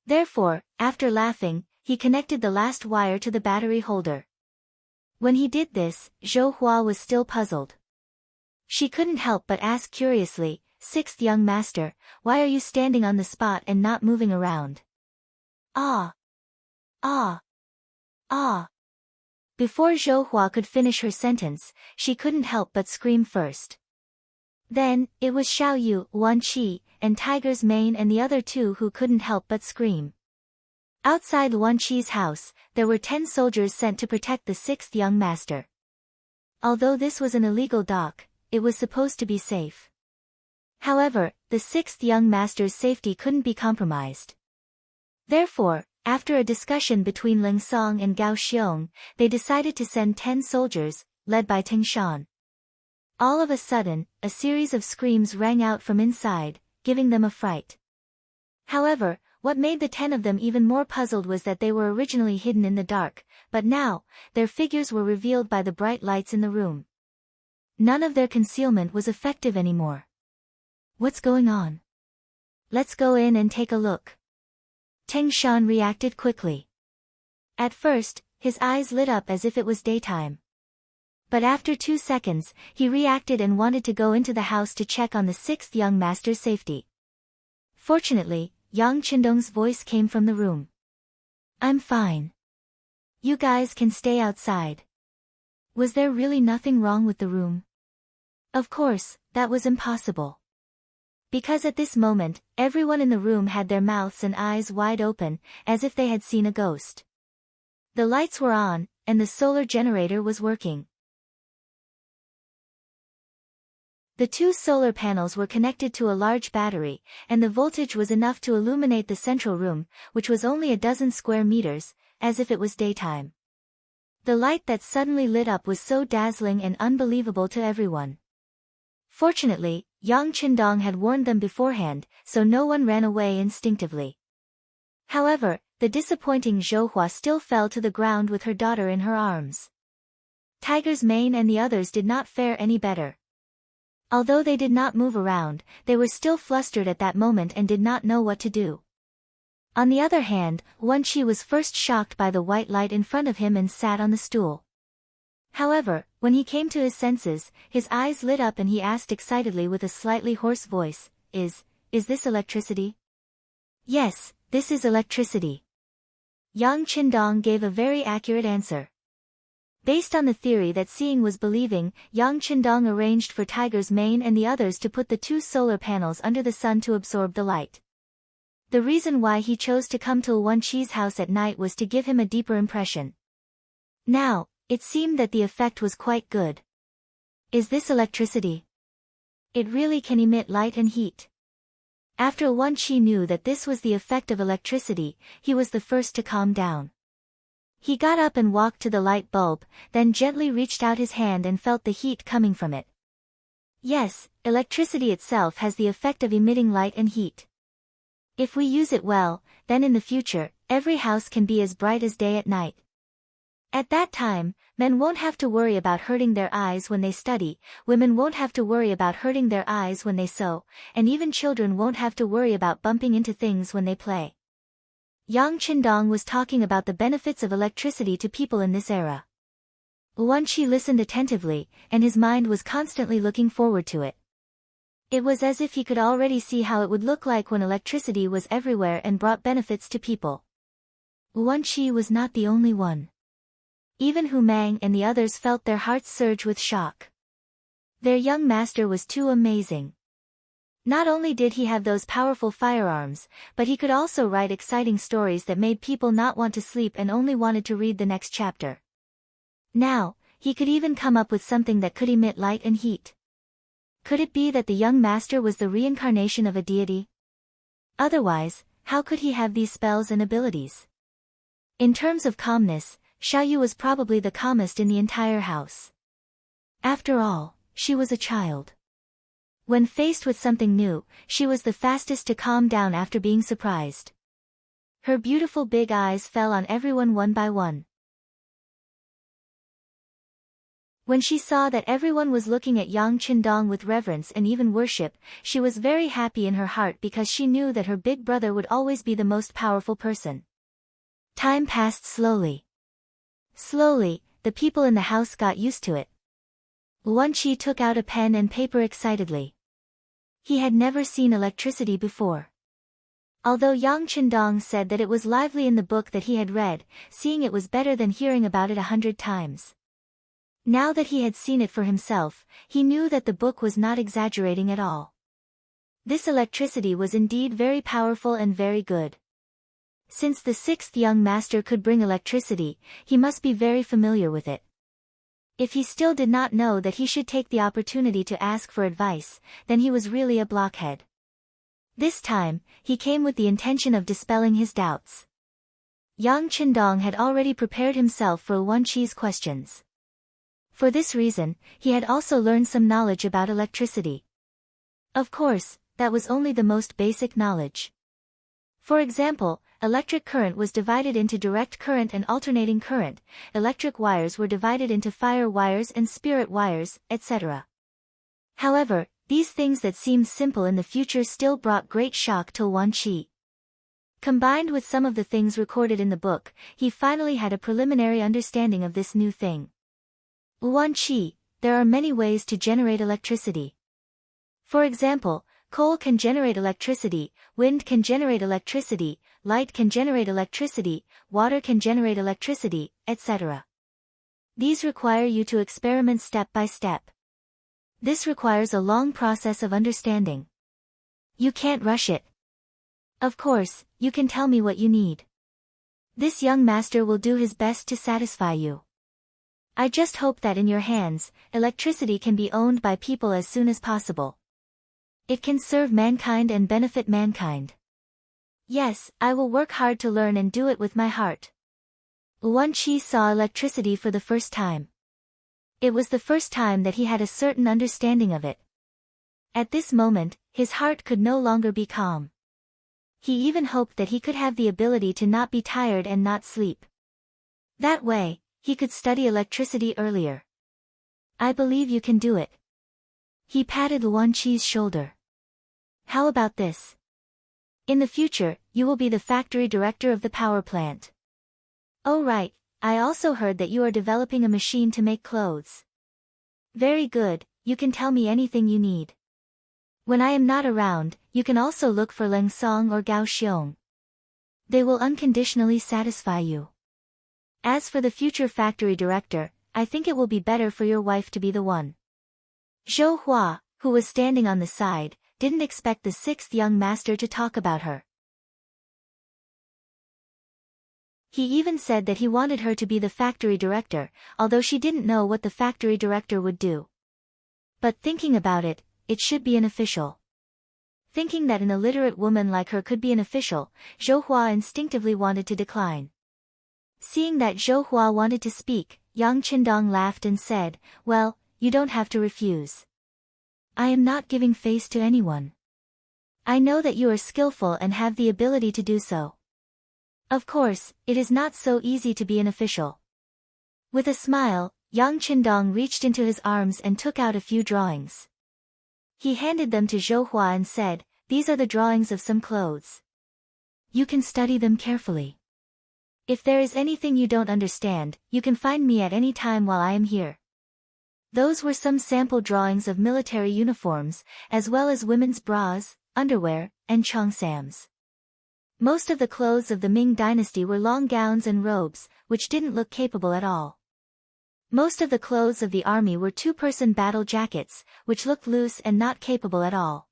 Speaker 1: Therefore, after laughing, he connected the last wire to the battery holder. When he did this, Zhou Hua was still puzzled. She couldn't help but ask curiously, "Sixth young master, why are you standing on the spot and not moving around?" Ah! Ah! Ah! Before Zhou Hua could finish her sentence, she couldn't help but scream first. Then, it was Xiaoyu, Wan Qi, and Tiger's Mane and the other two who couldn't help but scream. Outside Wan Qi's house, there were 10 soldiers sent to protect the sixth young master. Although this was an illegal dock, it was supposed to be safe. However, the sixth young master's safety couldn't be compromised. Therefore, after a discussion between Ling Song and Gao Xiong, they decided to send 10 soldiers, led by Ting Shan. All of a sudden, a series of screams rang out from inside, giving them a fright. However, what made the 10 of them even more puzzled was that they were originally hidden in the dark, but now, their figures were revealed by the bright lights in the room. None of their concealment was effective anymore. What's going on? Let's go in and take a look. Ting Shan reacted quickly. At first, his eyes lit up as if it was daytime. But after 2 seconds, he reacted and wanted to go into the house to check on the sixth young master's safety. Fortunately, Yang Qindong's voice came from the room. "I'm fine. You guys can stay outside." Was there really nothing wrong with the room? Of course, that was impossible. Because at this moment, everyone in the room had their mouths and eyes wide open, as if they had seen a ghost. The lights were on, and the solar generator was working. The 2 solar panels were connected to a large battery, and the voltage was enough to illuminate the central room, which was only a dozen square meters, as if it was daytime. The light that suddenly lit up was so dazzling and unbelievable to everyone. Fortunately, Yang Qindong had warned them beforehand, so no one ran away instinctively. However, the disappointing Zhou Hua still fell to the ground with her daughter in her arms. Tiger's Mane and the others did not fare any better. Although they did not move around, they were still flustered at that moment and did not know what to do. On the other hand, Wan Qi was first shocked by the white light in front of him and sat on the stool. However, when he came to his senses, his eyes lit up and he asked excitedly with a slightly hoarse voice, Is this electricity?" "Yes, this is electricity." Yang Qindong gave a very accurate answer. Based on the theory that seeing was believing, Yang Qindong arranged for Tiger's Mane and the others to put the 2 solar panels under the sun to absorb the light. The reason why he chose to come to Wan Qi's house at night was to give him a deeper impression. Now, it seemed that the effect was quite good. Is this electricity? It really can emit light and heat. After Wan Qi knew that this was the effect of electricity, he was the first to calm down. He got up and walked to the light bulb, then gently reached out his hand and felt the heat coming from it. Yes, electricity itself has the effect of emitting light and heat. If we use it well, then in the future, every house can be as bright as day at night. At that time, men won't have to worry about hurting their eyes when they study, women won't have to worry about hurting their eyes when they sew, and even children won't have to worry about bumping into things when they play. Yang Qindong was talking about the benefits of electricity to people in this era. Yuan Qi listened attentively, and his mind was constantly looking forward to it. It was as if he could already see how it would look like when electricity was everywhere and brought benefits to people. Yuan Qi was not the only one. Even Hu Mang and the others felt their hearts surge with shock. Their young master was too amazing. Not only did he have those powerful firearms, but he could also write exciting stories that made people not want to sleep and only wanted to read the next chapter. Now, he could even come up with something that could emit light and heat. Could it be that the young master was the reincarnation of a deity? Otherwise, how could he have these spells and abilities? In terms of calmness, Xiaoyu was probably the calmest in the entire house. After all, she was a child. When faced with something new, she was the fastest to calm down after being surprised. Her beautiful big eyes fell on everyone one by one. When she saw that everyone was looking at Yang Qindong with reverence and even worship, she was very happy in her heart because she knew that her big brother would always be the most powerful person. Time passed slowly. Slowly, the people in the house got used to it. Yuan Qi took out a pen and paper excitedly. He had never seen electricity before. Although Yang Qindong said that it was lively in the book that he had read, seeing it was better than hearing about it 100 times. Now that he had seen it for himself, he knew that the book was not exaggerating at all. This electricity was indeed very powerful and very good. Since the sixth young master could bring electricity, he must be very familiar with it. If he still did not know that he should take the opportunity to ask for advice, then he was really a blockhead. This time, he came with the intention of dispelling his doubts. Yang Qindong had already prepared himself for Yuan Qi's questions. For this reason, he had also learned some knowledge about electricity. Of course, that was only the most basic knowledge. For example, electric current was divided into direct current and alternating current, electric wires were divided into fire wires and spirit wires, etc. However, these things that seemed simple in the future still brought great shock to Yuan Qi. Combined with some of the things recorded in the book, he finally had a preliminary understanding of this new thing. Yuan Qi, there are many ways to generate electricity. For example, coal can generate electricity, wind can generate electricity, light can generate electricity, water can generate electricity, etc. These require you to experiment step by step. This requires a long process of understanding. You can't rush it. Of course, you can tell me what you need. This young master will do his best to satisfy you. I just hope that in your hands, electricity can be owned by people as soon as possible. It can serve mankind and benefit mankind. Yes, I will work hard to learn and do it with my heart. Yuan Qi saw electricity for the first time. It was the first time that he had a certain understanding of it. At this moment, his heart could no longer be calm. He even hoped that he could have the ability to not be tired and not sleep. That way, he could study electricity earlier. I believe you can do it. He patted Yuan Qi's shoulder. How about this? In the future, you will be the factory director of the power plant. Oh right, I also heard that you are developing a machine to make clothes. Very good, you can tell me anything you need. When I am not around, you can also look for Leng Song or Gao Xiong. They will unconditionally satisfy you. As for the future factory director, I think it will be better for your wife to be the one. Zhou Hua, who was standing on the side, didn't expect the sixth young master to talk about her. He even said that he wanted her to be the factory director, although she didn't know what the factory director would do. But thinking about it, it should be an official. Thinking that an illiterate woman like her could be an official, Zhou Hua instinctively wanted to decline. Seeing that Zhou Hua wanted to speak, Yang Qindong laughed and said, well, you don't have to refuse. I am not giving face to anyone. I know that you are skillful and have the ability to do so. Of course, it is not so easy to be an official. With a smile, Yang Qindong reached into his arms and took out a few drawings. He handed them to Zhou Hua and said, "These are the drawings of some clothes. You can study them carefully. If there is anything you don't understand, you can find me at any time while I am here." Those were some sample drawings of military uniforms, as well as women's bras, underwear, and cheongsams. Most of the clothes of the Ming dynasty were long gowns and robes, which didn't look capable at all. Most of the clothes of the army were two-person battle jackets, which looked loose and not capable at all.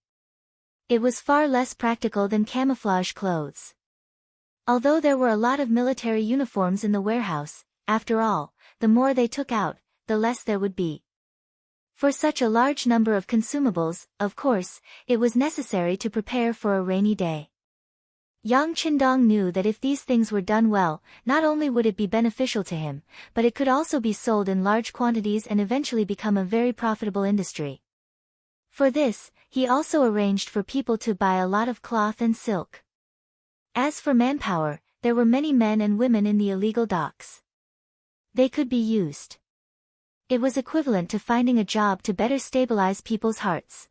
Speaker 1: It was far less practical than camouflage clothes. Although there were a lot of military uniforms in the warehouse, after all, the more they took out, the less there would be. For such a large number of consumables, of course, it was necessary to prepare for a rainy day. Yang Qindong knew that if these things were done well, not only would it be beneficial to him, but it could also be sold in large quantities and eventually become a very profitable industry. For this, he also arranged for people to buy a lot of cloth and silk. As for manpower, there were many men and women in the illegal docks. They could be used. It was equivalent to finding a job to better stabilize people's hearts.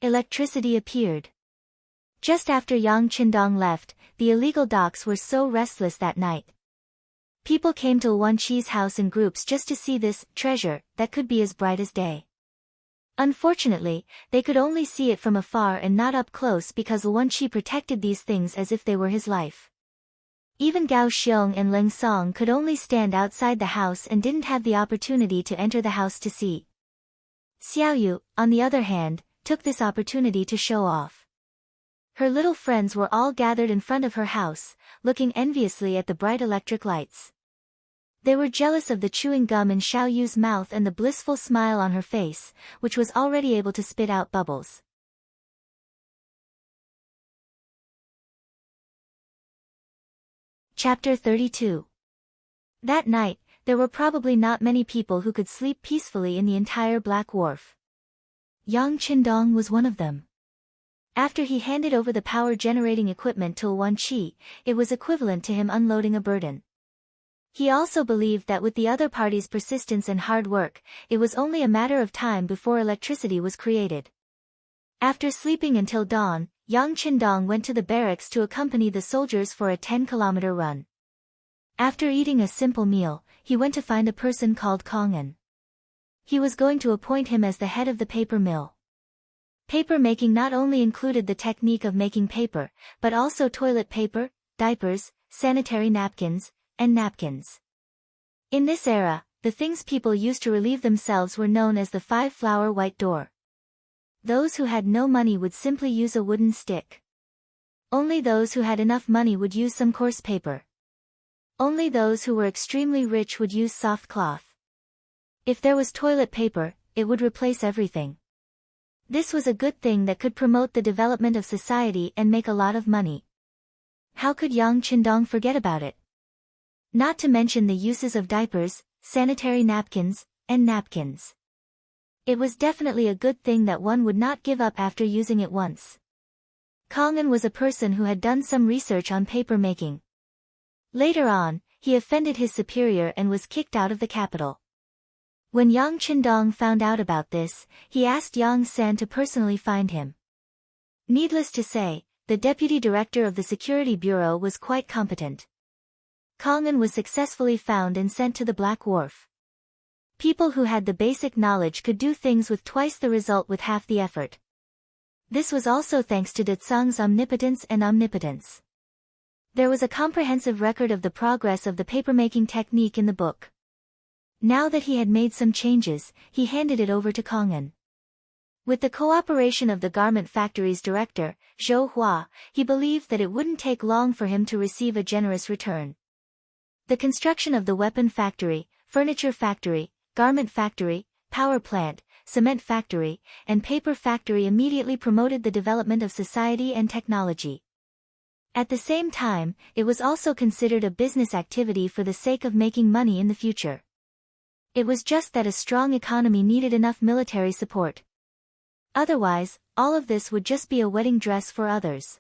Speaker 1: Electricity appeared. Just after Yang Qindong left, the illegal docks were so restless that night. People came to Wan Qi's house in groups just to see this treasure that could be as bright as day. Unfortunately, they could only see it from afar and not up close because Wan Qi protected these things as if they were his life. Even Gao Xiong and Leng Song could only stand outside the house and didn't have the opportunity to enter the house to see. Xiaoyu, on the other hand, took this opportunity to show off. Her little friends were all gathered in front of her house, looking enviously at the bright electric lights. They were jealous of the chewing gum in Xiaoyu's mouth and the blissful smile on her face, which was already able to spit out bubbles. Chapter 32. That night, there were probably not many people who could sleep peacefully in the entire Black Wharf. Yang Qindong was one of them. After he handed over the power-generating equipment to Wan Qi, it was equivalent to him unloading a burden. He also believed that with the other party's persistence and hard work, it was only a matter of time before electricity was created. After sleeping until dawn, Yang Qindong went to the barracks to accompany the soldiers for a 10-kilometer run. After eating a simple meal, he went to find a person called Kongan. He was going to appoint him as the head of the paper mill. Paper making not only included the technique of making paper, but also toilet paper, diapers, sanitary napkins, and napkins. In this era, the things people used to relieve themselves were known as the 5-flower white door. Those who had no money would simply use a wooden stick. Only those who had enough money would use some coarse paper. Only those who were extremely rich would use soft cloth. If there was toilet paper, it would replace everything. This was a good thing that could promote the development of society and make a lot of money. How could Yang Qindong forget about it? Not to mention the uses of diapers, sanitary napkins, and napkins. It was definitely a good thing that one would not give up after using it once. Kongan was a person who had done some research on paper making. Later on, he offended his superior and was kicked out of the capital. When Yang Qindong found out about this, he asked Yang San to personally find him. Needless to say, the deputy director of the security bureau was quite competent. Kongan was successfully found and sent to the Black Wharf. People who had the basic knowledge could do things with twice the result with half the effort. This was also thanks to De Tsang's omnipotence and omnipotence. There was a comprehensive record of the progress of the papermaking technique in the book. Now that he had made some changes, he handed it over to Kongan. With the cooperation of the garment factory's director, Zhou Hua, he believed that it wouldn't take long for him to receive a generous return. The construction of the weapon factory, furniture factory, garment factory, power plant, cement factory, and paper factory immediately promoted the development of society and technology. At the same time, it was also considered a business activity for the sake of making money in the future. It was just that a strong economy needed enough military support. Otherwise, all of this would just be a wedding dress for others.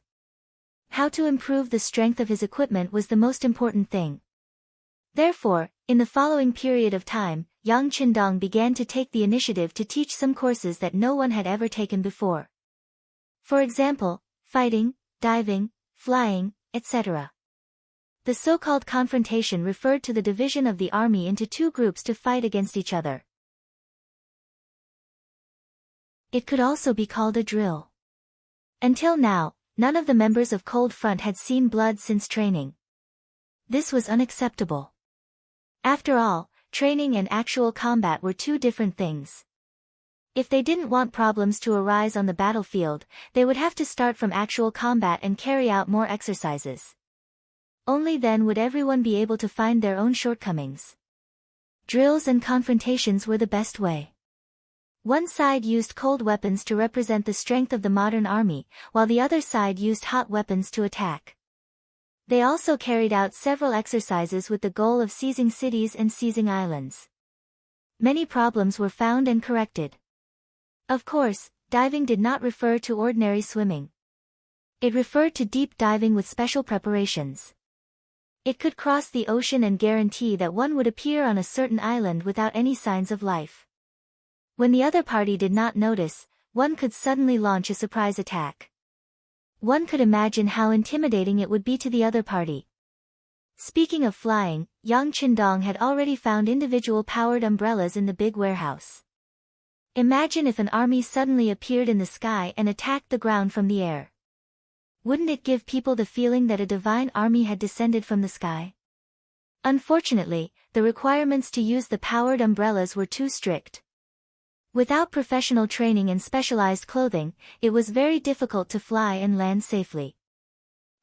Speaker 1: How to improve the strength of his equipment was the most important thing. Therefore, in the following period of time, Yang Qindong began to take the initiative to teach some courses that no one had ever taken before. For example, fighting, diving, flying, etc. The so-called confrontation referred to the division of the army into two groups to fight against each other. It could also be called a drill. Until now, none of the members of Cold Front had seen blood since training. This was unacceptable. After all, training and actual combat were two different things. If they didn't want problems to arise on the battlefield, they would have to start from actual combat and carry out more exercises. Only then would everyone be able to find their own shortcomings. Drills and confrontations were the best way. One side used cold weapons to represent the strength of the modern army, while the other side used hot weapons to attack. They also carried out several exercises with the goal of seizing cities and seizing islands. Many problems were found and corrected. Of course, diving did not refer to ordinary swimming. It referred to deep diving with special preparations. It could cross the ocean and guarantee that one would appear on a certain island without any signs of life. When the other party did not notice, one could suddenly launch a surprise attack. One could imagine how intimidating it would be to the other party. Speaking of flying, Yang Qindong had already found individual powered umbrellas in the big warehouse. Imagine if an army suddenly appeared in the sky and attacked the ground from the air. Wouldn't it give people the feeling that a divine army had descended from the sky? Unfortunately, the requirements to use the powered umbrellas were too strict. Without professional training and specialized clothing, it was very difficult to fly and land safely.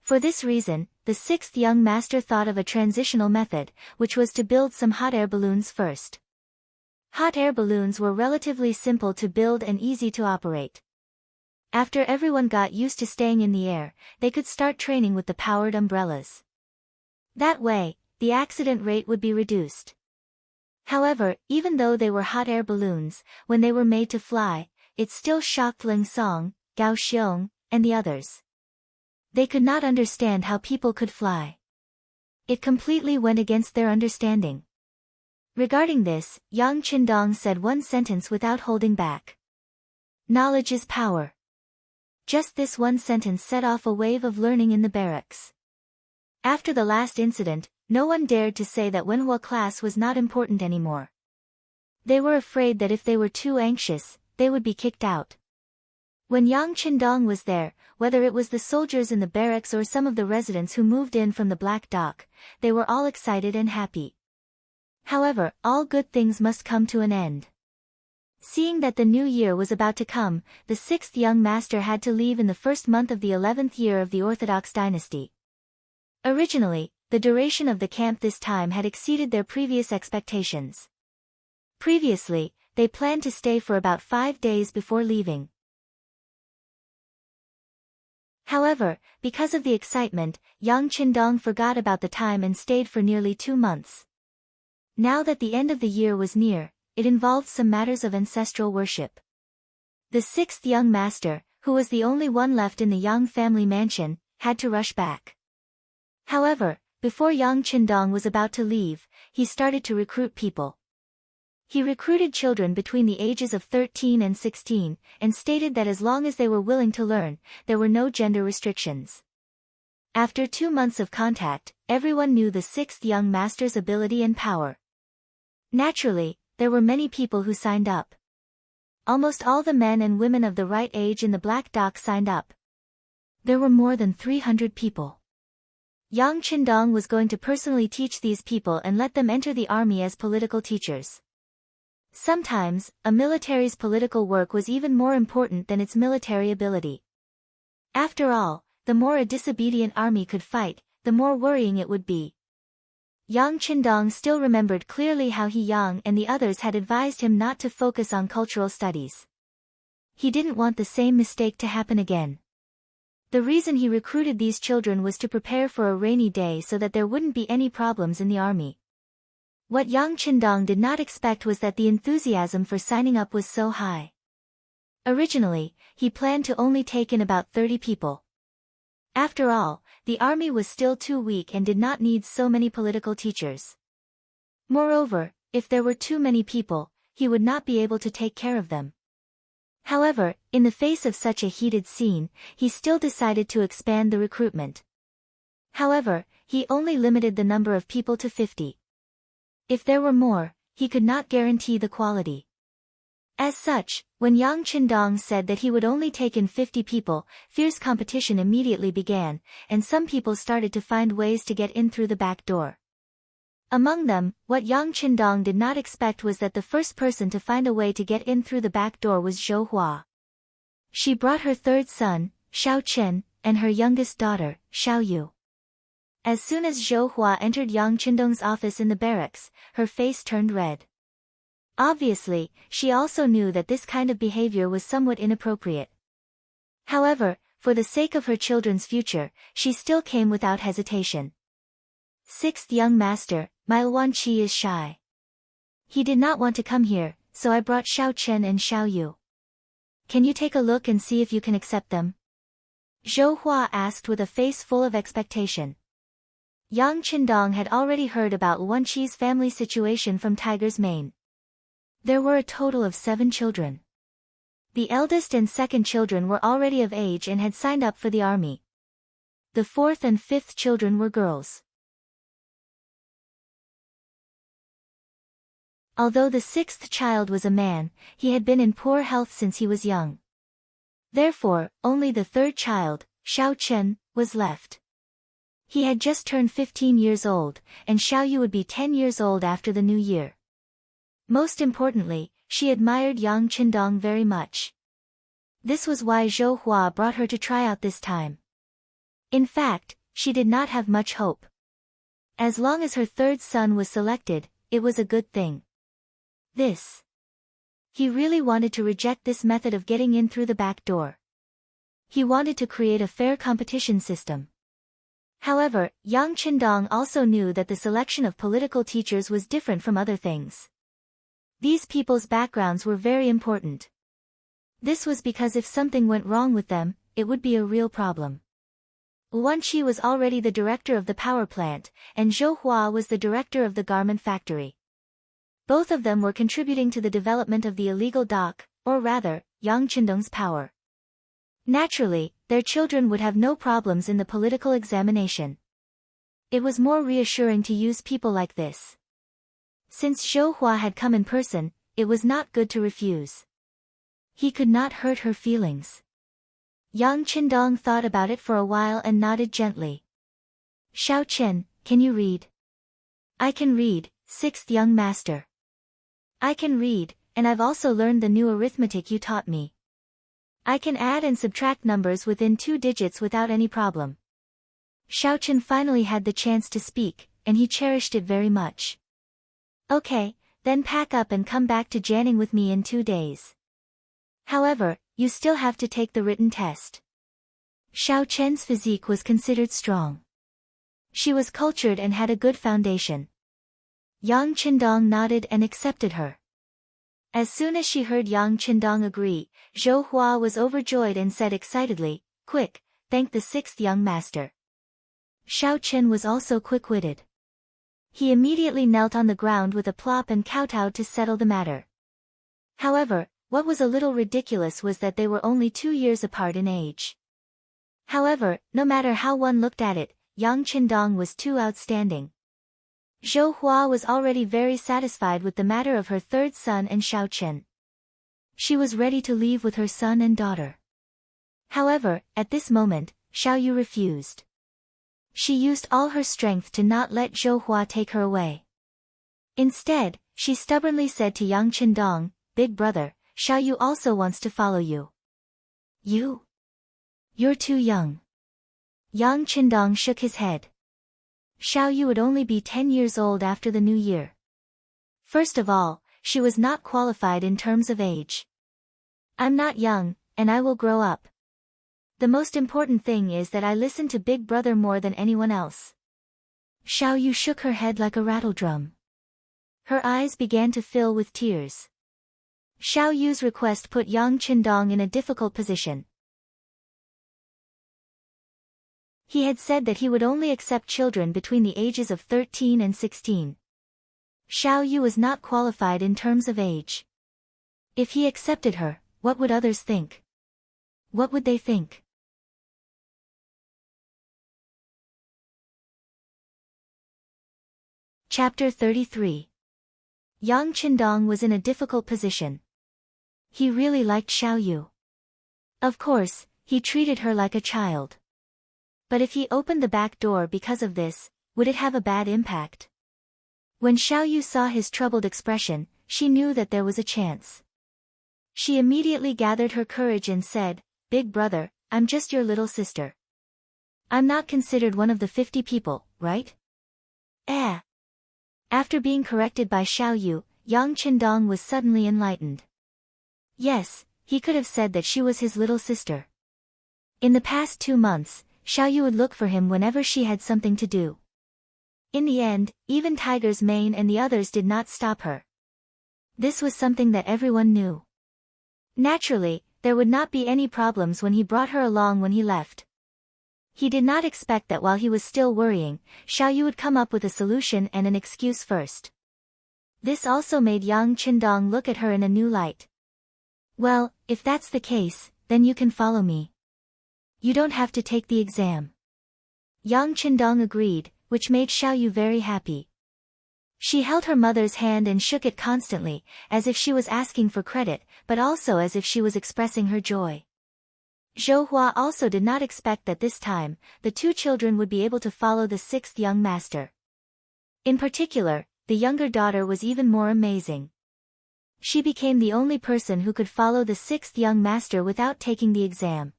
Speaker 1: For this reason, the sixth young master thought of a transitional method, which was to build some hot air balloons first. Hot air balloons were relatively simple to build and easy to operate. After everyone got used to staying in the air, they could start training with the powered umbrellas. That way, the accident rate would be reduced. However, even though they were hot air balloons, when they were made to fly, it still shocked Ling Song, Gao Xiong, and the others. They could not understand how people could fly. It completely went against their understanding. Regarding this, Yang Qindong said one sentence without holding back. Knowledge is power. Just this one sentence set off a wave of learning in the barracks. After the last incident, no one dared to say that Wenhua class was not important anymore. They were afraid that if they were too anxious, they would be kicked out. When Yang Qindong was there, whether it was the soldiers in the barracks or some of the residents who moved in from the Black Dock, they were all excited and happy. However, all good things must come to an end. Seeing that the new year was about to come, the sixth young master had to leave in the first month of the 11th year of the Orthodox dynasty. Originally, the duration of the camp this time had exceeded their previous expectations. Previously, they planned to stay for about 5 days before leaving. However, because of the excitement, Yang Qindong forgot about the time and stayed for nearly 2 months. Now that the end of the year was near, it involved some matters of ancestral worship. The sixth young master, who was the only one left in the Yang family mansion, had to rush back. However, before Yang Qindong was about to leave, he started to recruit people. He recruited children between the ages of 13 and 16, and stated that as long as they were willing to learn, there were no gender restrictions. After 2 months of contact, everyone knew the sixth young master's ability and power. Naturally, there were many people who signed up. Almost all the men and women of the right age in the Black Dock signed up. There were more than 300 people. Yang Qindong was going to personally teach these people and let them enter the army as political teachers. Sometimes, a military's political work was even more important than its military ability. After all, the more a disobedient army could fight, the more worrying it would be. Yang Qindong still remembered clearly how Yang and the others had advised him not to focus on cultural studies. He didn't want the same mistake to happen again. The reason he recruited these children was to prepare for a rainy day so that there wouldn't be any problems in the army. What Yang Qindong did not expect was that the enthusiasm for signing up was so high. Originally, he planned to only take in about 30 people. After all, the army was still too weak and did not need so many political teachers. Moreover, if there were too many people, he would not be able to take care of them. However, in the face of such a heated scene, he still decided to expand the recruitment. However, he only limited the number of people to 50. If there were more, he could not guarantee the quality. As such, when Yang Qindong said that he would only take in 50 people, fierce competition immediately began, and some people started to find ways to get in through the back door. Among them, what Yang Qindong did not expect was that the first person to find a way to get in through the back door was Zhou Hua. She brought her third son, Xiao Chen, and her youngest daughter, Xiao Yu. As soon as Zhou Hua entered Yang Qindong's office in the barracks, her face turned red. Obviously, she also knew that this kind of behavior was somewhat inappropriate. However, for the sake of her children's future, she still came without hesitation. Sixth young master, my Wanqi is shy. He did not want to come here, so I brought Xiao Chen and Xiao Yu. Can you take a look and see if you can accept them? Zhou Hua asked with a face full of expectation. Yang Qindong had already heard about Wanqi's family situation from Tiger's Mane. There were a total of 7 children. The eldest and second children were already of age and had signed up for the army. The fourth and fifth children were girls. Although the sixth child was a man, he had been in poor health since he was young. Therefore, only the third child, Xiao Chen, was left. He had just turned 15 years old, and Xiao Yu would be 10 years old after the new year. Most importantly, she admired Yang Qindong very much. This was why Zhou Hua brought her to try out this time. In fact, she did not have much hope. As long as her third son was selected, it was a good thing. He really wanted to reject this method of getting in through the back door. He wanted to create a fair competition system. However, Yang Qindong also knew that the selection of political teachers was different from other things. These people's backgrounds were very important. This was because if something went wrong with them, it would be a real problem. Wanqi was already the director of the power plant, and Zhou Hua was the director of the garment factory. Both of them were contributing to the development of the illegal dock, or rather, Yang Qindong's power. Naturally, their children would have no problems in the political examination. It was more reassuring to use people like this. Since Zhou Hua had come in person, it was not good to refuse. He could not hurt her feelings. Yang Qindong thought about it for a while and nodded gently. Xiao Chen, can you read? I can read, sixth young master. I can read, and I've also learned the new arithmetic you taught me. I can add and subtract numbers within 2 digits without any problem. Xiao Chen finally had the chance to speak, and he cherished it very much. Okay, then pack up and come back to Jianing with me in 2 days. However, you still have to take the written test. Xiao Chen's physique was considered strong. She was cultured and had a good foundation. Yang Qindong nodded and accepted her. As soon as she heard Yang Qindong agree, Zhou Hua was overjoyed and said excitedly, "Quick, thank the sixth young master." Xiao Chen was also quick-witted. He immediately knelt on the ground with a plop and kowtowed to settle the matter. However, what was a little ridiculous was that they were only 2 years apart in age. However, no matter how one looked at it, Yang Qindong was too outstanding. Zhou Hua was already very satisfied with the matter of her third son and Xiao Chen. She was ready to leave with her son and daughter. However, at this moment, Xiao Yu refused. She used all her strength to not let Zhou Hua take her away. Instead, she stubbornly said to Yang Qindong, "Big brother, Xiao Yu also wants to follow you." You're too young. Yang Qindong shook his head. Xiao Yu would only be 10 years old after the new year. First of all, she was not qualified in terms of age. I'm not young, and I will grow up. The most important thing is that I listen to Big Brother more than anyone else. Xiao Yu shook her head like a rattledrum. Her eyes began to fill with tears. Xiao Yu's request put Yang Qindong in a difficult position. He had said that he would only accept children between the ages of 13 and 16. Xiao Yu was not qualified in terms of age. If he accepted her, what would others think? What would they think? Chapter 33. Yang Qindong was in a difficult position. He really liked Xiao Yu. Of course, he treated her like a child. But if he opened the back door because of this, would it have a bad impact? When Xiao Yu saw his troubled expression, she knew that there was a chance. She immediately gathered her courage and said, "Big brother, I'm just your little sister. I'm not considered one of the 50 people, right?" After being corrected by Xiao Yu, Yang Qindong was suddenly enlightened. Yes, he could have said that she was his little sister. In the past 2 months, Xiao Yu would look for him whenever she had something to do. In the end, even Tiger's mane and the others did not stop her. This was something that everyone knew. Naturally, there would not be any problems when he brought her along when he left. He did not expect that while he was still worrying, Xiao Yu would come up with a solution and an excuse first. This also made Yang Qindong look at her in a new light. "Well, if that's the case, then you can follow me. You don't have to take the exam." Yang Qindong agreed, which made Xiao Yu very happy. She held her mother's hand and shook it constantly, as if she was asking for credit, but also as if she was expressing her joy. Zhou Hua also did not expect that this time, the 2 children would be able to follow the 6th young master. In particular, the younger daughter was even more amazing. She became the only person who could follow the 6th young master without taking the exam.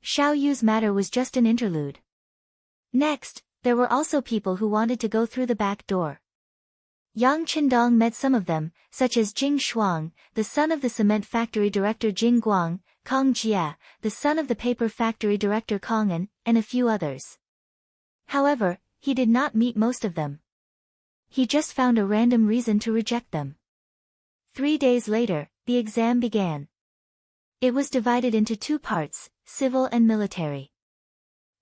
Speaker 1: Xiao Yu's matter was just an interlude. Next, there were also people who wanted to go through the back door. Yang Qindong met some of them, such as Jing Shuang, the son of the cement factory director Jing Guang, Kong Jia, the son of the paper factory director Kong An, and a few others. However, he did not meet most of them. He just found a random reason to reject them. 3 days later, the exam began. It was divided into 2 parts, civil and military.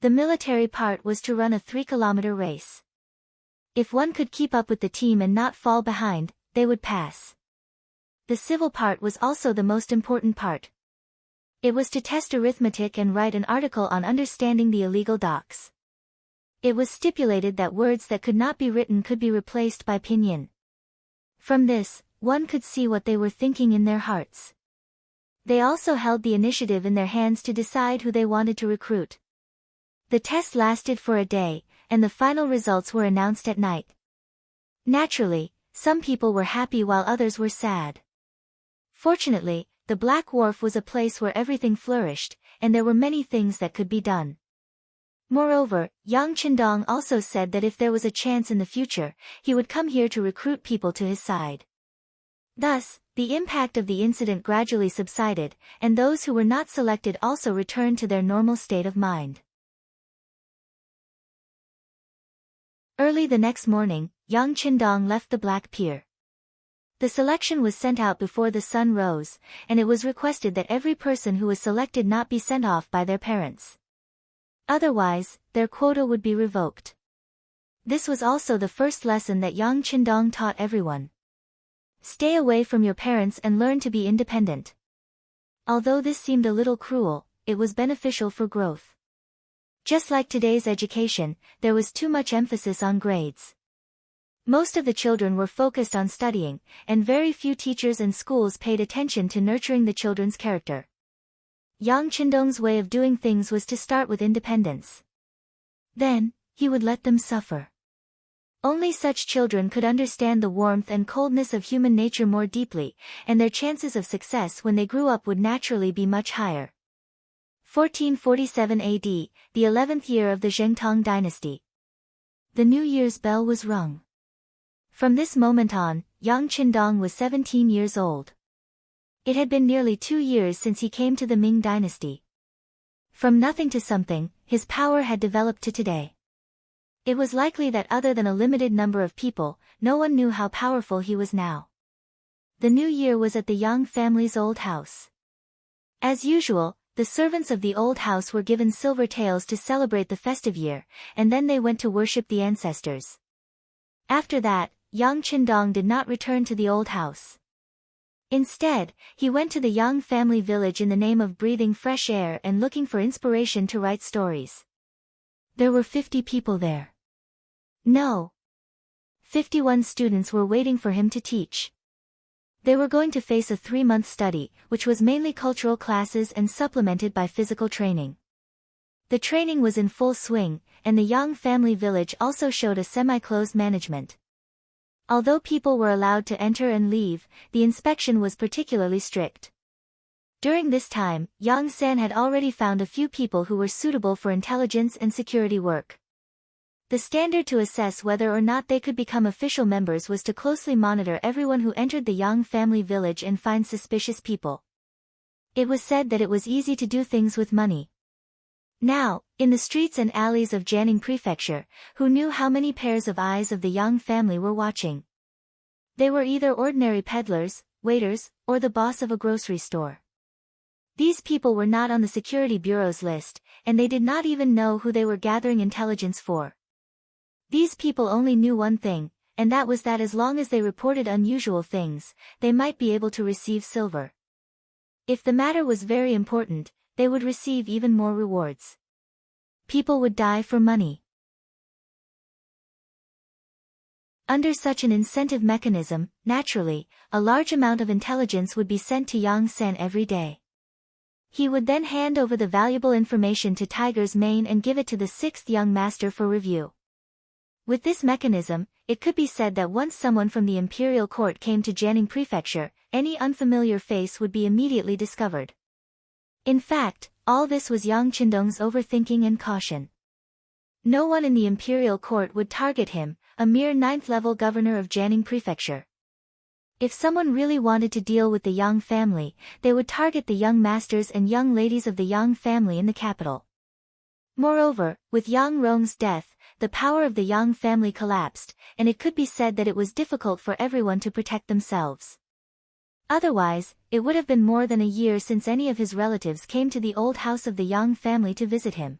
Speaker 1: The military part was to run a 3-kilometer race. If one could keep up with the team and not fall behind, they would pass. The civil part was also the most important part. It was to test arithmetic and write an article on understanding the illegal docks. It was stipulated that words that could not be written could be replaced by pinyin. From this, one could see what they were thinking in their hearts. They also held the initiative in their hands to decide who they wanted to recruit. The test lasted for a day, and the final results were announced at night. Naturally, some people were happy while others were sad. Fortunately, the Black Wharf was a place where everything flourished, and there were many things that could be done. Moreover, Yang Qindong also said that if there was a chance in the future, he would come here to recruit people to his side. Thus, the impact of the incident gradually subsided, and those who were not selected also returned to their normal state of mind. Early the next morning, Yang Qindong left the Black Pier. The selection was sent out before the sun rose, and it was requested that every person who was selected not be sent off by their parents. Otherwise, their quota would be revoked. This was also the first lesson that Yang Qindong taught everyone. Stay away from your parents and learn to be independent. Although this seemed a little cruel, it was beneficial for growth. Just like today's education, there was too much emphasis on grades. Most of the children were focused on studying, and very few teachers and schools paid attention to nurturing the children's character. Yang Qindong's way of doing things was to start with independence. Then, he would let them suffer. Only such children could understand the warmth and coldness of human nature more deeply, and their chances of success when they grew up would naturally be much higher. 1447 AD, the 11th year of the Zhengtong dynasty. The New Year's bell was rung. From this moment on, Yang Qindong was 17 years old. It had been nearly 2 years since he came to the Ming dynasty. From nothing to something, his power had developed to today. It was likely that other than a limited number of people, no one knew how powerful he was now. The new year was at the Yang family's old house. As usual, the servants of the old house were given silver taels to celebrate the festive year, and then they went to worship the ancestors. After that, Yang Qindong did not return to the old house. Instead, he went to the Yang family village in the name of breathing fresh air and looking for inspiration to write stories. There were 50 people there. No. 51 students were waiting for him to teach. They were going to face a 3-month study, which was mainly cultural classes and supplemented by physical training. The training was in full swing, and the Yang family village also showed a semi-closed management. Although people were allowed to enter and leave, the inspection was particularly strict. During this time, Yang San had already found a few people who were suitable for intelligence and security work. The standard to assess whether or not they could become official members was to closely monitor everyone who entered the Yang family village and find suspicious people. It was said that it was easy to do things with money. Now, in the streets and alleys of Jianing Prefecture, who knew how many pairs of eyes of the Yang family were watching? They were either ordinary peddlers, waiters, or the boss of a grocery store. These people were not on the security bureau's list, and they did not even know who they were gathering intelligence for. These people only knew one thing, and that was that as long as they reported unusual things, they might be able to receive silver. If the matter was very important, they would receive even more rewards. People would die for money. Under such an incentive mechanism, naturally, a large amount of intelligence would be sent to Yang San every day. He would then hand over the valuable information to Tiger's Mane and give it to the 6th young master for review. With this mechanism, it could be said that once someone from the imperial court came to Jianing Prefecture, any unfamiliar face would be immediately discovered. In fact, all this was Yang Qindong's overthinking and caution. No one in the imperial court would target him, a mere 9th-level governor of Jianing Prefecture. If someone really wanted to deal with the Yang family, they would target the young masters and young ladies of the Yang family in the capital. Moreover, with Yang Rong's death, the power of the Yang family collapsed, and it could be said that it was difficult for everyone to protect themselves. Otherwise, it would have been more than a year since any of his relatives came to the old house of the Yang family to visit him.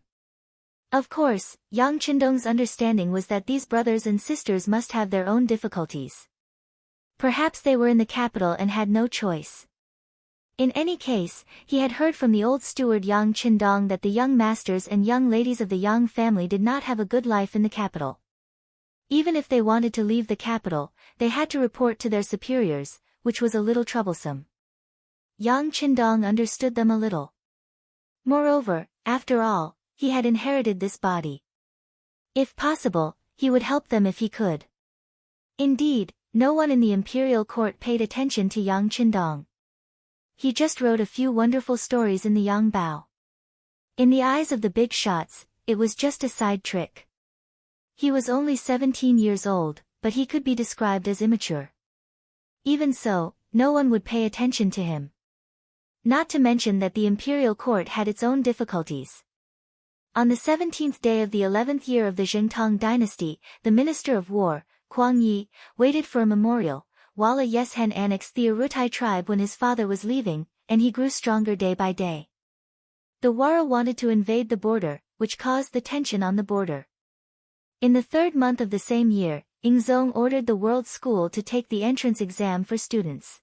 Speaker 1: Of course, Yang Qindong's understanding was that these brothers and sisters must have their own difficulties. Perhaps they were in the capital and had no choice. In any case, he had heard from the old steward Yang Qindong that the young masters and young ladies of the Yang family did not have a good life in the capital. Even if they wanted to leave the capital, they had to report to their superiors, which was a little troublesome. Yang Qindong understood them a little. Moreover, after all, he had inherited this body. If possible, he would help them if he could. Indeed, no one in the imperial court paid attention to Yang Qindong. He just wrote a few wonderful stories in the Yang Bao. In the eyes of the big shots, it was just a side trick. He was only 17 years old, but he could be described as immature. Even so, no one would pay attention to him. Not to mention that the imperial court had its own difficulties. On the 17th day of the 11th year of the Zhengtong dynasty, the Minister of War, Kuang Yi, waited for a memorial, while a Yeshen annexed the Uruktai tribe when his father was leaving, and he grew stronger day by day. The Wara wanted to invade the border, which caused the tension on the border. In the 3rd month of the same year, Ingzong ordered the World School to take the entrance exam for students.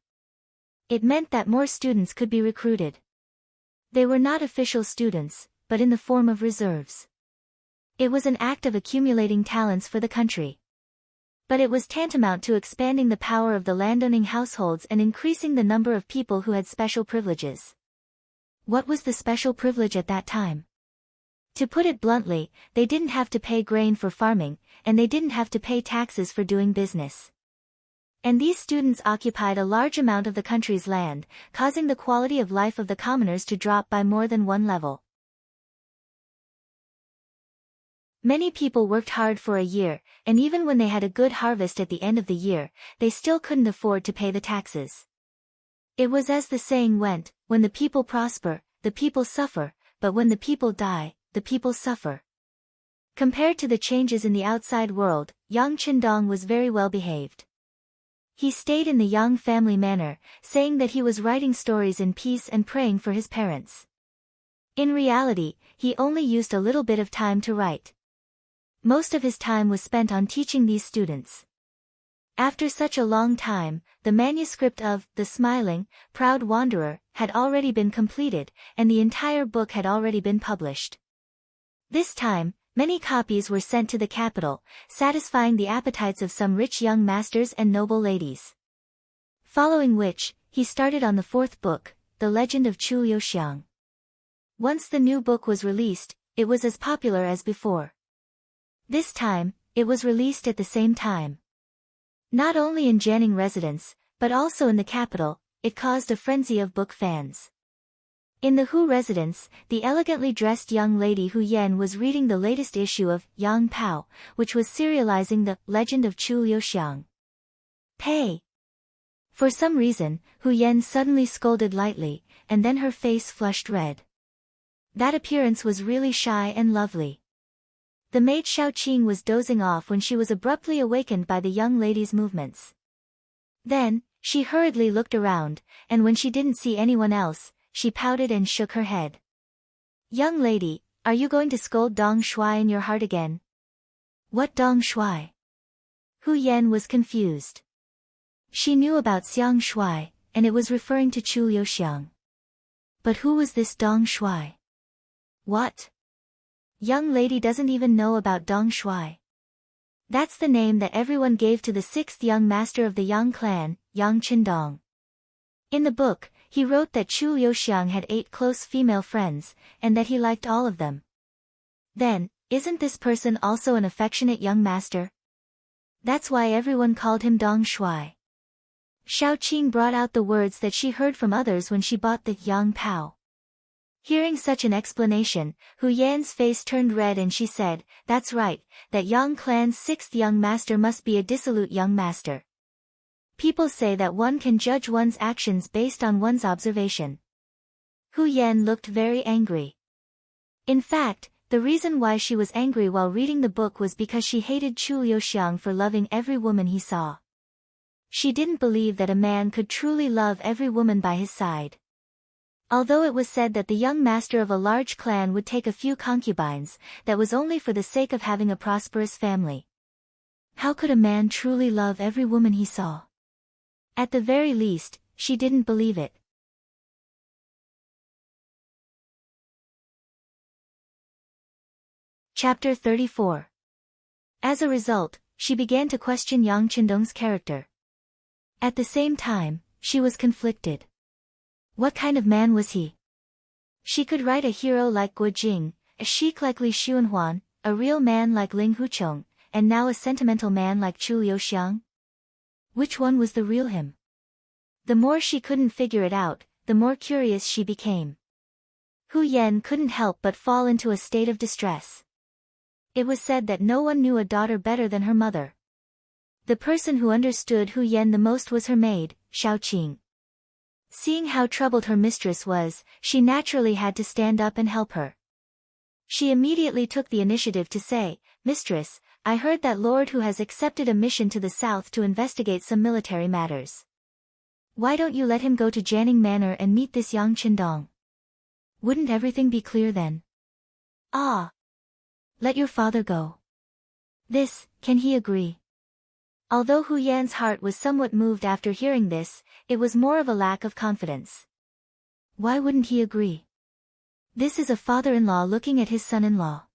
Speaker 1: It meant that more students could be recruited. They were not official students, but in the form of reserves. It was an act of accumulating talents for the country. But it was tantamount to expanding the power of the landowning households and increasing the number of people who had special privileges. What was the special privilege at that time? To put it bluntly, they didn't have to pay grain for farming, and they didn't have to pay taxes for doing business. And these students occupied a large amount of the country's land, causing the quality of life of the commoners to drop by more than one level. Many people worked hard for a year, and even when they had a good harvest at the end of the year, they still couldn't afford to pay the taxes. It was as the saying went, when the people prosper, the people suffer, but when the people die, the people suffer. Compared to the changes in the outside world, Yang Qindong was very well behaved. He stayed in the Yang family manor, saying that he was writing stories in peace and praying for his parents. In reality, he only used a little bit of time to write. Most of his time was spent on teaching these students. After such a long time, the manuscript of The Smiling, Proud Wanderer had already been completed, and the entire book had already been published. This time, many copies were sent to the capital, satisfying the appetites of some rich young masters and noble ladies. Following which, he started on the fourth book, The Legend of Chu Liuxiang. Once the new book was released, it was as popular as before. This time, it was released at the same time. Not only in Jianing residence, but also in the capital, it caused a frenzy of book fans. In the Hu residence, the elegantly dressed young lady Hu Yan was reading the latest issue of Yang Pao, which was serializing the Legend of Chu Liuxiang. Pay! For some reason, Hu Yan suddenly scolded lightly, and then her face flushed red. That appearance was really shy and lovely. The maid Qing was dozing off when she was abruptly awakened by the young lady's movements. Then, she hurriedly looked around, and when she didn't see anyone else, she pouted and shook her head. "Young lady, are you going to scold Dong Shuai in your heart again?" "What Dong Shuai?" Hu Yan was confused. She knew about Xiang Shuai, and it was referring to Chu Liuxiang. But who was this Dong Shuai? What? Young lady doesn't even know about Dong Shuai. That's the name that everyone gave to the sixth young master of the Yang clan, Yang Qindong. In the book, he wrote that Chu Liuxiang had 8 close female friends, and that he liked all of them. Then, isn't this person also an affectionate young master? That's why everyone called him Dong Shuai. Qing brought out the words that she heard from others when she bought the Yang Pao. Hearing such an explanation, Hu Yan's face turned red and she said, "That's right, that Yang clan's 6th young master must be a dissolute young master. People say that one can judge one's actions based on one's observation." Hu Yan looked very angry. In fact, the reason why she was angry while reading the book was because she hated Chu Liuxiang for loving every woman he saw. She didn't believe that a man could truly love every woman by his side. Although it was said that the young master of a large clan would take a few concubines, that was only for the sake of having a prosperous family. How could a man truly love every woman he saw? At the very least, she didn't believe it. Chapter 34. As a result, she began to question Yang Qindong's character. At the same time, she was conflicted. What kind of man was he? She could write a hero like Guo Jing, a sheik like Li Xuanhuan, a real man like Ling Huchong, and now a sentimental man like Chu Liuxiang. Which one was the real him? The more she couldn't figure it out, the more curious she became. Hu Yan couldn't help but fall into a state of distress. It was said that no one knew a daughter better than her mother. The person who understood Hu Yan the most was her maid, Qing. Seeing how troubled her mistress was, she naturally had to stand up and help her. She immediately took the initiative to say, "Mistress, I heard that Lord Hu has accepted a mission to the south to investigate some military matters. Why don't you let him go to Jianing Manor and meet this Yang Qindong? Wouldn't everything be clear then?" "Ah! Let your father go." "This, can he agree?" Although Hu Yan's heart was somewhat moved after hearing this, it was more of a lack of confidence. Why wouldn't he agree? This is a father-in-law looking at his son-in-law.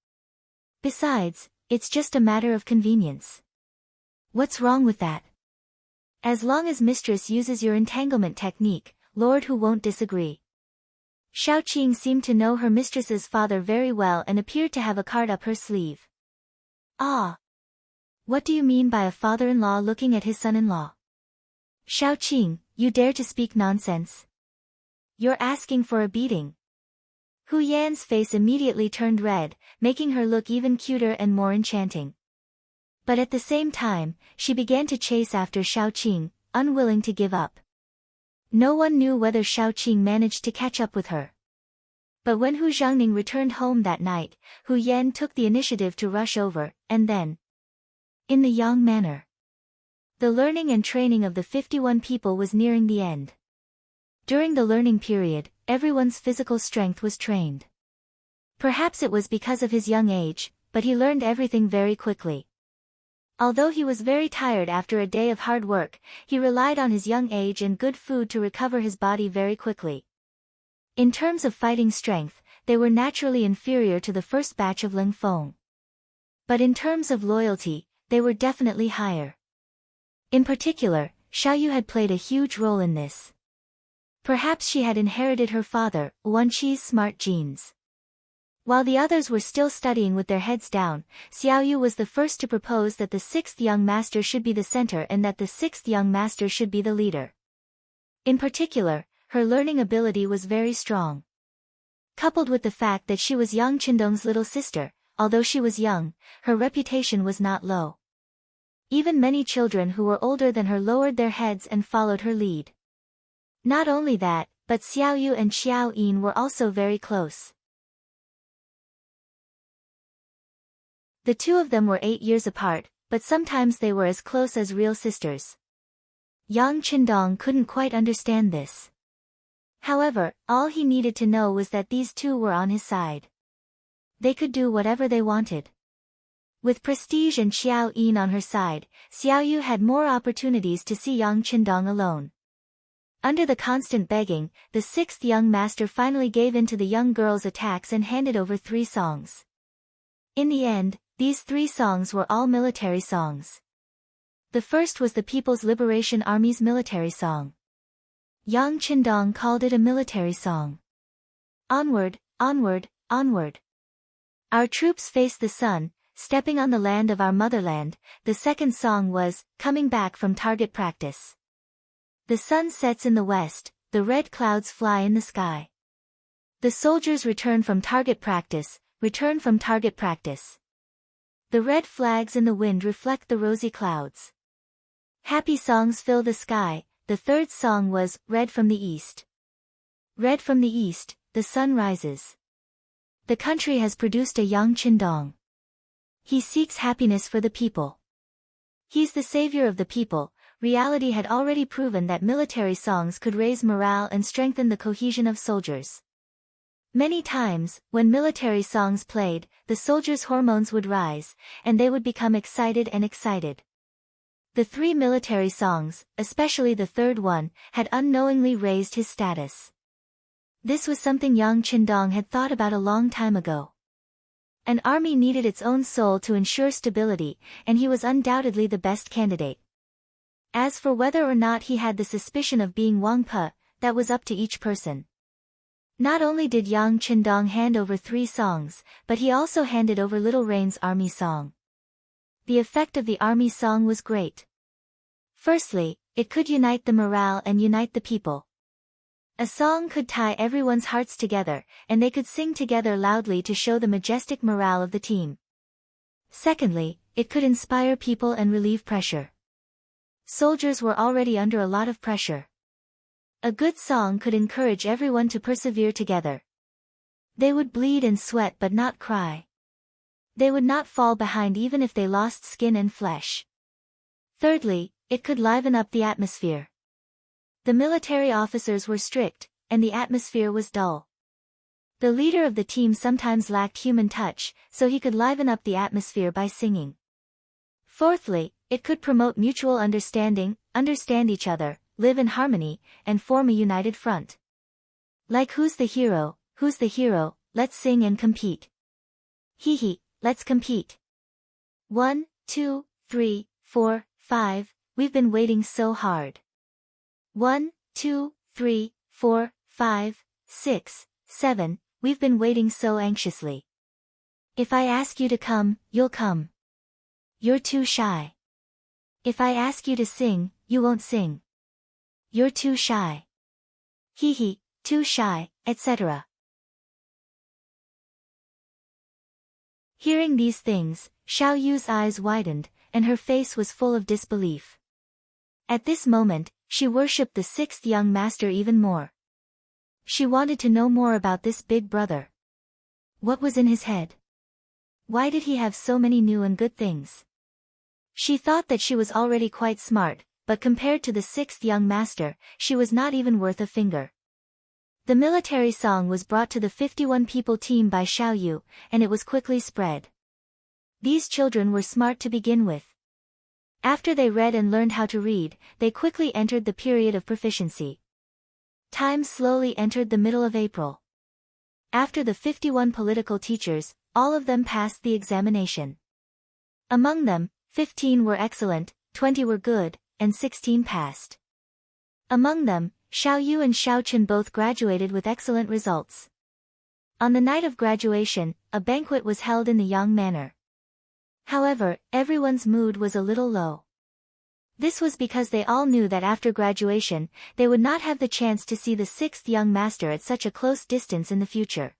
Speaker 1: Besides, it's just a matter of convenience. What's wrong with that? As long as mistress uses your entanglement technique, Lord Hu won't disagree. Qing seemed to know her mistress's father very well and appeared to have a card up her sleeve. "Ah! What do you mean by a father-in-law looking at his son-in-law? Qing, you dare to speak nonsense? You're asking for a beating." Hu Yan's face immediately turned red, making her look even cuter and more enchanting. But at the same time, she began to chase after Qing, unwilling to give up. No one knew whether Qing managed to catch up with her. But when Hu Zhangning returned home that night, Hu Yan took the initiative to rush over, and then, in the Yang Manor, The learning and training of the 51 people was nearing the end. During the learning period, everyone's physical strength was trained. Perhaps it was because of his young age, but he learned everything very quickly. Although he was very tired after a day of hard work, he relied on his young age and good food to recover his body very quickly. In terms of fighting strength, they were naturally inferior to the first batch of Ling Feng. But in terms of loyalty, they were definitely higher. In particular, Xiaoyu had played a huge role in this. Perhaps she had inherited her father, Wenqi's smart genes. While the others were still studying with their heads down, Xiaoyu was the first to propose that the sixth young master should be the center and that the sixth young master should be the leader. In particular, her learning ability was very strong. Coupled with the fact that she was Yang Qindong's little sister, although she was young, her reputation was not low. Even many children who were older than her lowered their heads and followed her lead. Not only that, but Xiaoyu and Xiao Yin were also very close. The two of them were 8 years apart, but sometimes they were as close as real sisters. Yang Qindong couldn't quite understand this. However, all he needed to know was that these two were on his side. They could do whatever they wanted. With Prestige and Xiao Yin on her side, Xiaoyu had more opportunities to see Yang Qindong alone. Under the constant begging, the sixth young master finally gave in to the young girl's attacks and handed over 3 songs. In the end, these 3 songs were all military songs. The first was the People's Liberation Army's military song. Yang Qindong called it a military song. Onward, onward, onward. Our troops face the sun, stepping on the land of our motherland. The second song was, Coming Back from Target Practice. The sun sets in the west, the red clouds fly in the sky. The soldiers return from target practice, return from target practice. The red flags in the wind reflect the rosy clouds. Happy songs fill the sky. The third song was, Red from the East. Red from the East, the sun rises. The country has produced a Yang Qindong. He seeks happiness for the people. He's the savior of the people. Reality had already proven that military songs could raise morale and strengthen the cohesion of soldiers. Many times, when military songs played, the soldiers' hormones would rise, and they would become excited and excited. The 3 military songs, especially the third one, had unknowingly raised his status. This was something Yang Qindong had thought about a long time ago. An army needed its own soul to ensure stability, and he was undoubtedly the best candidate. As for whether or not he had the suspicion of being Wang Pe, that was up to each person. Not only did Yang Qindong hand over 3 songs, but he also handed over Little Rain's army song. The effect of the army song was great. Firstly, it could unite the morale and unite the people. A song could tie everyone's hearts together, and they could sing together loudly to show the majestic morale of the team. Secondly, it could inspire people and relieve pressure. Soldiers were already under a lot of pressure. A good song could encourage everyone to persevere together. They would bleed and sweat but not cry. They would not fall behind even if they lost skin and flesh. Thirdly, it could liven up the atmosphere. The military officers were strict, and the atmosphere was dull. The leader of the team sometimes lacked human touch, so he could liven up the atmosphere by singing. Fourthly, it could promote mutual understanding, understand each other, live in harmony, and form a united front. Like Who's the Hero, let's sing and compete. Hee hee, let's compete. 1, 2, 3, 4, 5, we've been waiting so hard. 1, 2, 3, 4, 5, 6, 7, we've been waiting so anxiously. If I ask you to come, you'll come. You're too shy. If I ask you to sing, you won't sing. You're too shy. Hee hee, too shy, etc. Hearing these things, Xiao Yu's eyes widened, and her face was full of disbelief. At this moment, she worshipped the sixth young master even more. She wanted to know more about this big brother. What was in his head? Why did he have so many new and good things? She thought that she was already quite smart, but compared to the sixth young master, she was not even worth a finger. The military song was brought to the 51-people team by Xiao Yu, and it was quickly spread. These children were smart to begin with. After they read and learned how to read, they quickly entered the period of proficiency. Time slowly entered the middle of April. After the 51 political teachers, all of them passed the examination. Among them, 15 were excellent, 20 were good, and 16 passed. Among them, Xiao Yu and Xiao Chen both graduated with excellent results. On the night of graduation, a banquet was held in the Yang manor. However, everyone's mood was a little low. This was because they all knew that after graduation, they would not have the chance to see the sixth young master at such a close distance in the future.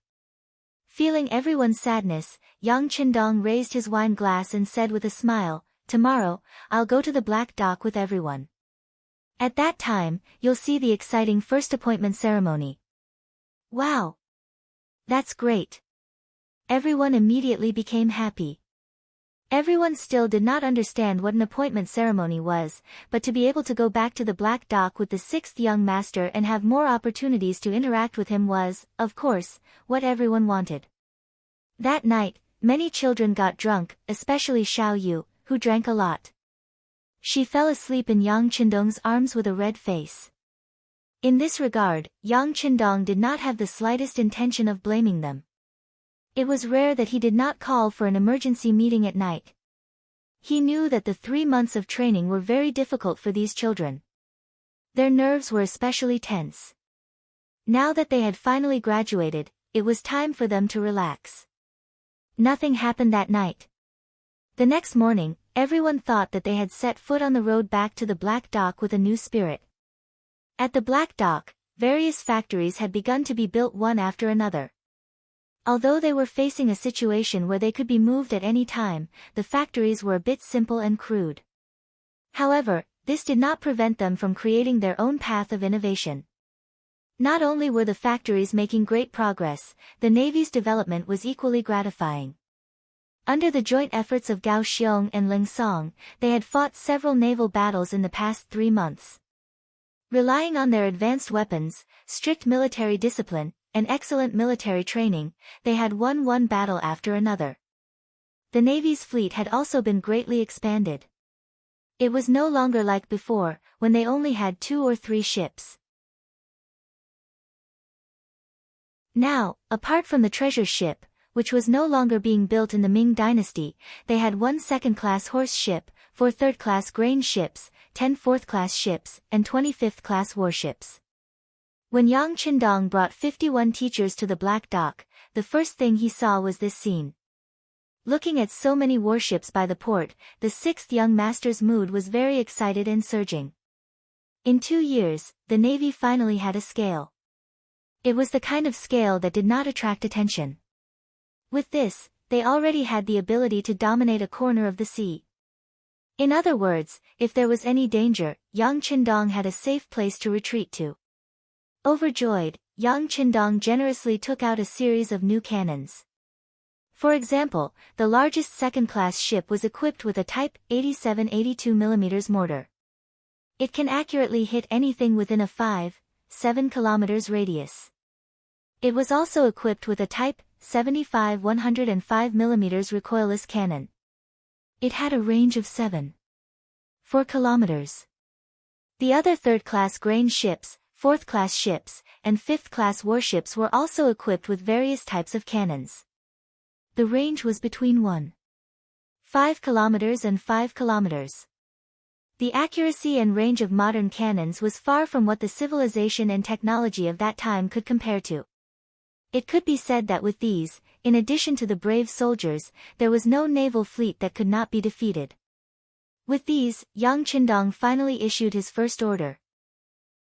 Speaker 1: Feeling everyone's sadness, Yang Qindong raised his wine glass and said with a smile, "Tomorrow, I'll go to the Black Dock with everyone. At that time, you'll see the exciting first appointment ceremony." Wow! That's great! Everyone immediately became happy. Everyone still did not understand what an appointment ceremony was, but to be able to go back to the Black Dock with the sixth young master and have more opportunities to interact with him was, of course, what everyone wanted. That night, many children got drunk, especially Xiao Yu, who drank a lot. She fell asleep in Yang Qindong's arms with a red face. In this regard, Yang Qindong did not have the slightest intention of blaming them. It was rare that he did not call for an emergency meeting at night. He knew that the 3 months of training were very difficult for these children. Their nerves were especially tense. Now that they had finally graduated, it was time for them to relax. Nothing happened that night. The next morning, everyone thought that they had set foot on the road back to the Black Dock with a new spirit. At the Black Dock, various factories had begun to be built one after another. Although they were facing a situation where they could be moved at any time, the factories were a bit simple and crude. However, this did not prevent them from creating their own path of innovation. Not only were the factories making great progress, the Navy's development was equally gratifying. Under the joint efforts of Gao Xiong and Ling Song, they had fought several naval battles in the past 3 months. Relying on their advanced weapons, strict military discipline, and excellent military training, they had won one battle after another. The Navy's fleet had also been greatly expanded. It was no longer like before, when they only had 2 or 3 ships. Now, apart from the treasure ship, which was no longer being built in the Ming dynasty, they had 1 second-class horse ship, 4 third-class grain ships, 10 fourth-class ships, and 20 fifth-class warships. When Yang Qindong brought 51 teachers to the Black Dock, the first thing he saw was this scene. Looking at so many warships by the port, the sixth young master's mood was very excited and surging. In 2 years, the Navy finally had a scale. It was the kind of scale that did not attract attention. With this, they already had the ability to dominate a corner of the sea. In other words, if there was any danger, Yang Qindong had a safe place to retreat to. Overjoyed, Yang Qindong generously took out a series of new cannons. For example, the largest second-class ship was equipped with a Type 87 82mm mortar. It can accurately hit anything within a 5-7 km radius. It was also equipped with a Type 75 105mm recoilless cannon. It had a range of 7-4 kilometers. The other third-class grain ships, fourth-class ships, and fifth-class warships were also equipped with various types of cannons. The range was between 1.5 kilometers and 5 kilometers. The accuracy and range of modern cannons was far from what the civilization and technology of that time could compare to. It could be said that with these, in addition to the brave soldiers, there was no naval fleet that could not be defeated. With these, Yang Qindong finally issued his first order.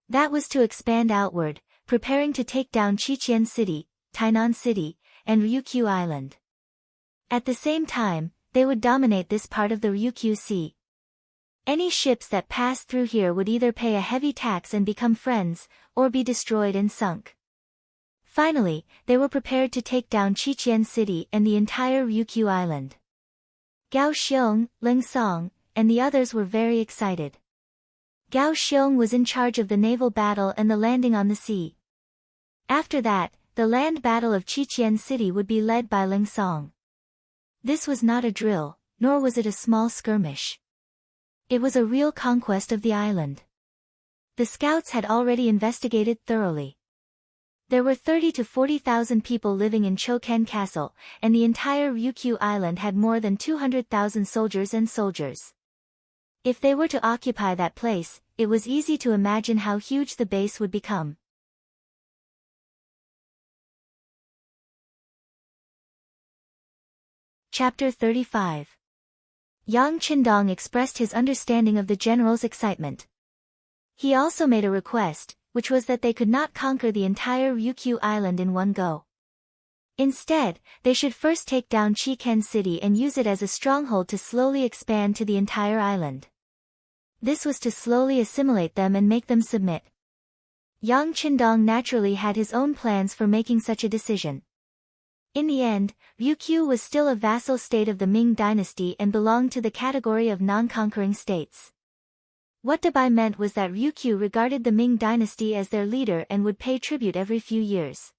Speaker 1: That was to expand outward, preparing to take down Qiqian City, Tainan City, and Ryukyu Island. At the same time, they would dominate this part of the Ryukyu Sea. Any ships that passed through here would either pay a heavy tax and become friends, or be destroyed and sunk. Finally, they were prepared to take down Qiqian City and the entire Ryukyu Island. Gao Xiong, Ling Song, and the others were very excited. Gao Xiong was in charge of the naval battle and the landing on the sea. After that, the land battle of Qiqian City would be led by Ling Song. This was not a drill, nor was it a small skirmish. It was a real conquest of the island. The scouts had already investigated thoroughly. There were 30 to 40,000 people living in Choken Castle, and the entire Ryukyu Island had more than 200,000 soldiers and soldiers. If they were to occupy that place, it was easy to imagine how huge the base would become. Chapter 35. Yang Qindong expressed his understanding of the general's excitement. He also made a request, which was that they could not conquer the entire Ryukyu Island in one go. Instead, they should first take down Qiken City and use it as a stronghold to slowly expand to the entire island. This was to slowly assimilate them and make them submit. Yang Qindong naturally had his own plans for making such a decision. In the end, Ryukyu was still a vassal state of the Ming dynasty and belonged to the category of non-conquering states. What Dabai meant was that Ryukyu regarded the Ming dynasty as their leader and would pay tribute every few years.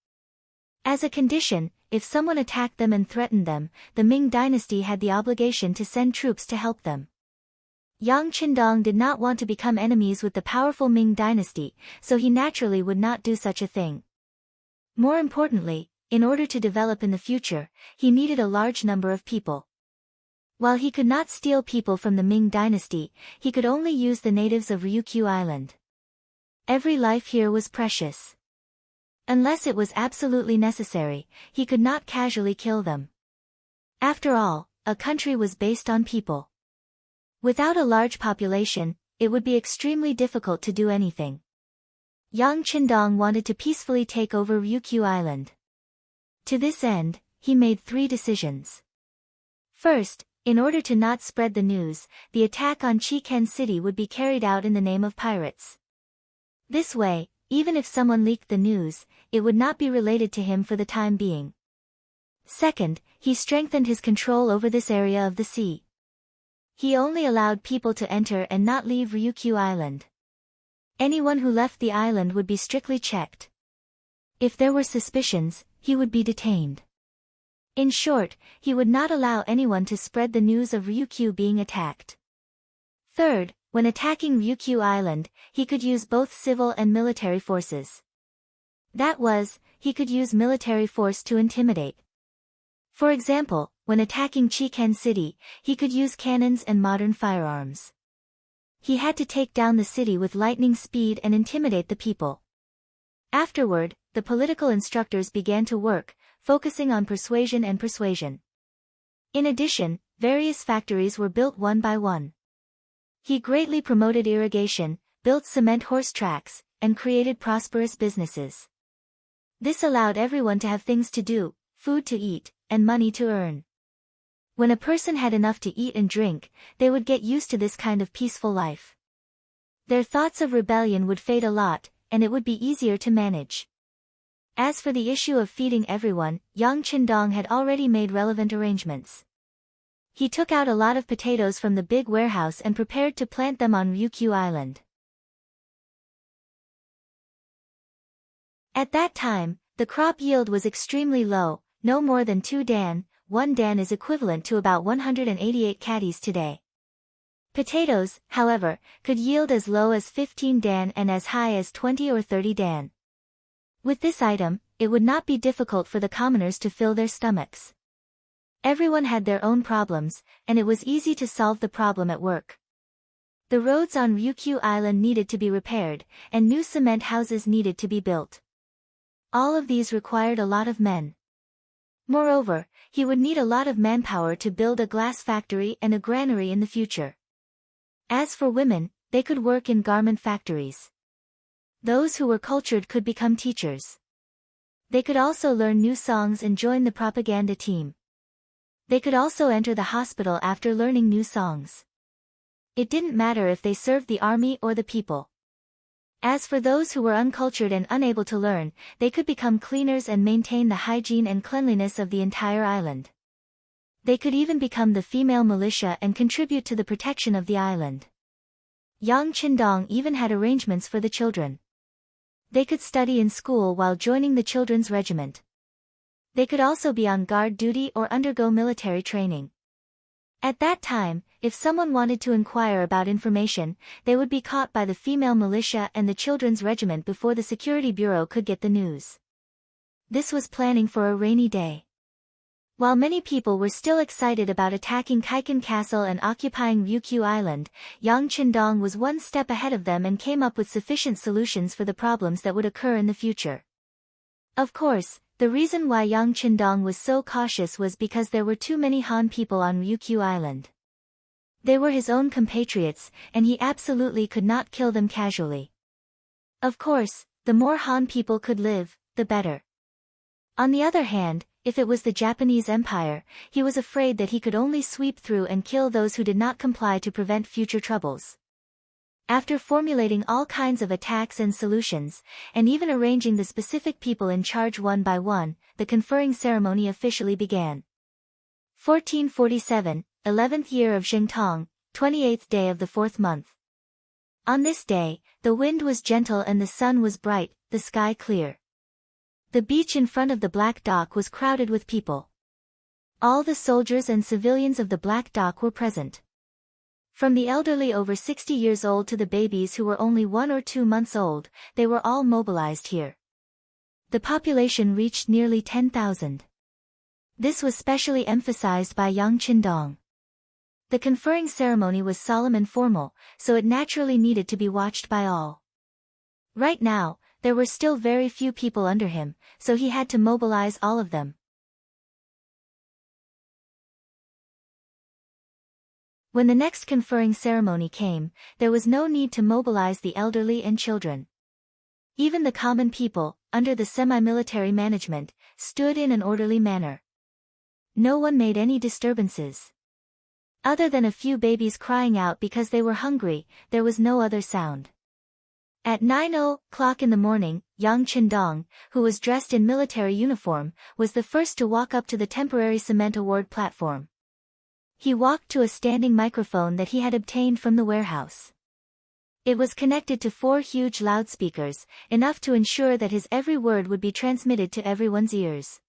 Speaker 1: As a condition, if someone attacked them and threatened them, the Ming dynasty had the obligation to send troops to help them. Yang Qindong did not want to become enemies with the powerful Ming dynasty, so he naturally would not do such a thing. More importantly, in order to develop in the future, he needed a large number of people. While he could not steal people from the Ming dynasty, he could only use the natives of Ryukyu Island. Every life here was precious. Unless it was absolutely necessary, he could not casually kill them. After all, a country was based on people. Without a large population, it would be extremely difficult to do anything. Yang Qindong wanted to peacefully take over Ryukyu Island. To this end, he made 3 decisions. First, in order to not spread the news, the attack on Qiken City would be carried out in the name of pirates. This way, even if someone leaked the news, it would not be related to him for the time being. Second, he strengthened his control over this area of the sea. He only allowed people to enter and not leave Ryukyu Island. Anyone who left the island would be strictly checked. If there were suspicions, he would be detained. In short, he would not allow anyone to spread the news of Ryukyu being attacked. Third, when attacking Ryukyu Island, he could use both civil and military forces. That was, he could use military force to intimidate. For example, when attacking Qiken City, he could use cannons and modern firearms. He had to take down the city with lightning speed and intimidate the people. Afterward, the political instructors began to work, focusing on persuasion and persuasion. In addition, various factories were built one by one. He greatly promoted irrigation, built cement horse tracks, and created prosperous businesses. This allowed everyone to have things to do, food to eat, and money to earn. When a person had enough to eat and drink, they would get used to this kind of peaceful life. Their thoughts of rebellion would fade a lot, and it would be easier to manage. As for the issue of feeding everyone, Yang Qindong had already made relevant arrangements. He took out a lot of potatoes from the big warehouse and prepared to plant them on Ryukyu Island. At that time, the crop yield was extremely low, no more than 2 dan. 1 dan is equivalent to about 188 caddies today. Potatoes, however, could yield as low as 15 dan and as high as 20 or 30 dan. With this item, it would not be difficult for the commoners to fill their stomachs. Everyone had their own problems, and it was easy to solve the problem at work. The roads on Ryukyu Island needed to be repaired, and new cement houses needed to be built. All of these required a lot of men. Moreover, he would need a lot of manpower to build a glass factory and a granary in the future. As for women, they could work in garment factories. Those who were cultured could become teachers. They could also learn new songs and join the propaganda team. They could also enter the hospital after learning new songs. It didn't matter if they served the army or the people. As for those who were uncultured and unable to learn, they could become cleaners and maintain the hygiene and cleanliness of the entire island. They could even become the female militia and contribute to the protection of the island. Yang Qindong even had arrangements for the children. They could study in school while joining the children's regiment. They could also be on guard duty or undergo military training. At that time, if someone wanted to inquire about information, they would be caught by the female militia and the children's regiment before the security bureau could get the news. This was planning for a rainy day. While many people were still excited about attacking Kaikan Castle and occupying Ryukyu Island, Yang Qindong was one step ahead of them and came up with sufficient solutions for the problems that would occur in the future. Of course, the reason why Yang Qindong was so cautious was because there were too many Han people on Ryukyu Island. They were his own compatriots, and he absolutely could not kill them casually. Of course, the more Han people could live, the better. On the other hand, if it was the Japanese Empire, he was afraid that he could only sweep through and kill those who did not comply to prevent future troubles. After formulating all kinds of attacks and solutions, and even arranging the specific people in charge one by one, the conferring ceremony officially began. 1447, 11th year of Xingtong, 28th day of the 4th month. On this day, the wind was gentle and the sun was bright, the sky clear. The beach in front of the Black Dock was crowded with people. All the soldiers and civilians of the Black Dock were present. From the elderly over 60 years old to the babies who were only 1 or 2 months old, they were all mobilized here. The population reached nearly 10,000. This was specially emphasized by Yang Qindong. The conferring ceremony was solemn and formal, so it naturally needed to be watched by all. Right now, there were still very few people under him, so he had to mobilize all of them. When the next conferring ceremony came, there was no need to mobilize the elderly and children. Even the common people, under the semi-military management, stood in an orderly manner. No one made any disturbances. Other than a few babies crying out because they were hungry, there was no other sound. At 9:00 in the morning, Yang Qindong, who was dressed in military uniform, was the first to walk up to the temporary cement award platform. He walked to a standing microphone that he had obtained from the warehouse. It was connected to 4 huge loudspeakers, enough to ensure that his every word would be transmitted to everyone's ears.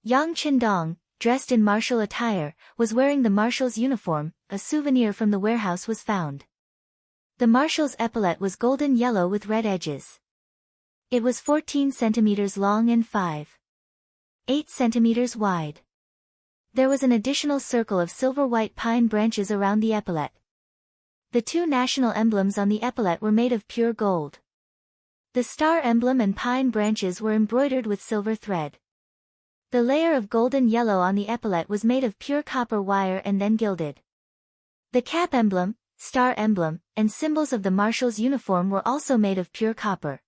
Speaker 1: Yang Qindong, dressed in martial attire, was wearing the marshal's uniform. A souvenir from the warehouse was found. The marshal's epaulet was golden yellow with red edges. It was 14 centimeters long and 5.8 centimeters wide. There was an additional circle of silver-white pine branches around the epaulet. The 2 national emblems on the epaulet were made of pure gold. The star emblem and pine branches were embroidered with silver thread. The layer of golden yellow on the epaulet was made of pure copper wire and then gilded. The cap emblem, star emblem, and symbols of the marshal's uniform were also made of pure copper.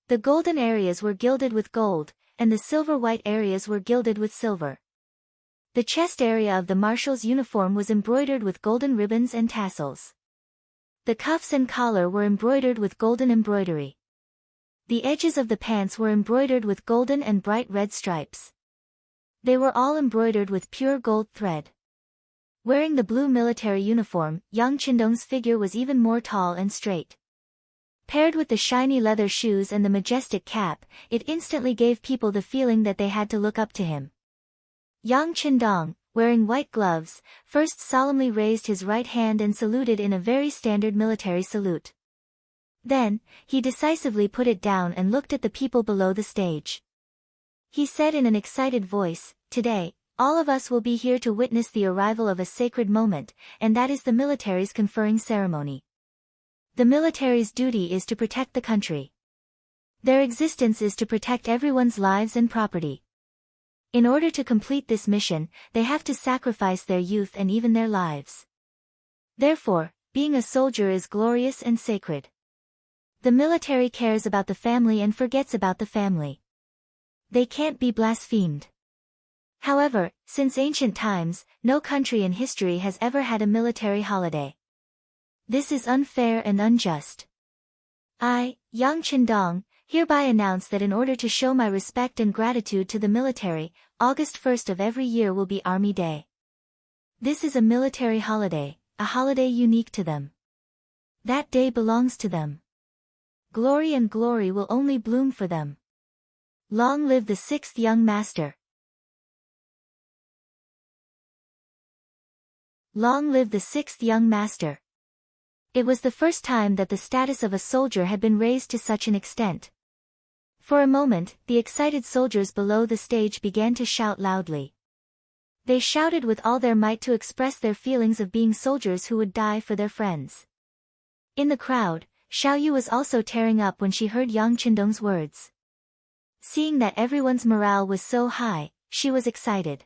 Speaker 1: The golden areas were gilded with gold, and the silver-white areas were gilded with silver. The chest area of the marshal's uniform was embroidered with golden ribbons and tassels. The cuffs and collar were embroidered with golden embroidery. The edges of the pants were embroidered with golden and bright red stripes. They were all embroidered with pure gold thread. Wearing the blue military uniform, Yang Qindong's figure was even more tall and straight. Paired with the shiny leather shoes and the majestic cap, it instantly gave people the feeling that they had to look up to him. Yang Qindong, wearing white gloves, first solemnly raised his right hand and saluted in a very standard military salute. Then, he decisively put it down and looked at the people below the stage. He said in an excited voice, "Today, all of us will be here to witness the arrival of a sacred moment, and that is the military's conferring ceremony. The military's duty is to protect the country. Their existence is to protect everyone's lives and property. In order to complete this mission, they have to sacrifice their youth and even their lives. Therefore, being a soldier is glorious and sacred. The military cares about the family and forgets about the family. They can't be blasphemed." However, since ancient times, no country in history has ever had a military holiday. This is unfair and unjust. I, Yang Qindong, hereby announce that in order to show my respect and gratitude to the military, August 1st of every year will be Army Day. This is a military holiday, a holiday unique to them. That day belongs to them. Glory and glory will only bloom for them. Long live the sixth young master. Long live the sixth young master. It was the first time that the status of a soldier had been raised to such an extent. For a moment, the excited soldiers below the stage began to shout loudly. They shouted with all their might to express their feelings of being soldiers who would die for their friends. In the crowd, Xiao Yu was also tearing up when she heard Yang Qindong's words. Seeing that everyone's morale was so high, she was excited.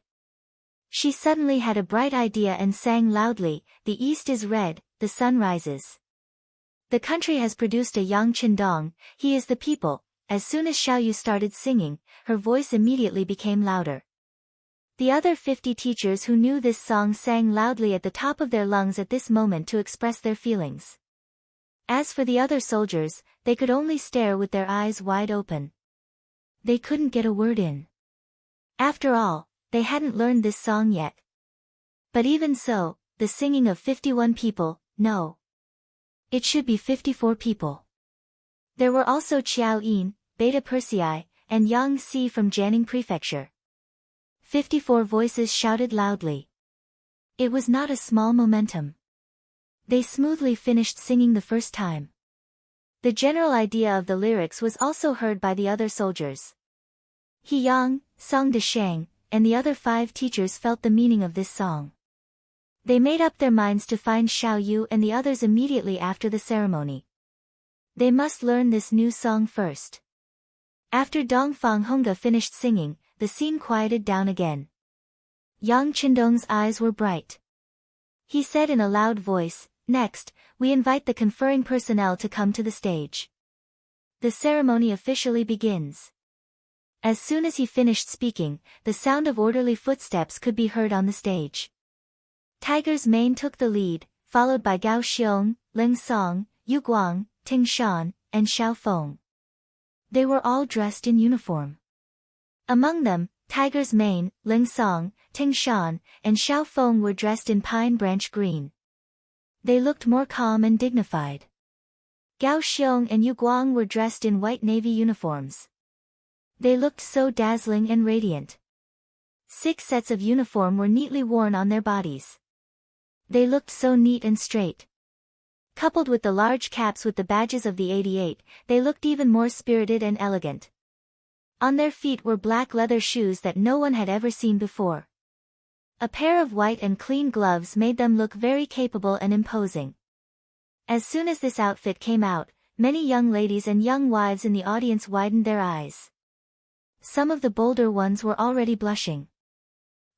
Speaker 1: She suddenly had a bright idea and sang loudly, "The east is red, the sun rises. The country has produced a Yang Qindong, he is the people." As soon as Xiao Yu started singing, her voice immediately became louder. The other 50 teachers who knew this song sang loudly at the top of their lungs at this moment to express their feelings. As for the other soldiers, they could only stare with their eyes wide open. They couldn't get a word in. After all, they hadn't learned this song yet. But even so, the singing of 51 people, no. It should be 54 people. There were also Qiao Yin, Beta Persei, and Yang Si from Jianing Prefecture. 54 voices shouted loudly. It was not a small momentum. They smoothly finished singing the first time. The general idea of the lyrics was also heard by the other soldiers. He Yang, Song De Shang, and the other 5 teachers felt the meaning of this song. They made up their minds to find Xiao Yu and the others immediately after the ceremony. They must learn this new song first. After Dongfang Hongge finished singing, the scene quieted down again. Yang Qindong's eyes were bright. He said in a loud voice, "Next, we invite the conferring personnel to come to the stage. The ceremony officially begins." As soon as he finished speaking, the sound of orderly footsteps could be heard on the stage. Tiger's Mane took the lead, followed by Gao Xiong, Ling Song, Yu Guang, Ting Shan, and Xiao Feng. They were all dressed in uniform. Among them, Tiger's Mane, Ling Song, Ting Shan, and Xiao Feng were dressed in pine branch green. They looked more calm and dignified. Gao Xiong and Yu Guang were dressed in white navy uniforms. They looked so dazzling and radiant. 6 sets of uniform were neatly worn on their bodies. They looked so neat and straight. Coupled with the large caps with the badges of the 88, they looked even more spirited and elegant. On their feet were black leather shoes that no one had ever seen before. A pair of white and clean gloves made them look very capable and imposing. As soon as this outfit came out, many young ladies and young wives in the audience widened their eyes. Some of the bolder ones were already blushing.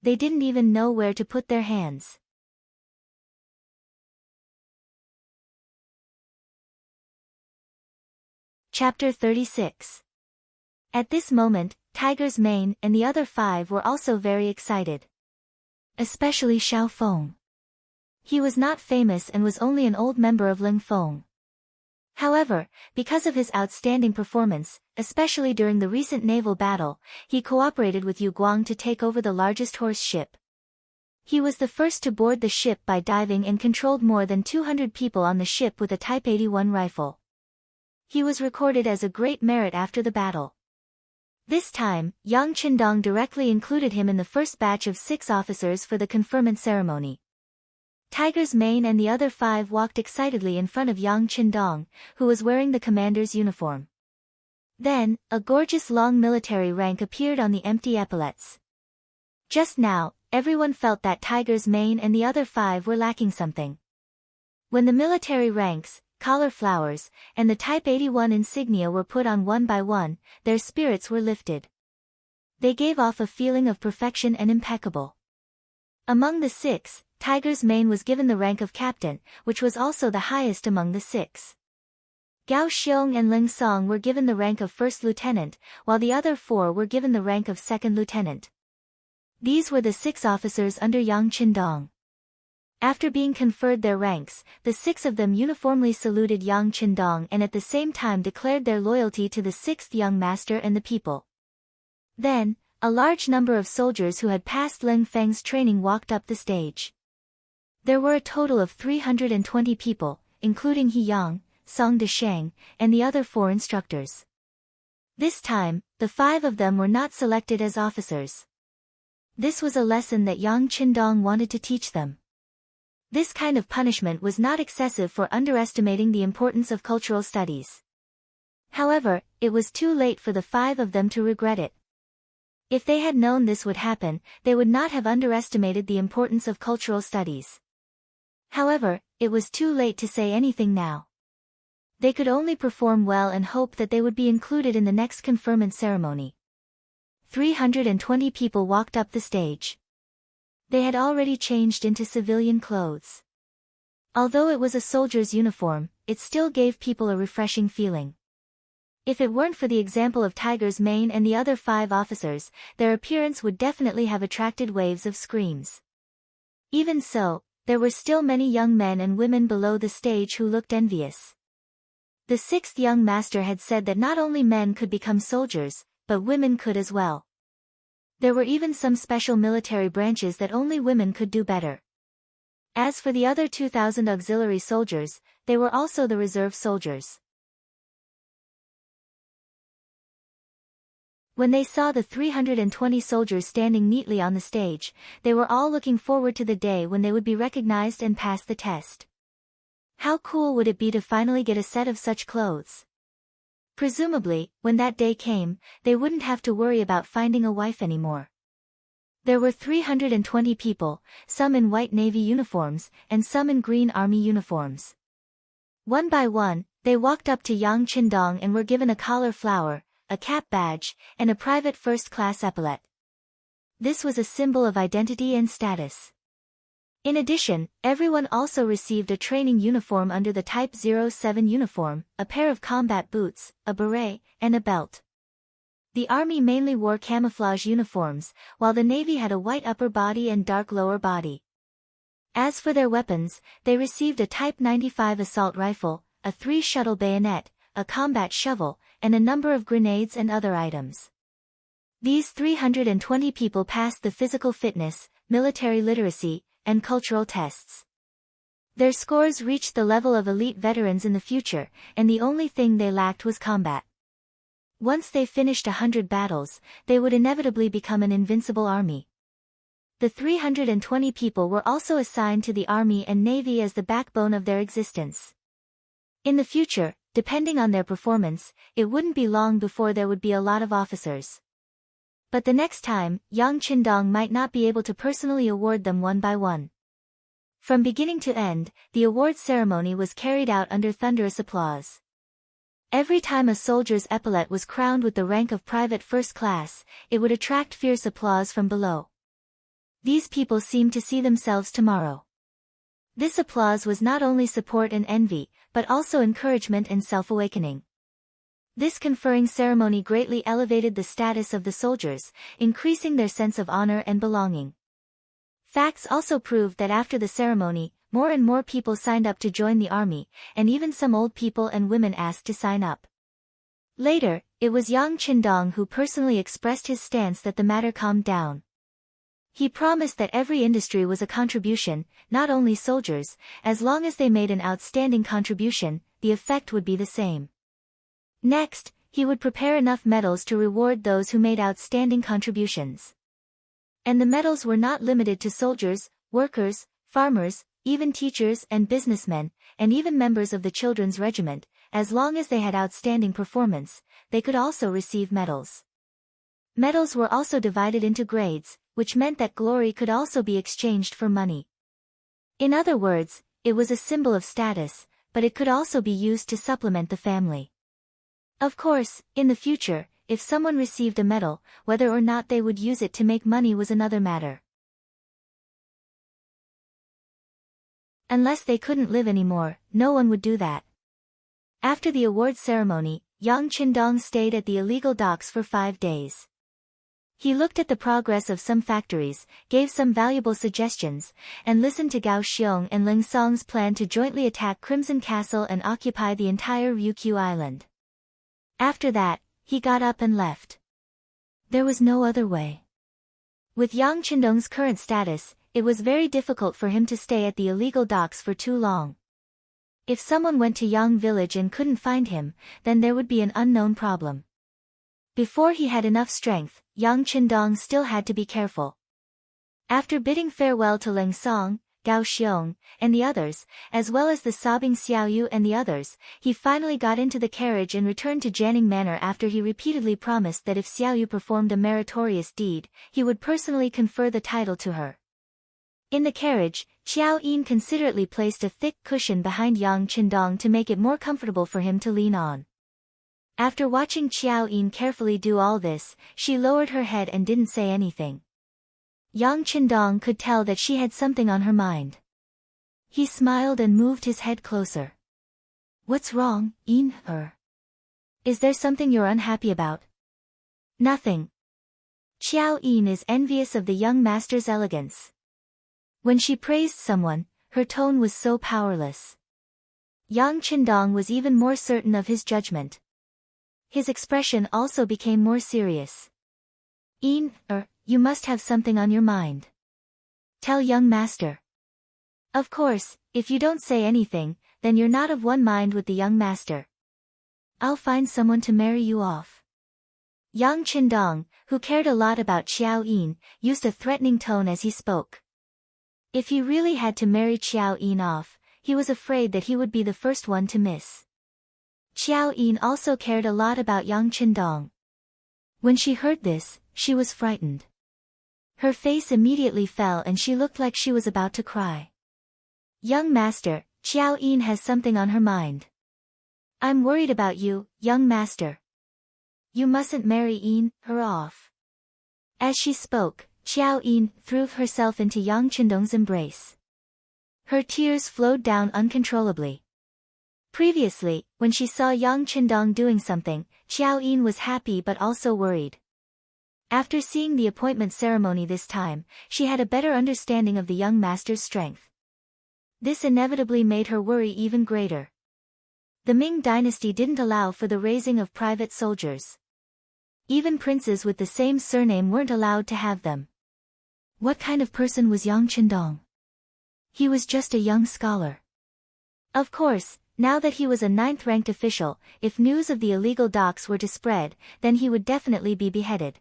Speaker 1: They didn't even know where to put their hands. Chapter 36. At this moment, Tiger's Mane and the other 5 were also very excited. Especially Xiao Feng. He was not famous and was only an old member of Ling Feng. However, because of his outstanding performance, especially during the recent naval battle, he cooperated with Yu Guang to take over the largest horse ship. He was the first to board the ship by diving and controlled more than 200 people on the ship with a Type 81 rifle. He was recorded as a great merit after the battle. This time, Yang Qindong directly included him in the first batch of 6 officers for the conferment ceremony. Tiger's Mane and the other 5 walked excitedly in front of Yang Qindong, who was wearing the commander's uniform. Then, a gorgeous long military rank appeared on the empty epaulets. Just now, everyone felt that Tiger's Mane and the other 5 were lacking something. When the military ranks, collar flowers, and the Type 81 insignia were put on one by one, their spirits were lifted. They gave off a feeling of perfection and impeccable. Among the 6, Tiger's Mane was given the rank of captain, which was also the highest among the 6. Gao Xiong and Ling Song were given the rank of first lieutenant, while the other 4 were given the rank of second lieutenant. These were the 6 officers under Yang Qindong. After being conferred their ranks, the 6 of them uniformly saluted Yang Qindong and at the same time declared their loyalty to the 6th young master and the people. Then, a large number of soldiers who had passed Lin Feng's training walked up the stage. There were a total of 320 people, including He Yang, Song Deshang, and the other 4 instructors. This time, the 5 of them were not selected as officers. This was a lesson that Yang Qindong wanted to teach them. This kind of punishment was not excessive for underestimating the importance of cultural studies. However, it was too late for the 5 of them to regret it. If they had known this would happen, they would not have underestimated the importance of cultural studies. However, it was too late to say anything now. They could only perform well and hope that they would be included in the next conferment ceremony. 320 people walked up the stage. They had already changed into civilian clothes. Although it was a soldier's uniform, it still gave people a refreshing feeling. If it weren't for the example of Tiger's mane and the other 5 officers, their appearance would definitely have attracted waves of screams. Even so, there were still many young men and women below the stage who looked envious. The 6th young master had said that not only men could become soldiers, but women could as well. There were even some special military branches that only women could do better. As for the other 2,000 auxiliary soldiers, they were also the reserve soldiers. When they saw the 320 soldiers standing neatly on the stage, they were all looking forward to the day when they would be recognized and pass the test. How cool would it be to finally get a set of such clothes? Presumably, when that day came, they wouldn't have to worry about finding a wife anymore. There were 320 people, some in white Navy uniforms, and some in green Army uniforms. One by one, they walked up to Yang Qindong and were given a collar flower, a cap badge, and a private first-class epaulet. This was a symbol of identity and status. In addition, everyone also received a training uniform under the Type 07 uniform, a pair of combat boots, a beret, and a belt. The Army mainly wore camouflage uniforms, while the Navy had a white upper body and dark lower body. As for their weapons, they received a Type 95 assault rifle, a 3-shuttle bayonet, a combat shovel, and a number of grenades and other items. These 320 people passed the physical fitness, military literacy, and cultural tests. Their scores reached the level of elite veterans in the future, and the only thing they lacked was combat. Once they finished 100 battles, they would inevitably become an invincible army. The 320 people were also assigned to the Army and Navy as the backbone of their existence. In the future, depending on their performance, it wouldn't be long before there would be a lot of officers. But the next time, Yang Qindong might not be able to personally award them one by one. From beginning to end, the award ceremony was carried out under thunderous applause. Every time a soldier's epaulet was crowned with the rank of private first class, it would attract fierce applause from below. These people seemed to see themselves tomorrow. This applause was not only support and envy, but also encouragement and self-awakening. This conferring ceremony greatly elevated the status of the soldiers, increasing their sense of honor and belonging. Facts also proved that after the ceremony, more and more people signed up to join the army, and even some old people and women asked to sign up. Later, it was Yang Qindong who personally expressed his stance that the matter calmed down. He promised that every industry was a contribution, not only soldiers, as long as they made an outstanding contribution, the effect would be the same. Next, he would prepare enough medals to reward those who made outstanding contributions. And the medals were not limited to soldiers, workers, farmers, even teachers and businessmen, and even members of the children's regiment, as long as they had outstanding performance, they could also receive medals. Medals were also divided into grades, which meant that glory could also be exchanged for money. In other words, it was a symbol of status, but it could also be used to supplement the family. Of course, in the future, if someone received a medal, whether or not they would use it to make money was another matter. Unless they couldn't live anymore, no one would do that. After the award ceremony, Yang Qindong stayed at the illegal docks for 5 days. He looked at the progress of some factories, gave some valuable suggestions, and listened to Gao Xiong and Ling Song's plan to jointly attack Crimson Castle and occupy the entire Ryukyu Island. After that, he got up and left. There was no other way. With Yang Qindong's current status, it was very difficult for him to stay at the illegal docks for too long. If someone went to Yang village and couldn't find him, then there would be an unknown problem. Before he had enough strength, Yang Qindong still had to be careful. After bidding farewell to Ling Song, Gao Xiong, and the others, as well as the sobbing Xiaoyu and the others, he finally got into the carriage and returned to Jianing Manor after he repeatedly promised that if Xiaoyu performed a meritorious deed, he would personally confer the title to her. In the carriage, Qiao Yin considerately placed a thick cushion behind Yang Qindong to make it more comfortable for him to lean on. After watching Qiao Yin carefully do all this, she lowered her head and didn't say anything. Yang Qindong could tell that she had something on her mind. He smiled and moved his head closer. "What's wrong, Yin? Is there something you're unhappy about?" "Nothing." Qiao Yin is envious of the young master's elegance. When she praised someone, her tone was so powerless. Yang Qindong was even more certain of his judgment. His expression also became more serious. "Yin, you must have something on your mind. Tell young master." "Of course, if you don't say anything, then you're not of one mind with the young master. I'll find someone to marry you off." Yang Qindong, who cared a lot about Qiao Yin, used a threatening tone as he spoke. If he really had to marry Qiao Yin off, he was afraid that he would be the first one to miss. Qiao Yin also cared a lot about Yang Qindong. When she heard this, she was frightened. Her face immediately fell and she looked like she was about to cry. "Young master, Qiao Yin has something on her mind. I'm worried about you, young master. You mustn't marry Yin, her off." As she spoke, Qiao Yin threw herself into Yang Qindong's embrace. Her tears flowed down uncontrollably. Previously, when she saw Yang Qindong doing something, Qiao Yin was happy but also worried. After seeing the appointment ceremony this time, she had a better understanding of the young master's strength. This inevitably made her worry even greater. The Ming dynasty didn't allow for the raising of private soldiers. Even princes with the same surname weren't allowed to have them. What kind of person was Yang Qindong? He was just a young scholar. Of course, now that he was a 9th-ranked official, if news of the illegal docks were to spread, then he would definitely be beheaded.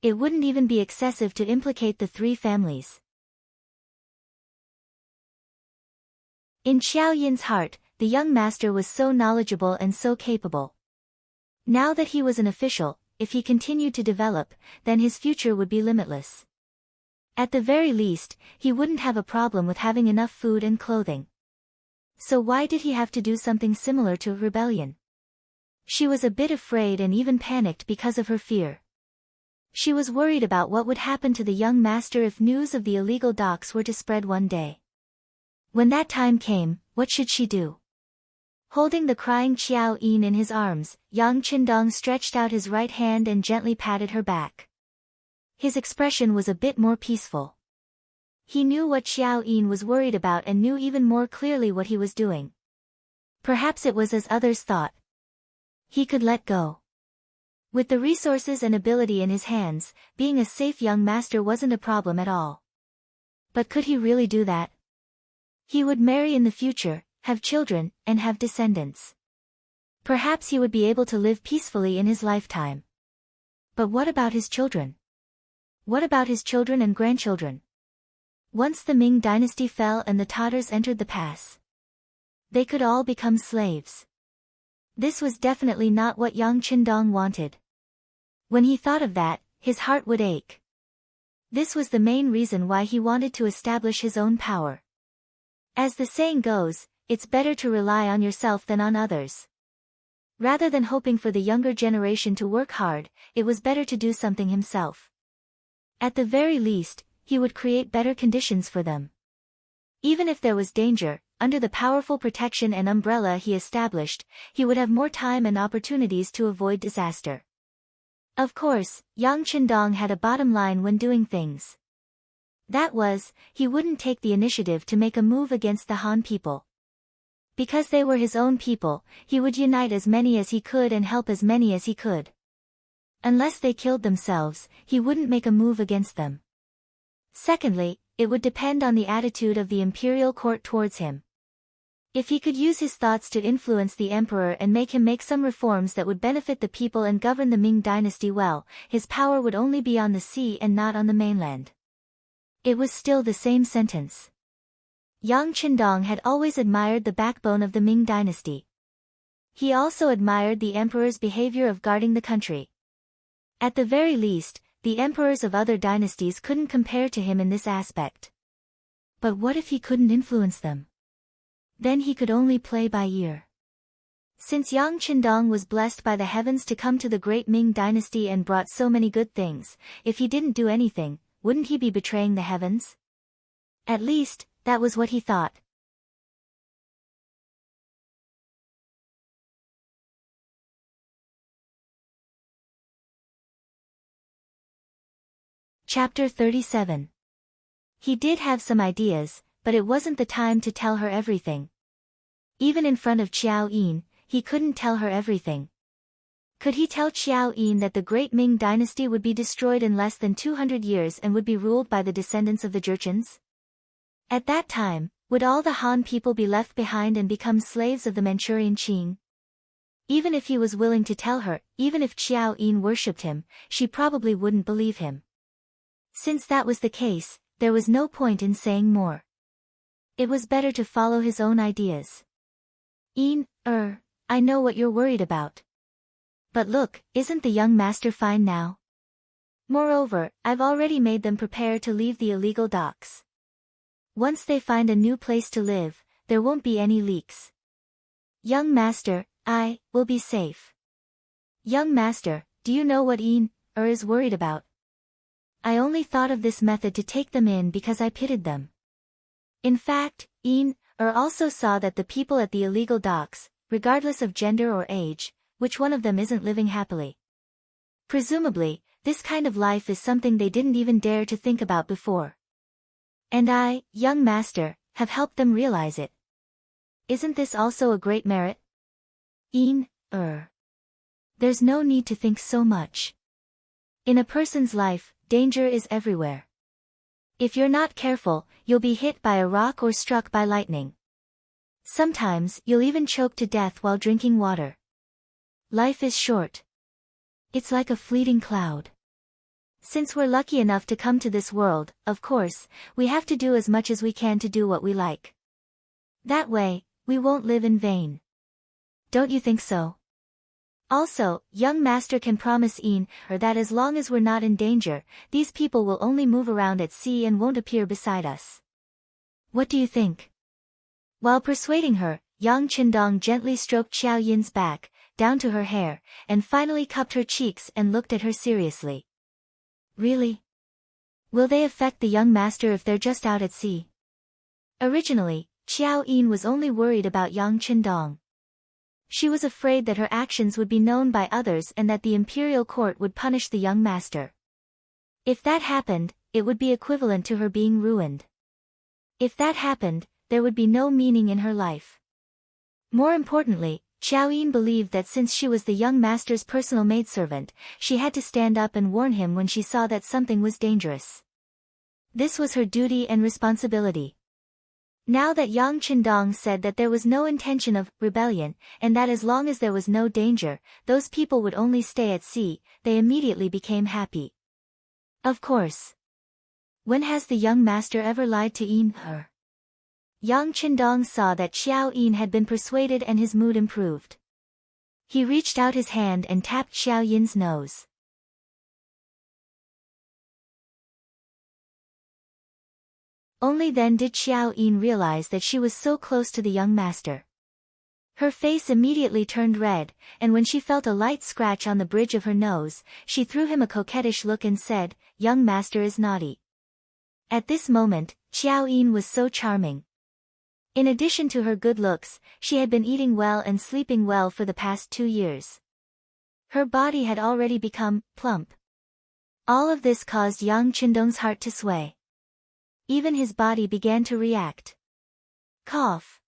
Speaker 1: It wouldn't even be excessive to implicate the 3 families. In Qiao Yin's heart, the young master was so knowledgeable and so capable. Now that he was an official, if he continued to develop, then his future would be limitless. At the very least, he wouldn't have a problem with having enough food and clothing. So why did he have to do something similar to a rebellion? She was a bit afraid and even panicked because of her fear. She was worried about what would happen to the young master if news of the illegal docks were to spread one day. When that time came, what should she do? Holding the crying Qiao Yin in his arms, Yang Qindong stretched out his right hand and gently patted her back. His expression was a bit more peaceful. He knew what Qiao Yin was worried about and knew even more clearly what he was doing. Perhaps it was as others thought. He could let go. With the resources and ability in his hands, being a safe young master wasn't a problem at all. But could he really do that? He would marry in the future, have children, and have descendants. Perhaps he would be able to live peacefully in his lifetime. But what about his children? What about his children and grandchildren? Once the Ming dynasty fell and the Tatars entered the pass, they could all become slaves. This was definitely not what Yang Qindong wanted. When he thought of that, his heart would ache. This was the main reason why he wanted to establish his own power. As the saying goes, it's better to rely on yourself than on others. Rather than hoping for the younger generation to work hard, it was better to do something himself. At the very least, he would create better conditions for them. Even if there was danger, under the powerful protection and umbrella he established, he would have more time and opportunities to avoid disaster. Of course, Yang Chendong had a bottom line when doing things. That was, he wouldn't take the initiative to make a move against the Han people. Because they were his own people, he would unite as many as he could and help as many as he could. Unless they killed themselves, he wouldn't make a move against them. Secondly, it would depend on the attitude of the imperial court towards him. If he could use his thoughts to influence the emperor and make him make some reforms that would benefit the people and govern the Ming dynasty well, his power would only be on the sea and not on the mainland. It was still the same sentence. Yang Chendong had always admired the backbone of the Ming dynasty. He also admired the emperor's behavior of guarding the country. At the very least, the emperors of other dynasties couldn't compare to him in this aspect. But what if he couldn't influence them? Then he could only play by ear. Since Yang Chendong was blessed by the heavens to come to the great Ming dynasty and brought so many good things, if he didn't do anything, wouldn't he be betraying the heavens? At least, that was what he thought. Chapter 37. He did have some ideas, but it wasn't the time to tell her everything. Even in front of Qiao Yin, he couldn't tell her everything. Could he tell Qiao Yin that the great Ming dynasty would be destroyed in less than 200 years and would be ruled by the descendants of the Jurchens? At that time, would all the Han people be left behind and become slaves of the Manchurian Qing? Even if he was willing to tell her, even if Qiao Yin worshipped him, she probably wouldn't believe him. Since that was the case, there was no point in saying more. It was better to follow his own ideas. Yin, I know what you're worried about. But look, isn't the young master fine now? Moreover, I've already made them prepare to leave the illegal docks. Once they find a new place to live, there won't be any leaks. Young master, I will be safe. Young master, do you know what Yin, is worried about? I only thought of this method to take them in because I pitied them. In fact, Yin, also saw that the people at the illegal docks, regardless of gender or age, which one of them isn't living happily? Presumably, this kind of life is something they didn't even dare to think about before. And I, young master, have helped them realize it. Isn't this also a great merit? Yin, there's no need to think so much. In a person's life, danger is everywhere. If you're not careful, you'll be hit by a rock or struck by lightning. Sometimes you'll even choke to death while drinking water. Life is short. It's like a fleeting cloud. Since we're lucky enough to come to this world, of course, we have to do as much as we can to do what we like. That way, we won't live in vain. Don't you think so? Also, young master can promise Yin, that as long as we're not in danger, these people will only move around at sea and won't appear beside us. What do you think? While persuading her, Yang Chendong gently stroked Qiao Yin's back, down to her hair, and finally cupped her cheeks and looked at her seriously. Really? Will they affect the young master if they're just out at sea? Originally, Qiao Yin was only worried about Yang Chendong. She was afraid that her actions would be known by others and that the imperial court would punish the young master. If that happened, it would be equivalent to her being ruined. If that happened, there would be no meaning in her life. More importantly, Qiao Yin believed that since she was the young master's personal maidservant, she had to stand up and warn him when she saw that something was dangerous. This was her duty and responsibility. Now that Yang Chendong said that there was no intention of rebellion, and that as long as there was no danger, those people would only stay at sea, they immediately became happy. Of course. When has the young master ever lied to Yin? Yang Chendong saw that Qiao Yin had been persuaded and his mood improved. He reached out his hand and tapped Qiao Yin's nose. Only then did Qiao Yin realize that she was so close to the young master. Her face immediately turned red, and when she felt a light scratch on the bridge of her nose, she threw him a coquettish look and said, "Young master is naughty." At this moment, Qiao Yin was so charming. In addition to her good looks, she had been eating well and sleeping well for the past 2 years. Her body had already become plump. All of this caused Yang Qindong's heart to sway. Even his body began to react. Cough.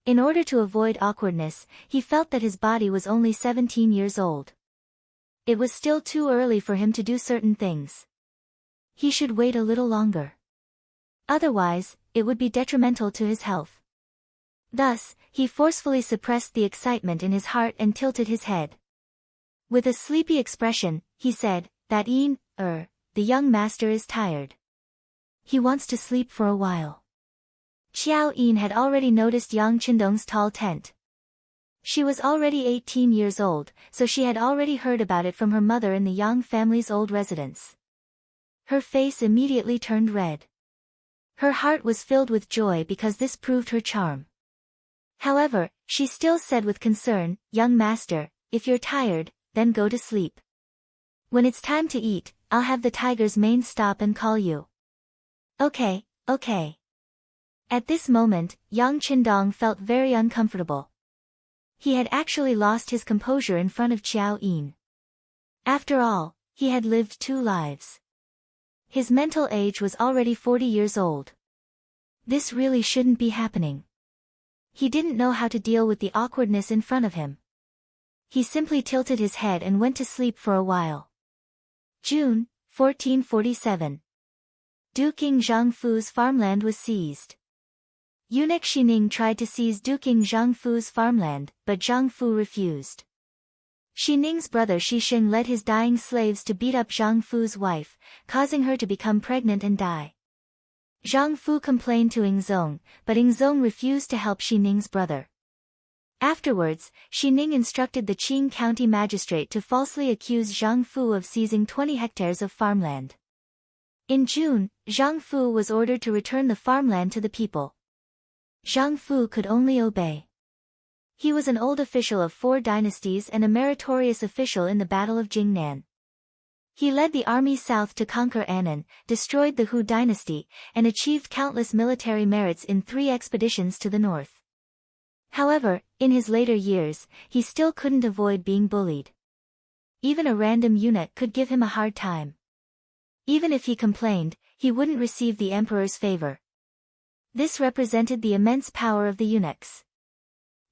Speaker 1: In order to avoid awkwardness, he felt that his body was only 17 years old. It was still too early for him to do certain things. He should wait a little longer. Otherwise, it would be detrimental to his health. Thus, he forcefully suppressed the excitement in his heart and tilted his head. With a sleepy expression, he said, "That the young master is tired. He wants to sleep for a while." Xiao Yin had already noticed Yang Qindong's tall tent. She was already 18 years old, so she had already heard about it from her mother in the Yang family's old residence. Her face immediately turned red. Her heart was filled with joy because this proved her charm. However, she still said with concern, "Young master, if you're tired, then go to sleep. When it's time to eat, I'll have the tiger's mane stop and call you." "Okay, okay." At this moment, Yang Qindong felt very uncomfortable. He had actually lost his composure in front of Xiao Yin. After all, he had lived 2 lives. His mental age was already 40 years old. This really shouldn't be happening. He didn't know how to deal with the awkwardness in front of him. He simply tilted his head and went to sleep for a while. June, 1447. Du King Zhangfu's farmland was seized. Eunuch Xining tried to seize Du King Zhangfu's farmland, but Zhangfu refused. Xining's brother Xisheng led his dying slaves to beat up Zhangfu's wife, causing her to become pregnant and die. Zhangfu complained to Yingzong, but Yingzong refused to help Xining's brother. Afterwards, Xining instructed the Qing county magistrate to falsely accuse Zhangfu of seizing 20 hectares of farmland. In June, Zhangfu was ordered to return the farmland to the people. Zhangfu could only obey. He was an old official of 4 dynasties and a meritorious official in the Battle of Jingnan. He led the army south to conquer Annan, destroyed the Hu dynasty, and achieved countless military merits in 3 expeditions to the north. However, in his later years, he still couldn't avoid being bullied. Even a random eunuch could give him a hard time. Even if he complained, he wouldn't receive the emperor's favor. This represented the immense power of the eunuchs.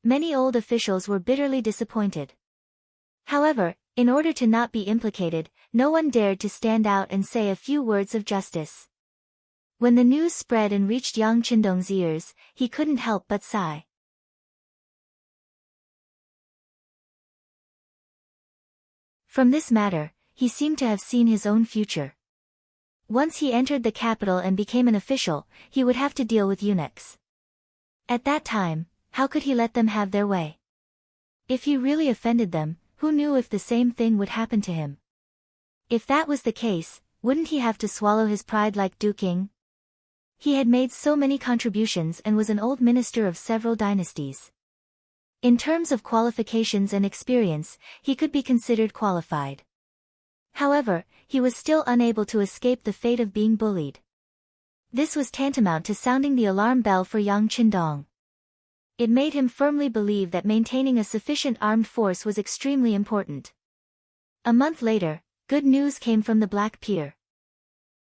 Speaker 1: Many old officials were bitterly disappointed. However, in order to not be implicated, no one dared to stand out and say a few words of justice. When the news spread and reached Yang Qindong's ears, he couldn't help but sigh. From this matter, he seemed to have seen his own future. Once he entered the capital and became an official, he would have to deal with eunuchs. At that time, how could he let them have their way? If he really offended them, who knew if the same thing would happen to him? If that was the case, wouldn't he have to swallow his pride like Du King? He had made so many contributions and was an old minister of several dynasties. In terms of qualifications and experience, he could be considered qualified. However, he was still unable to escape the fate of being bullied. This was tantamount to sounding the alarm bell for Yang Qindong. It made him firmly believe that maintaining a sufficient armed force was extremely important. A month later, good news came from the Black Pier.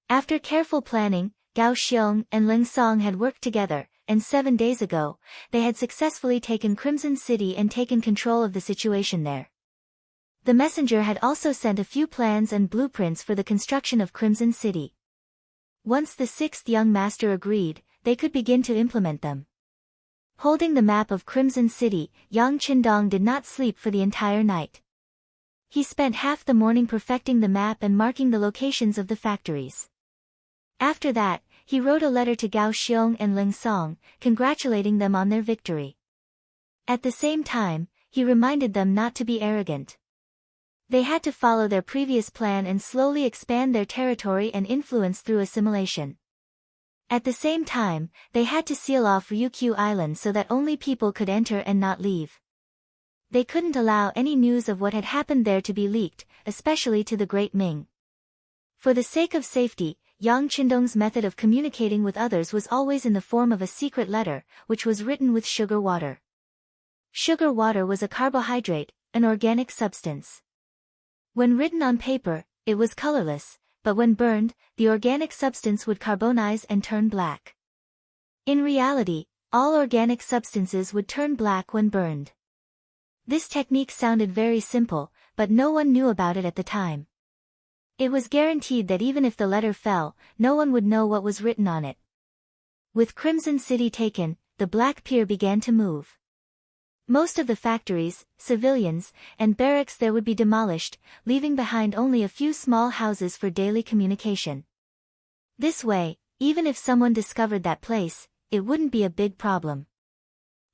Speaker 1: After careful planning, Gao Xiong and Ling Song had worked together, and 7 days ago, they had successfully taken Crimson City and taken control of the situation there. The messenger had also sent a few plans and blueprints for the construction of Crimson City. Once the 6th young master agreed, they could begin to implement them. Holding the map of Crimson City, Yang Qindong did not sleep for the entire night. He spent half the morning perfecting the map and marking the locations of the factories. After that, he wrote a letter to Gao Xiong and Ling Song, congratulating them on their victory. At the same time, he reminded them not to be arrogant. They had to follow their previous plan and slowly expand their territory and influence through assimilation. At the same time, they had to seal off Ryukyu Island so that only people could enter and not leave. They couldn't allow any news of what had happened there to be leaked, especially to the Great Ming. For the sake of safety, Yang Qindong's method of communicating with others was always in the form of a secret letter, which was written with sugar water. Sugar water was a carbohydrate, an organic substance. When written on paper, it was colorless, but when burned, the organic substance would carbonize and turn black. In reality, all organic substances would turn black when burned. This technique sounded very simple, but no one knew about it at the time. It was guaranteed that even if the letter fell, no one would know what was written on it. With Crimson City taken, the Black Pier began to move. Most of the factories, civilians, and barracks there would be demolished, leaving behind only a few small houses for daily communication. This way, even if someone discovered that place, it wouldn't be a big problem.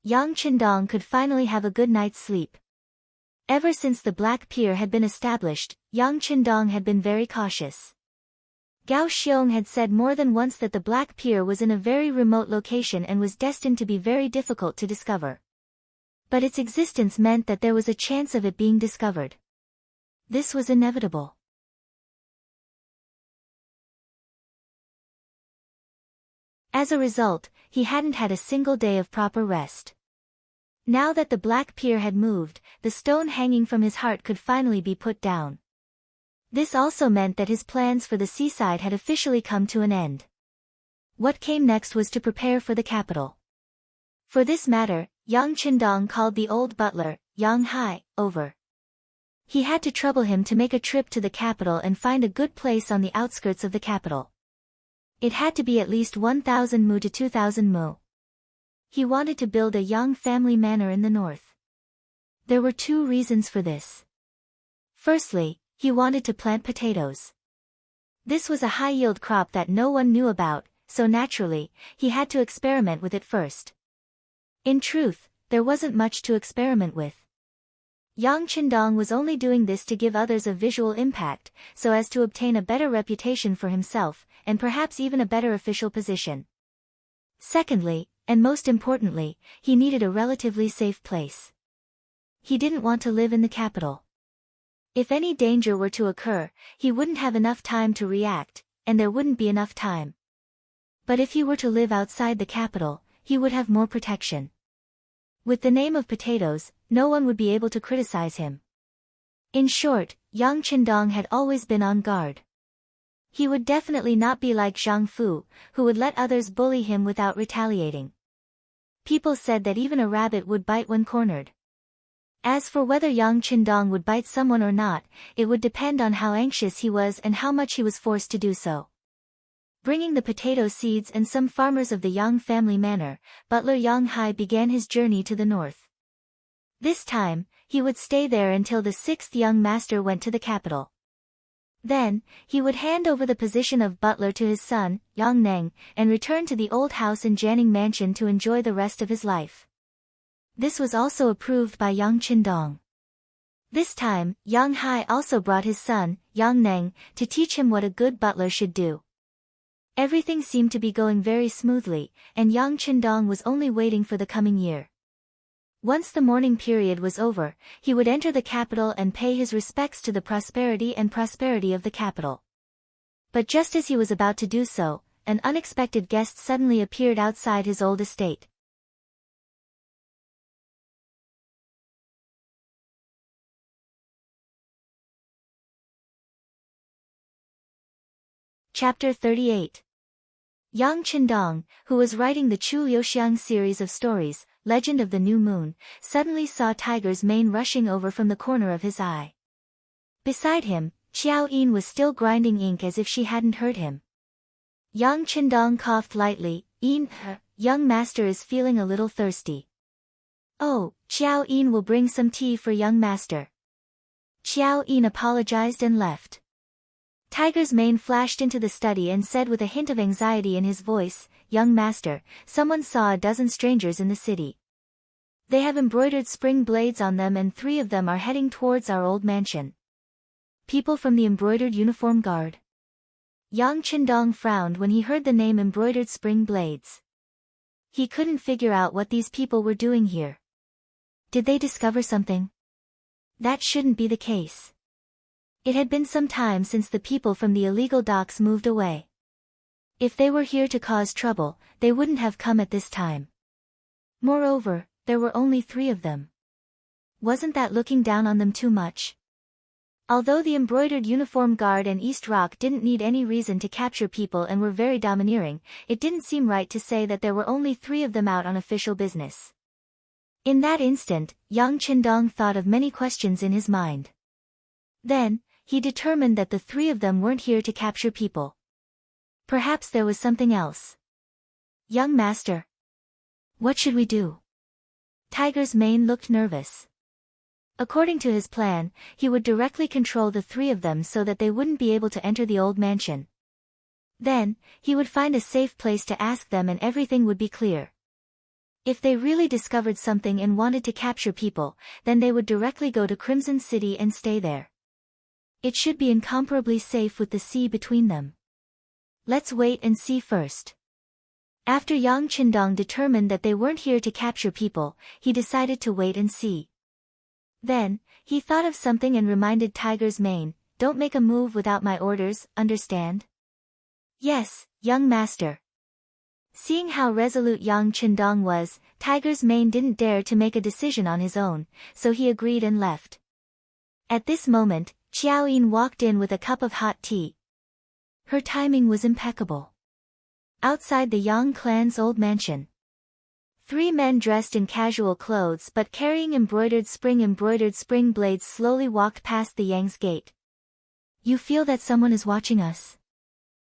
Speaker 1: Yang Qindong could finally have a good night's sleep. Ever since the Black Pier had been established, Yang Qindong had been very cautious. Gao Xiong had said more than once that the Black Pier was in a very remote location and was destined to be very difficult to discover. But its existence meant that there was a chance of it being discovered. This was inevitable. As a result, he hadn't had a single day of proper rest. Now that the Black Pier had moved, the stone hanging from his heart could finally be put down. This also meant that his plans for the seaside had officially come to an end. What came next was to prepare for the capital. For this matter, Yang Qindong called the old butler, Yang Hai, over. He had to trouble him to make a trip to the capital and find a good place on the outskirts of the capital. It had to be at least 1,000 mu to 2,000 mu. He wanted to build a Yang family manor in the north. There were two reasons for this. Firstly, he wanted to plant potatoes. This was a high-yield crop that no one knew about, so naturally, he had to experiment with it first. In truth, there wasn't much to experiment with. Yang Qindong was only doing this to give others a visual impact, so as to obtain a better reputation for himself, and perhaps even a better official position. Secondly, and most importantly, he needed a relatively safe place. He didn't want to live in the capital. If any danger were to occur, he wouldn't have enough time to react, and there wouldn't be enough time. But if he were to live outside the capital, he would have more protection. With the name of potatoes, no one would be able to criticize him. In short, Yang Qindong had always been on guard. He would definitely not be like Zhang Fu, who would let others bully him without retaliating. People said that even a rabbit would bite when cornered. As for whether Yang Qindong would bite someone or not, it would depend on how anxious he was and how much he was forced to do so. Bringing the potato seeds and some farmers of the Yang family manor, butler Yang Hai began his journey to the north. This time, he would stay there until the sixth young master went to the capital. Then, he would hand over the position of butler to his son, Yang Neng, and return to the old house in Jianing Mansion to enjoy the rest of his life. This was also approved by Yang Qindong. This time, Yang Hai also brought his son, Yang Neng, to teach him what a good butler should do. Everything seemed to be going very smoothly, and Yang Qindong was only waiting for the coming year. Once the mourning period was over, he would enter the capital and pay his respects to the prosperity of the capital. But just as he was about to do so, an unexpected guest suddenly appeared outside his old estate. Chapter 38. Yang Qindong, who was writing the Chu Liuxiang series of stories, Legend of the New Moon, suddenly saw Tiger's mane rushing over from the corner of his eye. Beside him, Xiao Yin was still grinding ink as if she hadn't heard him. Yang Qindong coughed lightly. Yin, young master is feeling a little thirsty. Oh, Xiao Yin will bring some tea for young master. Xiao Yin apologized and left. Tiger's mane flashed into the study and said with a hint of anxiety in his voice, "Young master, someone saw a dozen strangers in the city. They have embroidered spring blades on them and 3 of them are heading towards our old mansion." People from the embroidered uniform guard. Yang Qindong frowned when he heard the name embroidered spring blades. He couldn't figure out what these people were doing here. Did they discover something? That shouldn't be the case. It had been some time since the people from the illegal docks moved away. If they were here to cause trouble, they wouldn't have come at this time. Moreover, there were only 3 of them. Wasn't that looking down on them too much? Although the embroidered uniform guard and East Rock didn't need any reason to capture people and were very domineering, it didn't seem right to say that there were only 3 of them out on official business. In that instant, Yang Qindong thought of many questions in his mind. Then, he determined that the 3 of them weren't here to capture people. Perhaps there was something else. Young master. What should we do? Tiger's mane looked nervous. According to his plan, he would directly control the 3 of them so that they wouldn't be able to enter the old mansion. Then, he would find a safe place to ask them and everything would be clear. If they really discovered something and wanted to capture people, then they would directly go to Crimson City and stay there. It should be incomparably safe with the sea between them. Let's wait and see first. After Yang Qindong determined that they weren't here to capture people, he decided to wait and see. Then, he thought of something and reminded Tiger's mane, "Don't make a move without my orders, understand?" "Yes, young master." Seeing how resolute Yang Qindong was, Tiger's mane didn't dare to make a decision on his own, so he agreed and left. At this moment, Xiaoyin walked in with a cup of hot tea. Her timing was impeccable. Outside the Yang clan's old mansion, 3 men dressed in casual clothes but carrying embroidered spring blades slowly walked past the Yang's gate. "You feel that someone is watching us?"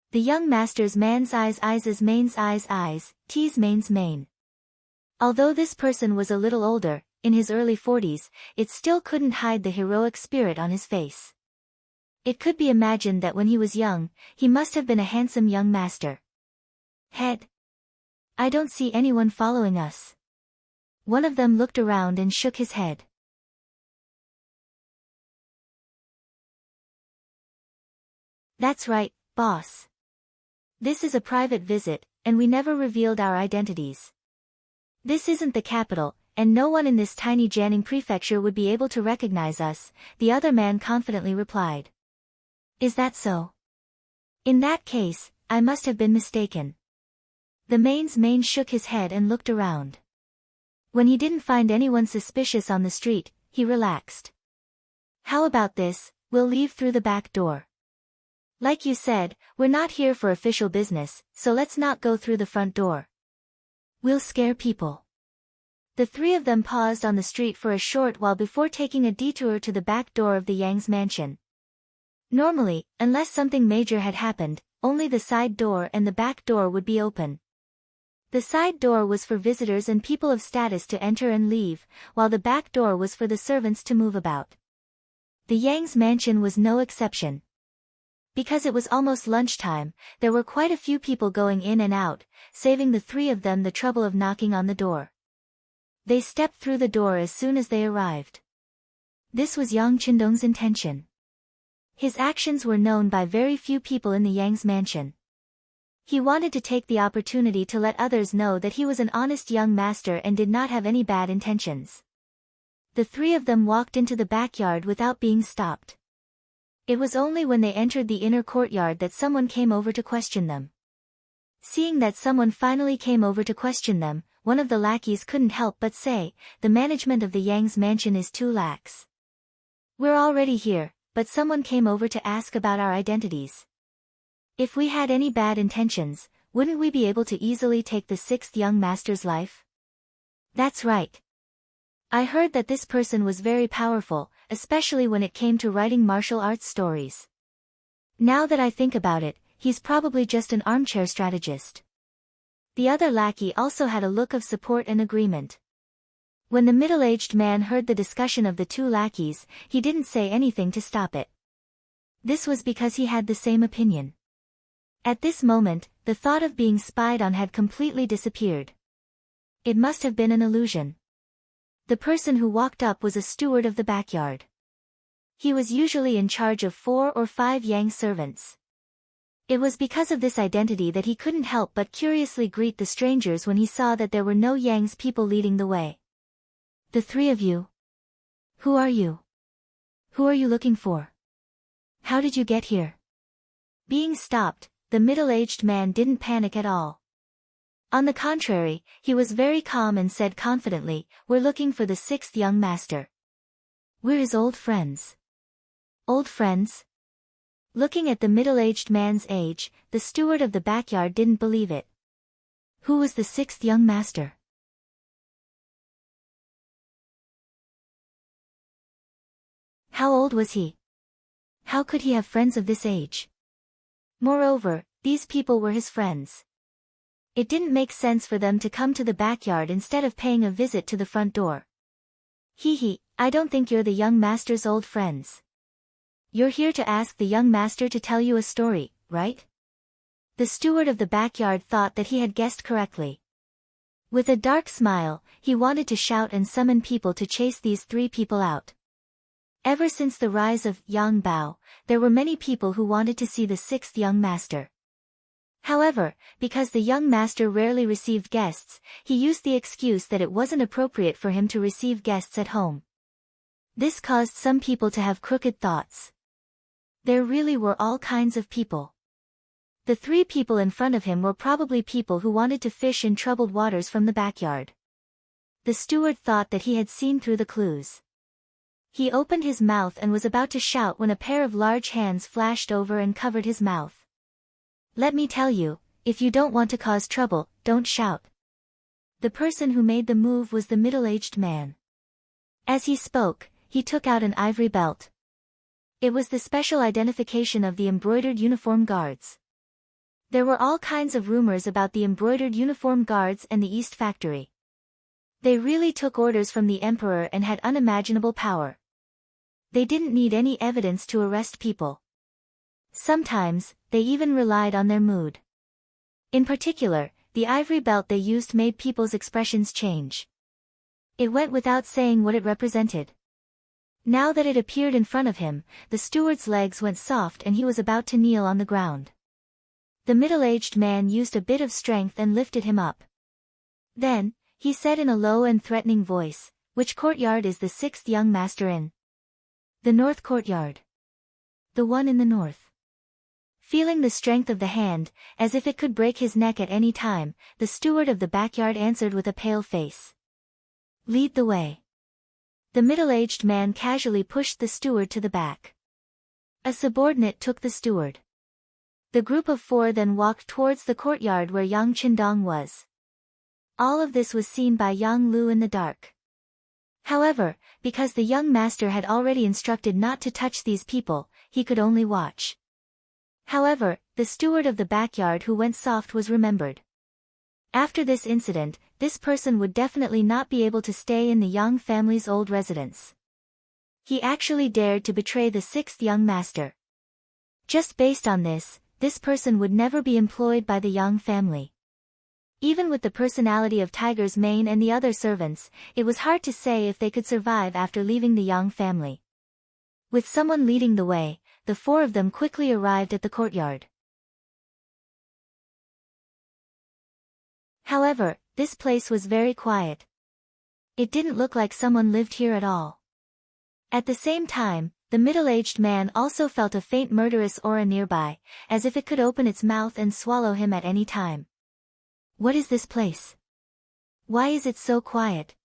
Speaker 1: The young master's man's eyes mane's eyes, T's mane's mane. Although this person was a little older, in his early 40s, it still couldn't hide the heroic spirit on his face. It could be imagined that when he was young, he must have been a handsome young master. "Head. I don't see anyone following us." One of them looked around and shook his head. "That's right, boss. This is a private visit, and we never revealed our identities. This isn't the capital, and no one in this tiny Jianing prefecture would be able to recognize us," the other man confidently replied. "Is that so? In that case, I must have been mistaken." The mane's mane shook his head and looked around. When he didn't find anyone suspicious on the street, he relaxed. "How about this, we'll leave through the back door. Like you said, we're not here for official business, so let's not go through the front door. We'll scare people." The 3 of them paused on the street for a short while before taking a detour to the back door of the Yang's mansion. Normally, unless something major had happened, only the side door and the back door would be open. The side door was for visitors and people of status to enter and leave, while the back door was for the servants to move about. The Yang's mansion was no exception. Because it was almost lunchtime, there were quite a few people going in and out, saving the 3 of them the trouble of knocking on the door. They stepped through the door as soon as they arrived. This was Yang Qindong's intention. His actions were known by very few people in the Yang's mansion. He wanted to take the opportunity to let others know that he was an honest young master and did not have any bad intentions. The 3 of them walked into the backyard without being stopped. It was only when they entered the inner courtyard that someone came over to question them. Seeing that someone finally came over to question them, one of the lackeys couldn't help but say, "The management of the Yang's mansion is too lax. We're already here, but someone came over to ask about our identities. If we had any bad intentions, wouldn't we be able to easily take the 6th young master's life?" "That's right. I heard that this person was very powerful, especially when it came to writing martial arts stories. Now that I think about it, he's probably just an armchair strategist." The other lackey also had a look of support and agreement. When the middle-aged man heard the discussion of the 2 lackeys, he didn't say anything to stop it. This was because he had the same opinion. At this moment, the thought of being spied on had completely disappeared. It must have been an illusion. The person who walked up was a steward of the backyard. He was usually in charge of 4 or 5 Yang servants. It was because of this identity that he couldn't help but curiously greet the strangers when he saw that there were no Yang's people leading the way. "The 3 of you? Who are you? Who are you looking for? How did you get here?" Being stopped, the middle-aged man didn't panic at all. On the contrary, he was very calm and said confidently, "We're looking for the 6th young master. We're his old friends." Old friends? Looking at the middle-aged man's age, the steward of the backyard didn't believe it. Who was the sixth young master? How old was he? How could he have friends of this age? Moreover, these people were his friends. It didn't make sense for them to come to the backyard instead of paying a visit to the front door. Hee, I don't think you're the young master's old friends. You're here to ask the young master to tell you a story, right? The steward of the backyard thought that he had guessed correctly. With a dark smile, he wanted to shout and summon people to chase these three people out. Ever since the rise of Yang Bao, there were many people who wanted to see the sixth young master. However, because the young master rarely received guests, he used the excuse that it wasn't appropriate for him to receive guests at home. This caused some people to have crooked thoughts. There really were all kinds of people. The three people in front of him were probably people who wanted to fish in troubled waters from the backyard. The steward thought that he had seen through the clues. He opened his mouth and was about to shout when a pair of large hands flashed over and covered his mouth. Let me tell you, if you don't want to cause trouble, don't shout. The person who made the move was the middle-aged man. As he spoke, he took out an ivory belt. It was the special identification of the embroidered uniform guards. There were all kinds of rumors about the embroidered uniform guards and the East Factory. They really took orders from the emperor and had unimaginable power. They didn't need any evidence to arrest people. Sometimes, they even relied on their mood. In particular, the ivory belt they used made people's expressions change. It went without saying what it represented. Now that it appeared in front of him, the steward's legs went soft and he was about to kneel on the ground. The middle-aged man used a bit of strength and lifted him up. Then, he said in a low and threatening voice, "Which courtyard is the sixth young master in?" "The north courtyard." "The one in the north." Feeling the strength of the hand, as if it could break his neck at any time, the steward of the backyard answered with a pale face. "Lead the way." The middle-aged man casually pushed the steward to the back. A subordinate took the steward. The group of four then walked towards the courtyard where Yang Qindong was. All of this was seen by Yang Lu in the dark. However, because the young master had already instructed not to touch these people, he could only watch. However, the steward of the backyard who went soft was remembered. After this incident, this person would definitely not be able to stay in the Yang family's old residence. He actually dared to betray the sixth young master. Just based on this person would never be employed by the Yang family. Even with the personality of Tiger's mane and the other servants, it was hard to say if they could survive after leaving the Yang family. With someone leading the way, the four of them quickly arrived at the courtyard. However, this place was very quiet. It didn't look like someone lived here at all. At the same time, the middle-aged man also felt a faint murderous aura nearby, as if it could open its mouth and swallow him at any time. What is this place? Why is it so quiet?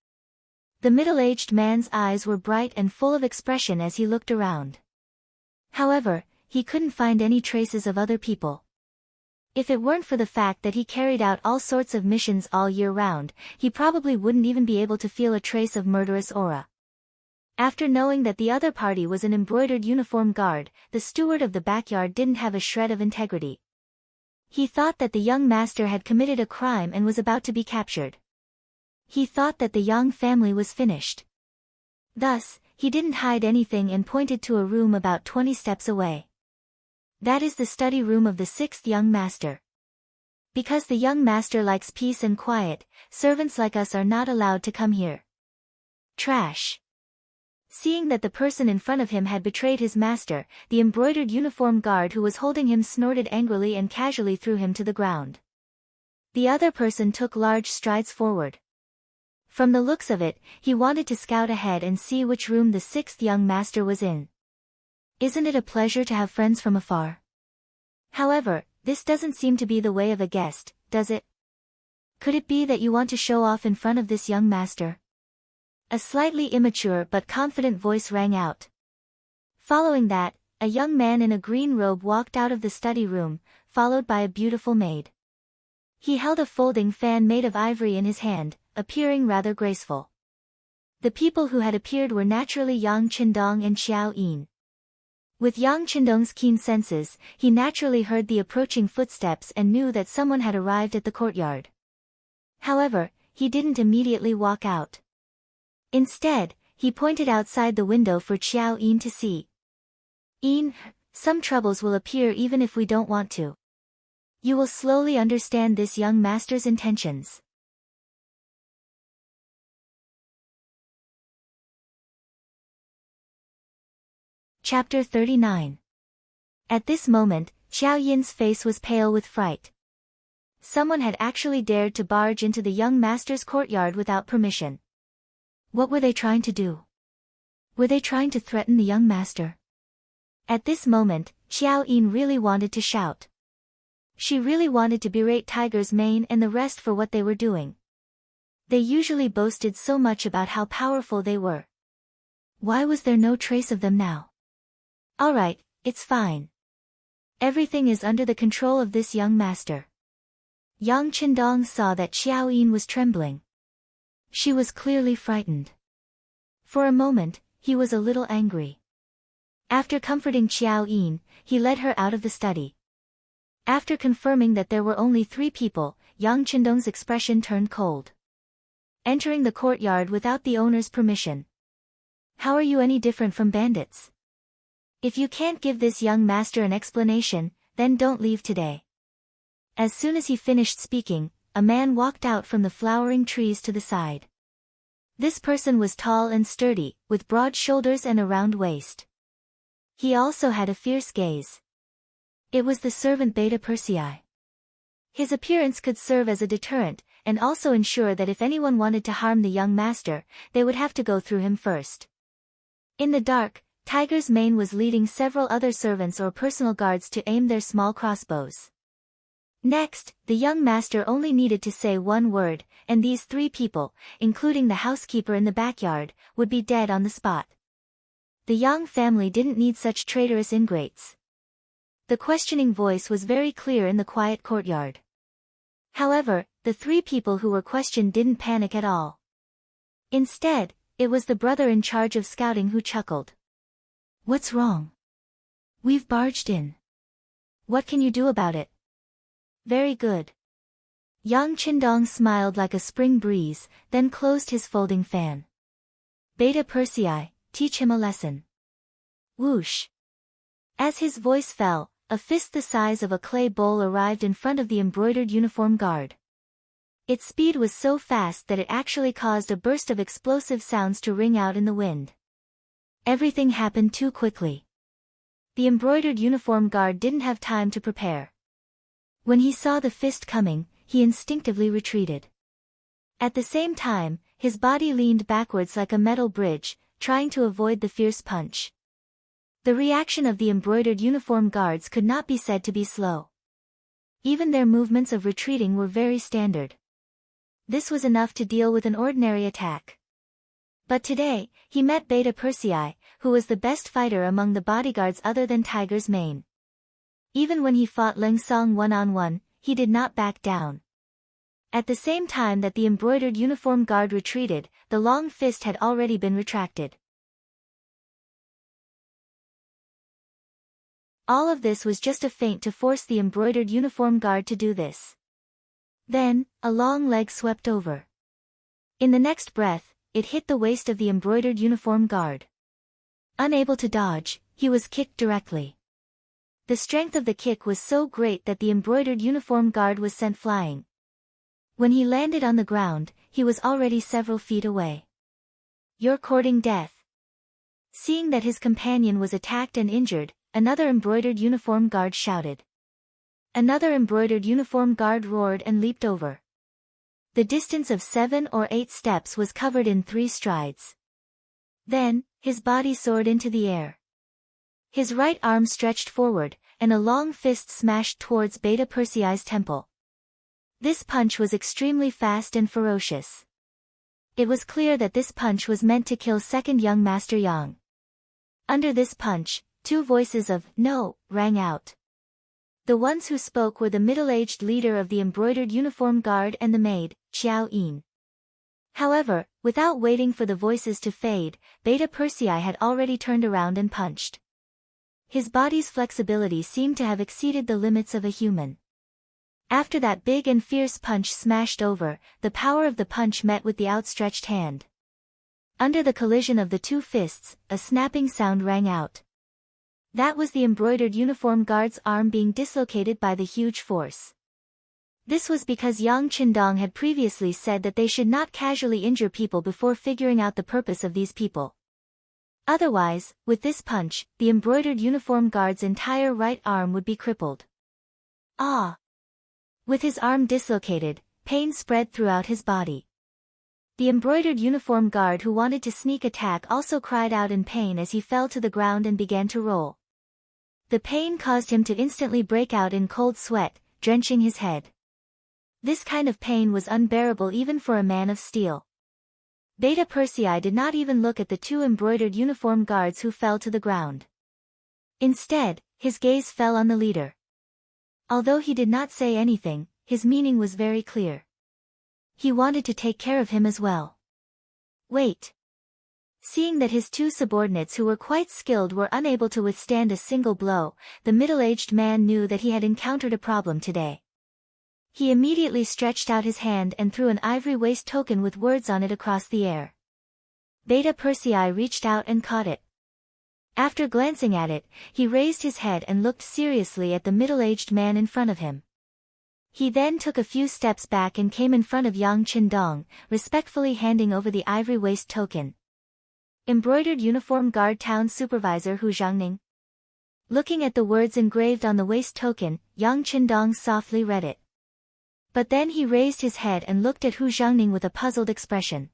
Speaker 1: The middle-aged man's eyes were bright and full of expression as he looked around. However, he couldn't find any traces of other people. If it weren't for the fact that he carried out all sorts of missions all year round, he probably wouldn't even be able to feel a trace of murderous aura. After knowing that the other party was an embroidered uniform guard, the steward of the backyard didn't have a shred of integrity. He thought that the young master had committed a crime and was about to be captured. He thought that the Yang family was finished. Thus, he didn't hide anything and pointed to a room about 20 steps away. That is the study room of the sixth young master. Because the young master likes peace and quiet, servants like us are not allowed to come here. Trash. Seeing that the person in front of him had betrayed his master, the embroidered uniform guard who was holding him snorted angrily and casually threw him to the ground. The other person took large strides forward. From the looks of it, he wanted to scout ahead and see which room the sixth young master was in. Isn't it a pleasure to have friends from afar? However, this doesn't seem to be the way of a guest, does it? Could it be that you want to show off in front of this young master? A slightly immature but confident voice rang out. Following that, a young man in a green robe walked out of the study room, followed by a beautiful maid. He held a folding fan made of ivory in his hand, appearing rather graceful. The people who had appeared were naturally Yang Qindong and Xiao Yin. With Yang Qindong's keen senses, he naturally heard the approaching footsteps and knew that someone had arrived at the courtyard. However, he didn't immediately walk out. Instead, he pointed outside the window for Xiao Yin to see. "Yin, some troubles will appear even if we don't want to. You will slowly understand this young master's intentions." Chapter 39. At this moment, Xiao Yin's face was pale with fright. Someone had actually dared to barge into the young master's courtyard without permission. What were they trying to do? Were they trying to threaten the young master? At this moment, Xiao Yin really wanted to shout. She really wanted to berate Tiger's Mane and the rest for what they were doing. They usually boasted so much about how powerful they were. Why was there no trace of them now? Alright, it's fine. Everything is under the control of this young master. Yang Qindong saw that Xiao Yin was trembling. She was clearly frightened. For a moment, he was a little angry. After comforting Xiao Yin, he led her out of the study. After confirming that there were only 3 people, Yang Qindong's expression turned cold. Entering the courtyard without the owner's permission. How are you any different from bandits? If you can't give this young master an explanation, then don't leave today. As soon as he finished speaking, a man walked out from the flowering trees to the side. This person was tall and sturdy, with broad shoulders and a round waist. He also had a fierce gaze. It was the servant Beta Persei. His appearance could serve as a deterrent, and also ensure that if anyone wanted to harm the young master, they would have to go through him first. In the dark, Tiger's Mane was leading several other servants or personal guards to aim their small crossbows. Next, the young master only needed to say one word, and these 3 people, including the housekeeper in the backyard, would be dead on the spot. The Yang family didn't need such traitorous ingrates. The questioning voice was very clear in the quiet courtyard. However, the 3 people who were questioned didn't panic at all. Instead, it was the brother in charge of scouting who chuckled. "What's wrong? We've barged in. What can you do about it?" "Very good." Yang Qindong smiled like a spring breeze, then closed his folding fan. "Beta Persei, teach him a lesson." Whoosh! As his voice fell, a fist the size of a clay bowl arrived in front of the embroidered uniform guard. Its speed was so fast that it actually caused a burst of explosive sounds to ring out in the wind. Everything happened too quickly. The embroidered uniform guard didn't have time to prepare. When he saw the fist coming, he instinctively retreated. At the same time, his body leaned backwards like a metal bridge, trying to avoid the fierce punch. The reaction of the embroidered uniform guards could not be said to be slow. Even their movements of retreating were very standard. This was enough to deal with an ordinary attack. But today, he met Beta Persei, who was the best fighter among the bodyguards other than Tiger's Mane. Even when he fought Leng Song one-on-one, he did not back down. At the same time that the embroidered uniform guard retreated, the long fist had already been retracted. All of this was just a feint to force the embroidered uniform guard to do this. Then, a long leg swept over. In the next breath, it hit the waist of the embroidered uniform guard. Unable to dodge, he was kicked directly. The strength of the kick was so great that the embroidered uniform guard was sent flying. When he landed on the ground, he was already several feet away. "You're courting death." Seeing that his companion was attacked and injured, another embroidered uniform guard shouted. Another embroidered uniform guard roared and leaped over. The distance of 7 or 8 steps was covered in 3 strides. Then, his body soared into the air. His right arm stretched forward, and a long fist smashed towards Beta Persei's temple. This punch was extremely fast and ferocious. It was clear that this punch was meant to kill second young Master Yang. Under this punch, two voices of "no" rang out. The ones who spoke were the middle-aged leader of the embroidered uniform guard and the maid, Xiao Yin. However, without waiting for the voices to fade, Beta Persei had already turned around and punched. His body's flexibility seemed to have exceeded the limits of a human. After that big and fierce punch smashed over, the power of the punch met with the outstretched hand. Under the collision of the two fists, a snapping sound rang out. That was the embroidered uniform guard's arm being dislocated by the huge force. This was because Yang Qindong had previously said that they should not casually injure people before figuring out the purpose of these people. Otherwise, with this punch, the embroidered uniform guard's entire right arm would be crippled. Ah! With his arm dislocated, pain spread throughout his body. The embroidered uniform guard who wanted to sneak attack also cried out in pain as he fell to the ground and began to roll. The pain caused him to instantly break out in cold sweat, drenching his head. This kind of pain was unbearable even for a man of steel. Beta Persei did not even look at the two embroidered uniform guards who fell to the ground. Instead, his gaze fell on the leader. Although he did not say anything, his meaning was very clear. He wanted to take care of him as well. Wait. Seeing that his two subordinates who were quite skilled were unable to withstand a single blow, the middle-aged man knew that he had encountered a problem today. He immediately stretched out his hand and threw an ivory waist token with words on it across the air. Beta Persei reached out and caught it. After glancing at it, he raised his head and looked seriously at the middle-aged man in front of him. He then took a few steps back and came in front of Yang Qindong, respectfully handing over the ivory waist token. Embroidered Uniform Guard Town Supervisor Hu Zhangning. Looking at the words engraved on the waist token, Yang Qindong softly read it. But then he raised his head and looked at Hu Zhangning with a puzzled expression.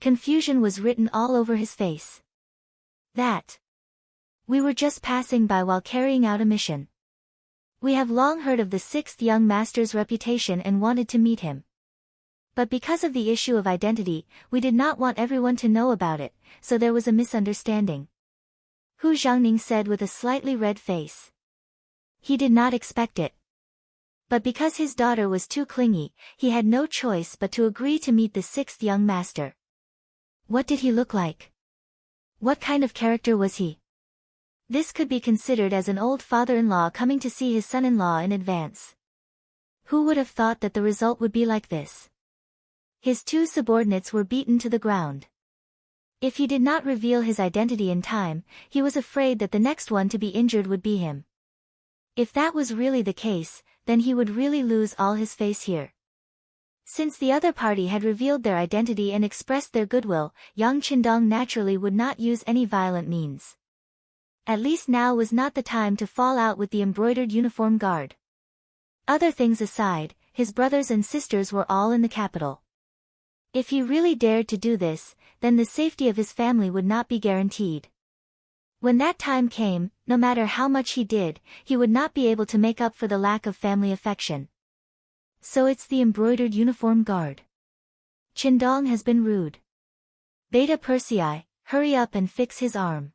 Speaker 1: Confusion was written all over his face. That. We were just passing by while carrying out a mission. We have long heard of the sixth young master's reputation and wanted to meet him. But because of the issue of identity, we did not want everyone to know about it, so there was a misunderstanding. Hu Zhangning said with a slightly red face. He did not expect it. But because his daughter was too clingy, he had no choice but to agree to meet the sixth young master. What did he look like? What kind of character was he? This could be considered as an old father-in-law coming to see his son-in-law in advance. Who would have thought that the result would be like this? His two subordinates were beaten to the ground. If he did not reveal his identity in time, he was afraid that the next one to be injured would be him. If that was really the case, then he would really lose all his face here. Since the other party had revealed their identity and expressed their goodwill, Yang Qindong naturally would not use any violent means. At least now was not the time to fall out with the embroidered uniform guard. Other things aside, his brothers and sisters were all in the capital. If he really dared to do this, then the safety of his family would not be guaranteed. When that time came, no matter how much he did, he would not be able to make up for the lack of family affection. So it's the embroidered uniform guard. Qindong has been rude. Beta Persei, hurry up and fix his arm.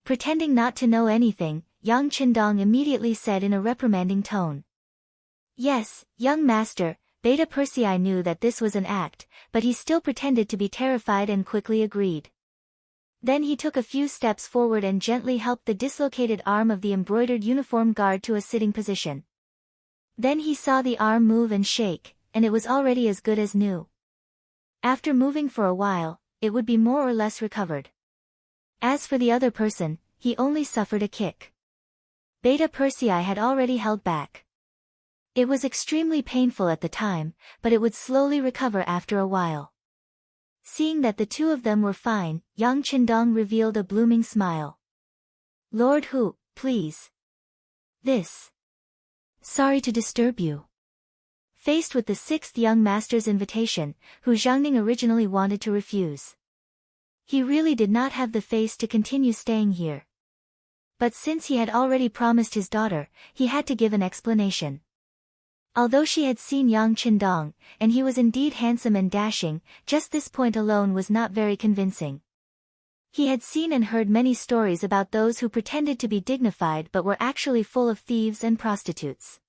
Speaker 1: Pretending not to know anything, Yang Qindong immediately said in a reprimanding tone. Yes, young master. Beta Persei knew that this was an act, but he still pretended to be terrified and quickly agreed. Then he took a few steps forward and gently helped the dislocated arm of the embroidered uniform guard to a sitting position. Then he saw the arm move and shake, and it was already as good as new. After moving for a while, it would be more or less recovered. As for the other person, he only suffered a kick. Beta Persei had already held back. It was extremely painful at the time, but it would slowly recover after a while. Seeing that the two of them were fine, Yang Qindong revealed a blooming smile. Lord Hu, please. This. Sorry to disturb you. Faced with the sixth young master's invitation, Hu Zhangning originally wanted to refuse. He really did not have the face to continue staying here. But since he had already promised his daughter, he had to give an explanation. Although she had seen Yang Qindong, and he was indeed handsome and dashing, just this point alone was not very convincing. He had seen and heard many stories about those who pretended to be dignified but were actually full of thieves and prostitutes.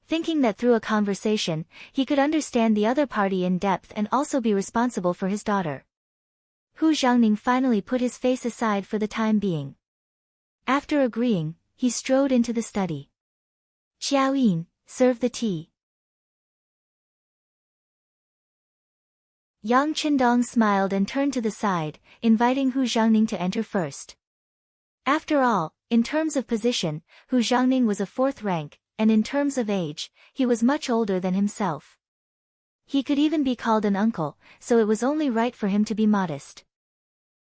Speaker 1: Thinking that through a conversation, he could understand the other party in depth and also be responsible for his daughter. Hu Xiangning finally put his face aside for the time being. After agreeing, he strode into the study. Xiaoyin, serve the tea. Yang Qindong smiled and turned to the side, inviting Hu Xiangning to enter first. After all, in terms of position, Hu Xiangning was a fourth rank, and in terms of age, he was much older than himself. He could even be called an uncle, so it was only right for him to be modest.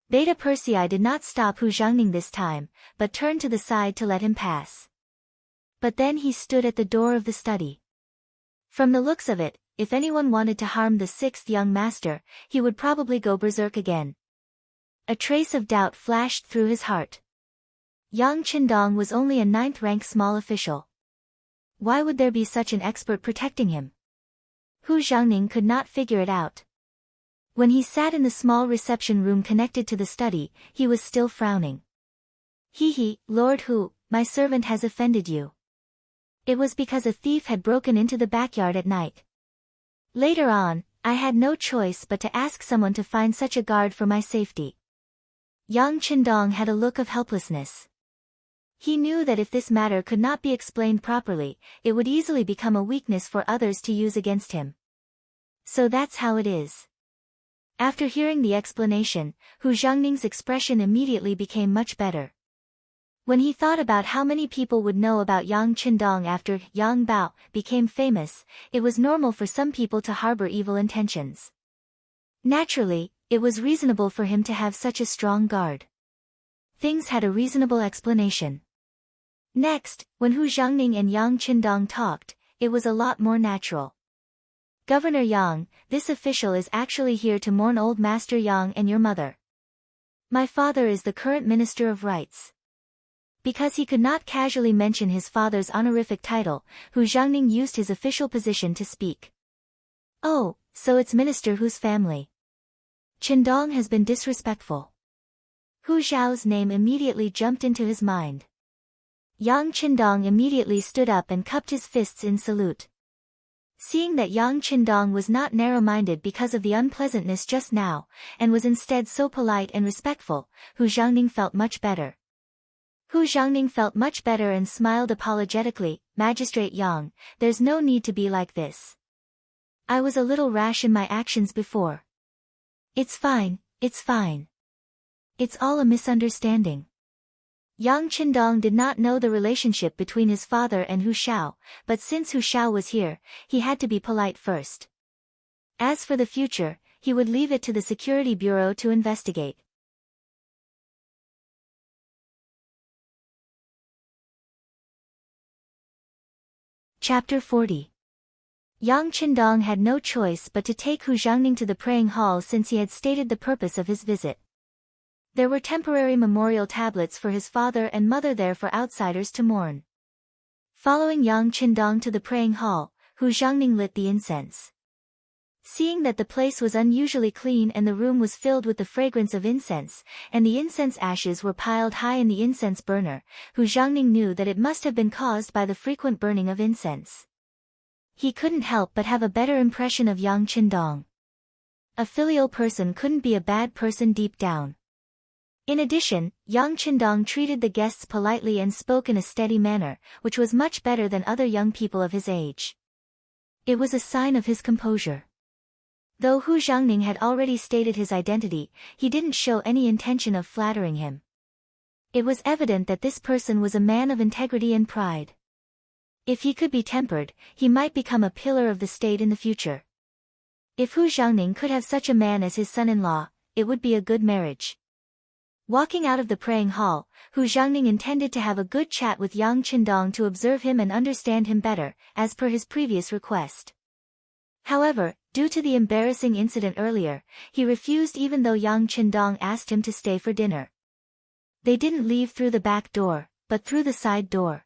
Speaker 1: Beta Persei did not stop Hu Xiangning this time, but turned to the side to let him pass. But then he stood at the door of the study. From the looks of it, if anyone wanted to harm the sixth young master, he would probably go berserk again. A trace of doubt flashed through his heart. Yang Qindong was only a ninth-rank small official. Why would there be such an expert protecting him? Hu Xiangning could not figure it out. When he sat in the small reception room connected to the study, he was still frowning. He, Lord Hu, my servant has offended you. It was because a thief had broken into the backyard at night. Later on, I had no choice but to ask someone to find such a guard for my safety. Yang Qindong had a look of helplessness. He knew that if this matter could not be explained properly, it would easily become a weakness for others to use against him. So that's how it is. After hearing the explanation, Hu Xiangning's expression immediately became much better. When he thought about how many people would know about Yang Qindong after Yang Bao became famous, it was normal for some people to harbor evil intentions. Naturally, it was reasonable for him to have such a strong guard. Things had a reasonable explanation. Next, when Hu Xiangning and Yang Qindong talked, it was a lot more natural. Governor Yang, this official is actually here to mourn old Master Yang and your mother. My father is the current Minister of Rights. Because he could not casually mention his father's honorific title, Hu Xiangning used his official position to speak. Oh, so it's Minister Hu's family. Qindong has been disrespectful. Hu Zhao's name immediately jumped into his mind. Yang Qindong immediately stood up and cupped his fists in salute. Seeing that Yang Qindong was not narrow-minded because of the unpleasantness just now, and was instead so polite and respectful, Hu Xiangning felt much better. Hu Xiangning felt much better and smiled apologetically. Magistrate Yang, there's no need to be like this. I was a little rash in my actions before. It's fine, it's fine. It's all a misunderstanding. Yang Qindong did not know the relationship between his father and Hu Xiao, but since Hu Xiao was here, he had to be polite first. As for the future, he would leave it to the Security Bureau to investigate. Chapter 40. Yang Qindong had no choice but to take Hu Xiangning to the praying hall since he had stated the purpose of his visit. There were temporary memorial tablets for his father and mother there for outsiders to mourn. Following Yang Qindong to the praying hall, Hu Xiangning lit the incense. Seeing that the place was unusually clean and the room was filled with the fragrance of incense, and the incense ashes were piled high in the incense burner, Hu Xiangning knew that it must have been caused by the frequent burning of incense. He couldn't help but have a better impression of Yang Qindong. A filial person couldn't be a bad person deep down. In addition, Yang Qindong treated the guests politely and spoke in a steady manner, which was much better than other young people of his age. It was a sign of his composure. Though Hu Xiangning had already stated his identity, he didn't show any intention of flattering him. It was evident that this person was a man of integrity and pride. If he could be tempered, he might become a pillar of the state in the future. If Hu Xiangning could have such a man as his son-in-law, it would be a good marriage. Walking out of the praying hall, Hu Xiangning intended to have a good chat with Yang Qindong to observe him and understand him better, as per his previous request. However, due to the embarrassing incident earlier, he refused even though Yang Qindong asked him to stay for dinner. They didn't leave through the back door, but through the side door.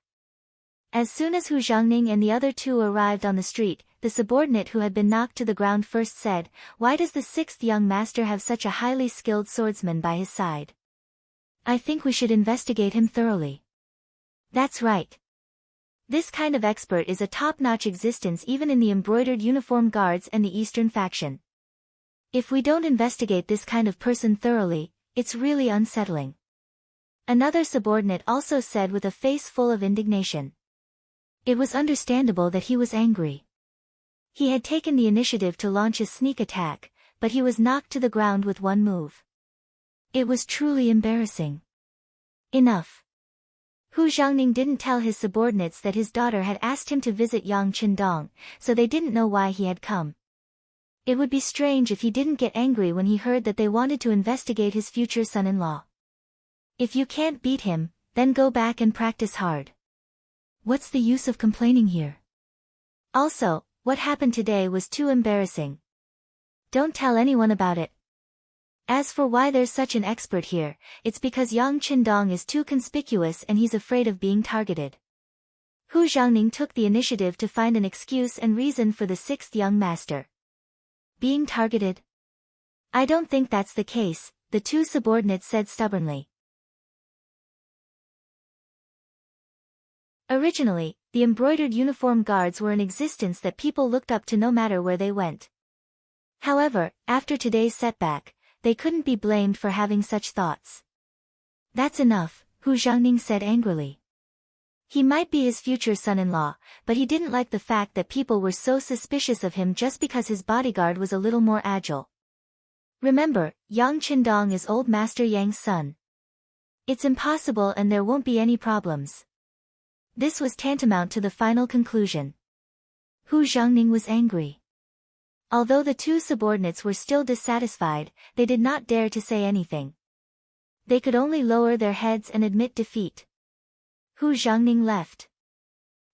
Speaker 1: As soon as Hu Zhangning and the other two arrived on the street, the subordinate who had been knocked to the ground first said, "Why does the sixth young master have such a highly skilled swordsman by his side? I think we should investigate him thoroughly." That's right. This kind of expert is a top-notch existence even in the embroidered uniform guards and the Eastern faction. If we don't investigate this kind of person thoroughly, it's really unsettling. Another subordinate also said with a face full of indignation. It was understandable that he was angry. He had taken the initiative to launch a sneak attack, but he was knocked to the ground with one move. It was truly embarrassing. Enough. Hu Zhangning didn't tell his subordinates that his daughter had asked him to visit Yang Qindong, so they didn't know why he had come. It would be strange if he didn't get angry when he heard that they wanted to investigate his future son-in-law. If you can't beat him, then go back and practice hard. What's the use of complaining here? Also, what happened today was too embarrassing. Don't tell anyone about it. As for why there's such an expert here, it's because Yang Qindong is too conspicuous and he's afraid of being targeted. Hu Zhangning took the initiative to find an excuse and reason for the sixth young master. Being targeted? I don't think that's the case, the two subordinates said stubbornly. Originally, the embroidered uniform guards were an existence that people looked up to no matter where they went. However, after today's setback, they couldn't be blamed for having such thoughts. That's enough, Hu Zhangning said angrily. He might be his future son-in-law, but he didn't like the fact that people were so suspicious of him just because his bodyguard was a little more agile. Remember, Yang Qindong is old Master Yang's son. It's impossible and there won't be any problems. This was tantamount to the final conclusion. Hu Zhangning was angry. Although the two subordinates were still dissatisfied, they did not dare to say anything. They could only lower their heads and admit defeat. Hu Zhangning left.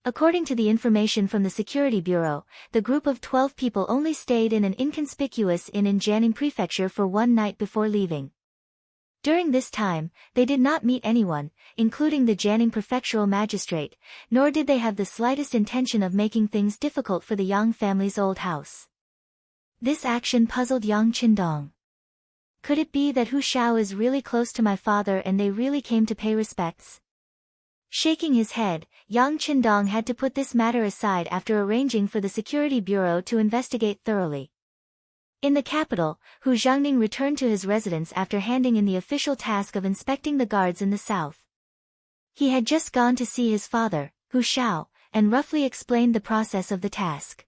Speaker 1: According to the information from the Security Bureau, the group of 12 people only stayed in an inconspicuous inn in Jianing Prefecture for one night before leaving. During this time, they did not meet anyone, including the Jianing prefectural magistrate, nor did they have the slightest intention of making things difficult for the Yang family's old house. This action puzzled Yang Qindong. Could it be that Hu Xiao is really close to my father and they really came to pay respects? Shaking his head, Yang Qindong had to put this matter aside after arranging for the Security Bureau to investigate thoroughly. In the capital, Hu Zhangning returned to his residence after handing in the official task of inspecting the guards in the south. He had just gone to see his father, Hu Xiao, and roughly explained the process of the task.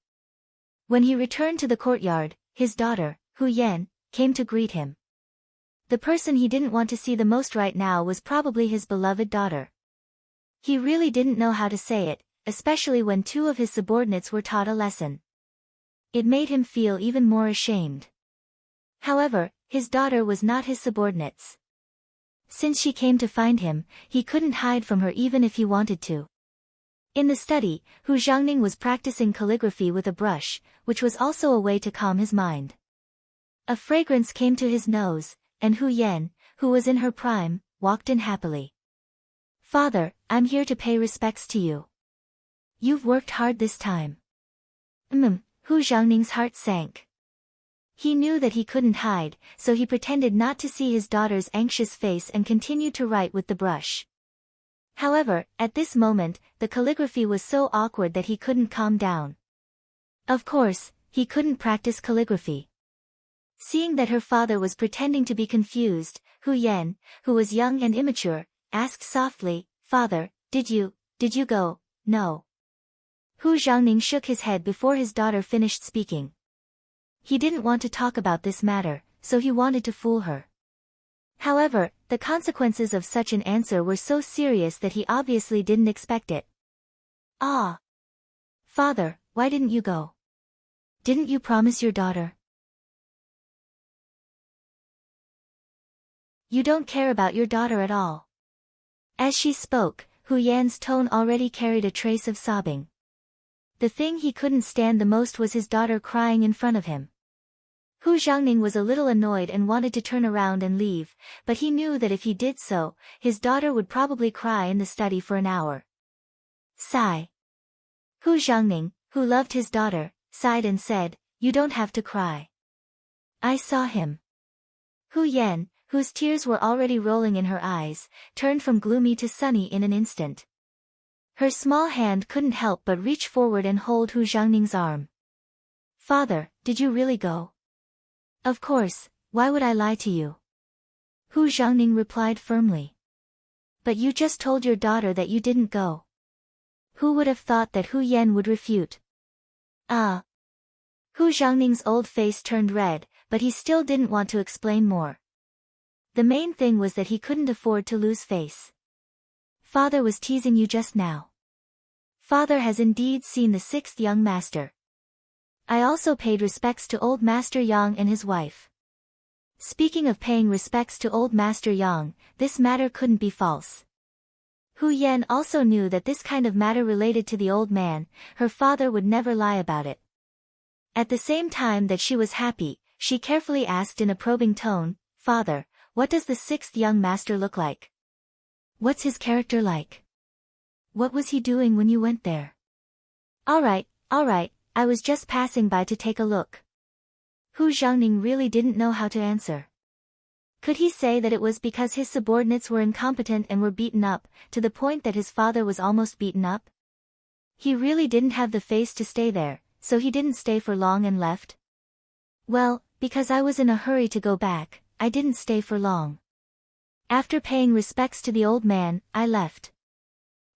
Speaker 1: When he returned to the courtyard, his daughter, Hu Yan, came to greet him. The person he didn't want to see the most right now was probably his beloved daughter. He really didn't know how to say it, especially when two of his subordinates were taught a lesson. It made him feel even more ashamed. However, his daughter was not his subordinates. Since she came to find him, he couldn't hide from her even if he wanted to. In the study, Hu Zhangning was practicing calligraphy with a brush, which was also a way to calm his mind. A fragrance came to his nose, and Hu Yan, who was in her prime, walked in happily. "Father, I'm here to pay respects to you. You've worked hard this time." Hu Zhangning's heart sank. He knew that he couldn't hide, so he pretended not to see his daughter's anxious face and continued to write with the brush. However, at this moment, the calligraphy was so awkward that he couldn't calm down. Of course, he couldn't practice calligraphy. Seeing that her father was pretending to be confused, Hu Yan, who was young and immature, asked softly, "Father, did you go?" "No." Hu Zhangning shook his head before his daughter finished speaking. He didn't want to talk about this matter, so he wanted to fool her. However, the consequences of such an answer were so serious that he obviously didn't expect it. "Ah! Father, why didn't you go? Didn't you promise your daughter? You don't care about your daughter at all." As she spoke, Hu Yan's tone already carried a trace of sobbing. The thing he couldn't stand the most was his daughter crying in front of him. Hu Zhangning was a little annoyed and wanted to turn around and leave, but he knew that if he did so, his daughter would probably cry in the study for an hour. Sigh. Hu Zhangning, who loved his daughter, sighed and said, "You don't have to cry. I saw him." Hu Yan, whose tears were already rolling in her eyes, turned from gloomy to sunny in an instant. Her small hand couldn't help but reach forward and hold Hu Zhangning's arm. "Father, did you really go?" "Of course, why would I lie to you?" Hu Zhangning replied firmly. "But you just told your daughter that you didn't go." Who would have thought that Hu Yan would refute? Ah. Hu Zhangning's old face turned red, but he still didn't want to explain more. The main thing was that he couldn't afford to lose face. "Father was teasing you just now. Father has indeed seen the sixth young master. I also paid respects to old Master Yang and his wife." Speaking of paying respects to old Master Yang, this matter couldn't be false. Hu Yan also knew that this kind of matter related to the old man, her father would never lie about it. At the same time that she was happy, she carefully asked in a probing tone, "Father, what does the sixth young master look like? What's his character like? What was he doing when you went there?" All right, I was just passing by to take a look." Hu Zhangning really didn't know how to answer. Could he say that it was because his subordinates were incompetent and were beaten up, to the point that his father was almost beaten up? He really didn't have the face to stay there, so he didn't stay for long and left. "Well, because I was in a hurry to go back, I didn't stay for long. After paying respects to the old man, I left.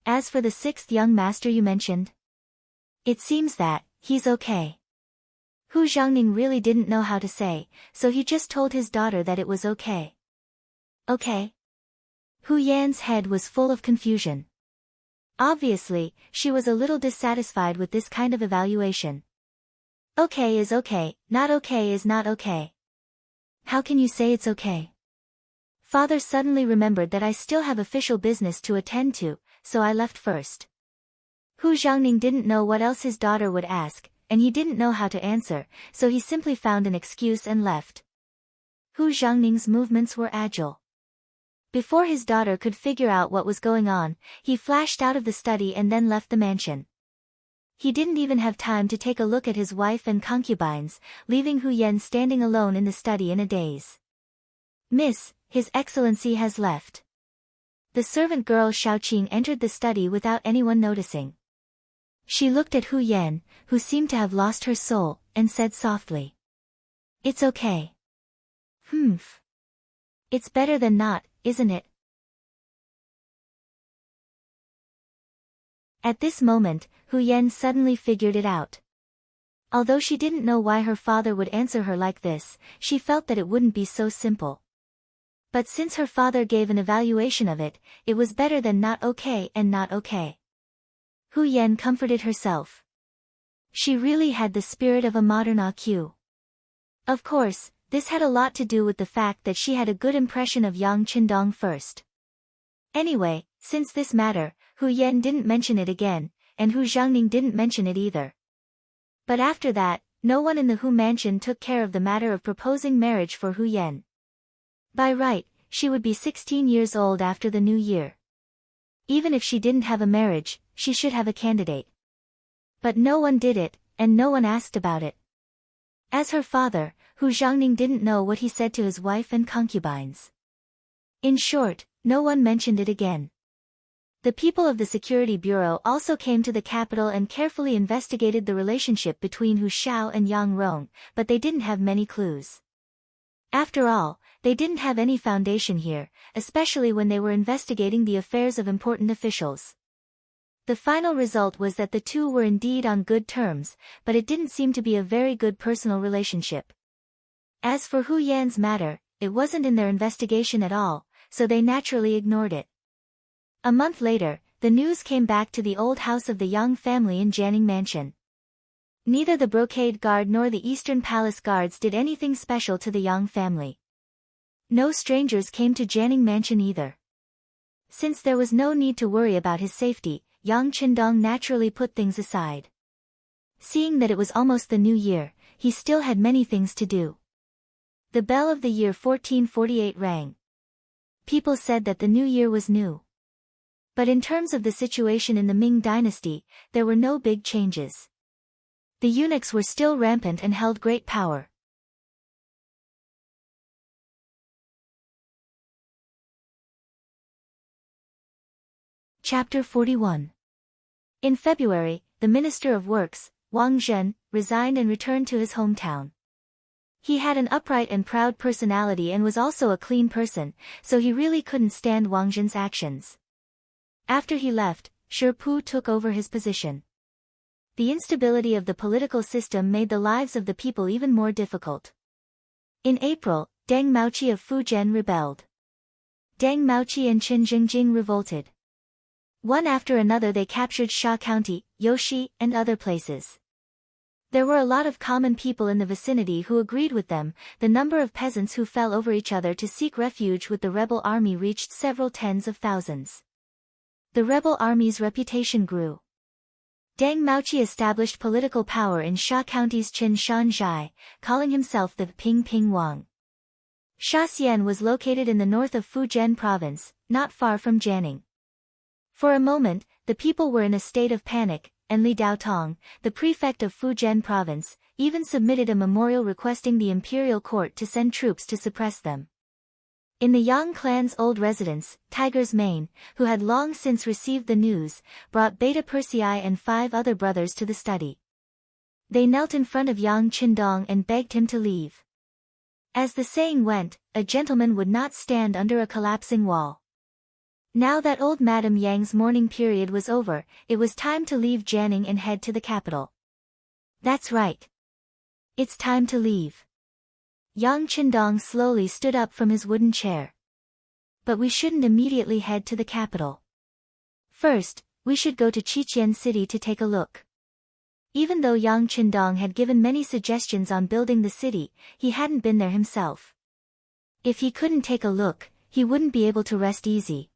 Speaker 1: As for the sixth young master you mentioned, it seems that he's okay." Hu Zhangning really didn't know how to say, so he just told his daughter that it was okay. Okay? Hu Yan's head was full of confusion. Obviously, she was a little dissatisfied with this kind of evaluation. Okay is okay, not okay is not okay. How can you say it's okay? Father suddenly remembered that I still have official business to attend to, so I left first. Hu Zhangning didn't know what else his daughter would ask, and he didn't know how to answer, so he simply found an excuse and left. Hu Zhangning's movements were agile. Before his daughter could figure out what was going on, he flashed out of the study and then left the mansion. He didn't even have time to take a look at his wife and concubines, leaving Hu Yan standing alone in the study in a daze. "Miss, His Excellency has left." The servant girl Qing entered the study without anyone noticing. She looked at Hu Yan, who seemed to have lost her soul, and said softly, "It's okay." "Humph. It's better than not, isn't it?" At this moment, Hu Yan suddenly figured it out. Although she didn't know why her father would answer her like this, she felt that it wouldn't be so simple. But since her father gave an evaluation of it, it was better than not okay and not okay. Hu Yan comforted herself. She really had the spirit of a modern AQ. Of course, this had a lot to do with the fact that she had a good impression of Yang Qindong first. Anyway, since this matter, Hu Yan didn't mention it again, and Hu Zhangning didn't mention it either. But after that, no one in the Hu mansion took care of the matter of proposing marriage for Hu Yan. By right, she would be 16 years old after the new year. Even if she didn't have a marriage, she should have a candidate. But no one did it, and no one asked about it. As her father, Hu Zhangning didn't know what he said to his wife and concubines. In short, no one mentioned it again. The people of the Security Bureau also came to the capital and carefully investigated the relationship between Hu Xiao and Yang Rong, but they didn't have many clues. After all, they didn't have any foundation here, especially when they were investigating the affairs of important officials. The final result was that the two were indeed on good terms, but it didn't seem to be a very good personal relationship. As for Hu Yan's matter, it wasn't in their investigation at all, so they naturally ignored it. A month later, the news came back to the old house of the Yang family in Jianing Mansion. Neither the Brocade Guard nor the Eastern Palace Guards did anything special to the Yang family. No strangers came to Jianing Mansion either. Since there was no need to worry about his safety, Yang Qindong naturally put things aside. Seeing that it was almost the new year, he still had many things to do. The bell of the year 1448 rang. People said that the new year was new. But in terms of the situation in the Ming dynasty, there were no big changes. The eunuchs were still rampant and held great power. Chapter 41. In February, the Minister of Works, Wang Zhen, resigned and returned to his hometown. He had an upright and proud personality and was also a clean person, so he really couldn't stand Wang Zhen's actions. After he left, Shi Pu took over his position. The instability of the political system made the lives of the people even more difficult. In April, Deng Maoqi of Fujian rebelled. Deng Maoqi and Qin Jingjing revolted. One after another they captured Sha County, Yoshi, and other places. There were a lot of common people in the vicinity who agreed with them. The number of peasants who fell over each other to seek refuge with the rebel army reached several tens of thousands. The rebel army's reputation grew. Deng Maoqi established political power in Sha County's Qin Shan Zhai, calling himself the Ping Ping Wang. Shaxian was located in the north of Fujian province, not far from Jianing. For a moment, the people were in a state of panic, and Li Daotong, the prefect of Fujian province, even submitted a memorial requesting the imperial court to send troops to suppress them. In the Yang clan's old residence, Tiger's Mane, who had long since received the news, brought Beta Persei and 5 other brothers to the study. They knelt in front of Yang Qindong and begged him to leave. As the saying went, a gentleman would not stand under a collapsing wall. Now that old Madame Yang's mourning period was over, it was time to leave Jianing and head to the capital. That's right. It's time to leave. Yang Qindong slowly stood up from his wooden chair. But we shouldn't immediately head to the capital. First, we should go to Qiqian City to take a look. Even though Yang Qindong had given many suggestions on building the city, he hadn't been there himself. If he couldn't take a look, he wouldn't be able to rest easy.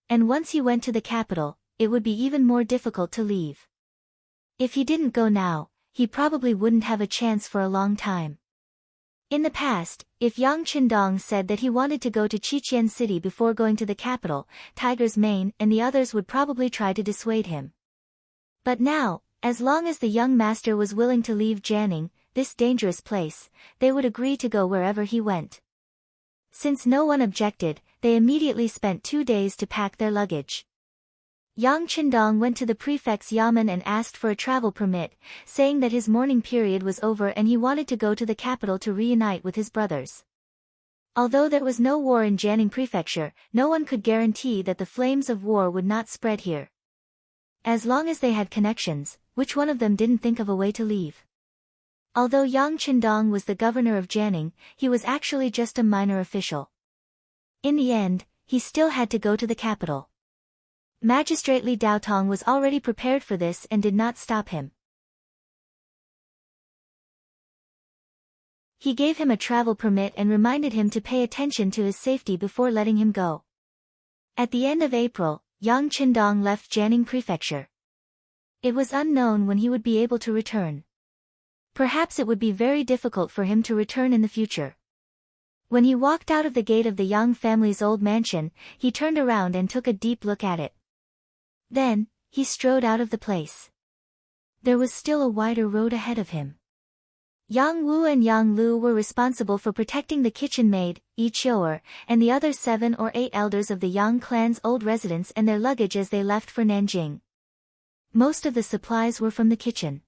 Speaker 1: And once he went to the capital, it would be even more difficult to leave. If he didn't go now, he probably wouldn't have a chance for a long time. In the past, if Yang Qindong said that he wanted to go to Qiqian City before going to the capital, Tiger's Mane and the others would probably try to dissuade him. But now, as long as the young master was willing to leave Jianing, this dangerous place, they would agree to go wherever he went. Since no one objected, they immediately spent 2 days to pack their luggage. Yang Qindong went to the prefect's yamen and asked for a travel permit, saying that his mourning period was over and he wanted to go to the capital to reunite with his brothers. Although there was no war in Jianing Prefecture, no one could guarantee that the flames of war would not spread here. As long as they had connections, which one of them didn't think of a way to leave? Although Yang Qindong was the governor of Jianing, he was actually just a minor official. In the end, he still had to go to the capital. Magistrate Li Daotong was already prepared for this and did not stop him. He gave him a travel permit and reminded him to pay attention to his safety before letting him go. At the end of April, Yang Qindong left Jianing Prefecture. It was unknown when he would be able to return. Perhaps it would be very difficult for him to return in the future. When he walked out of the gate of the Yang family's old mansion, he turned around and took a deep look at it. Then, he strode out of the place. There was still a wider road ahead of him. Yang Wu and Yang Lu were responsible for protecting the kitchen maid, Yi Qiu'er, and the other 7 or 8 elders of the Yang clan's old residence and their luggage as they left for Nanjing. Most of the supplies were from the kitchen.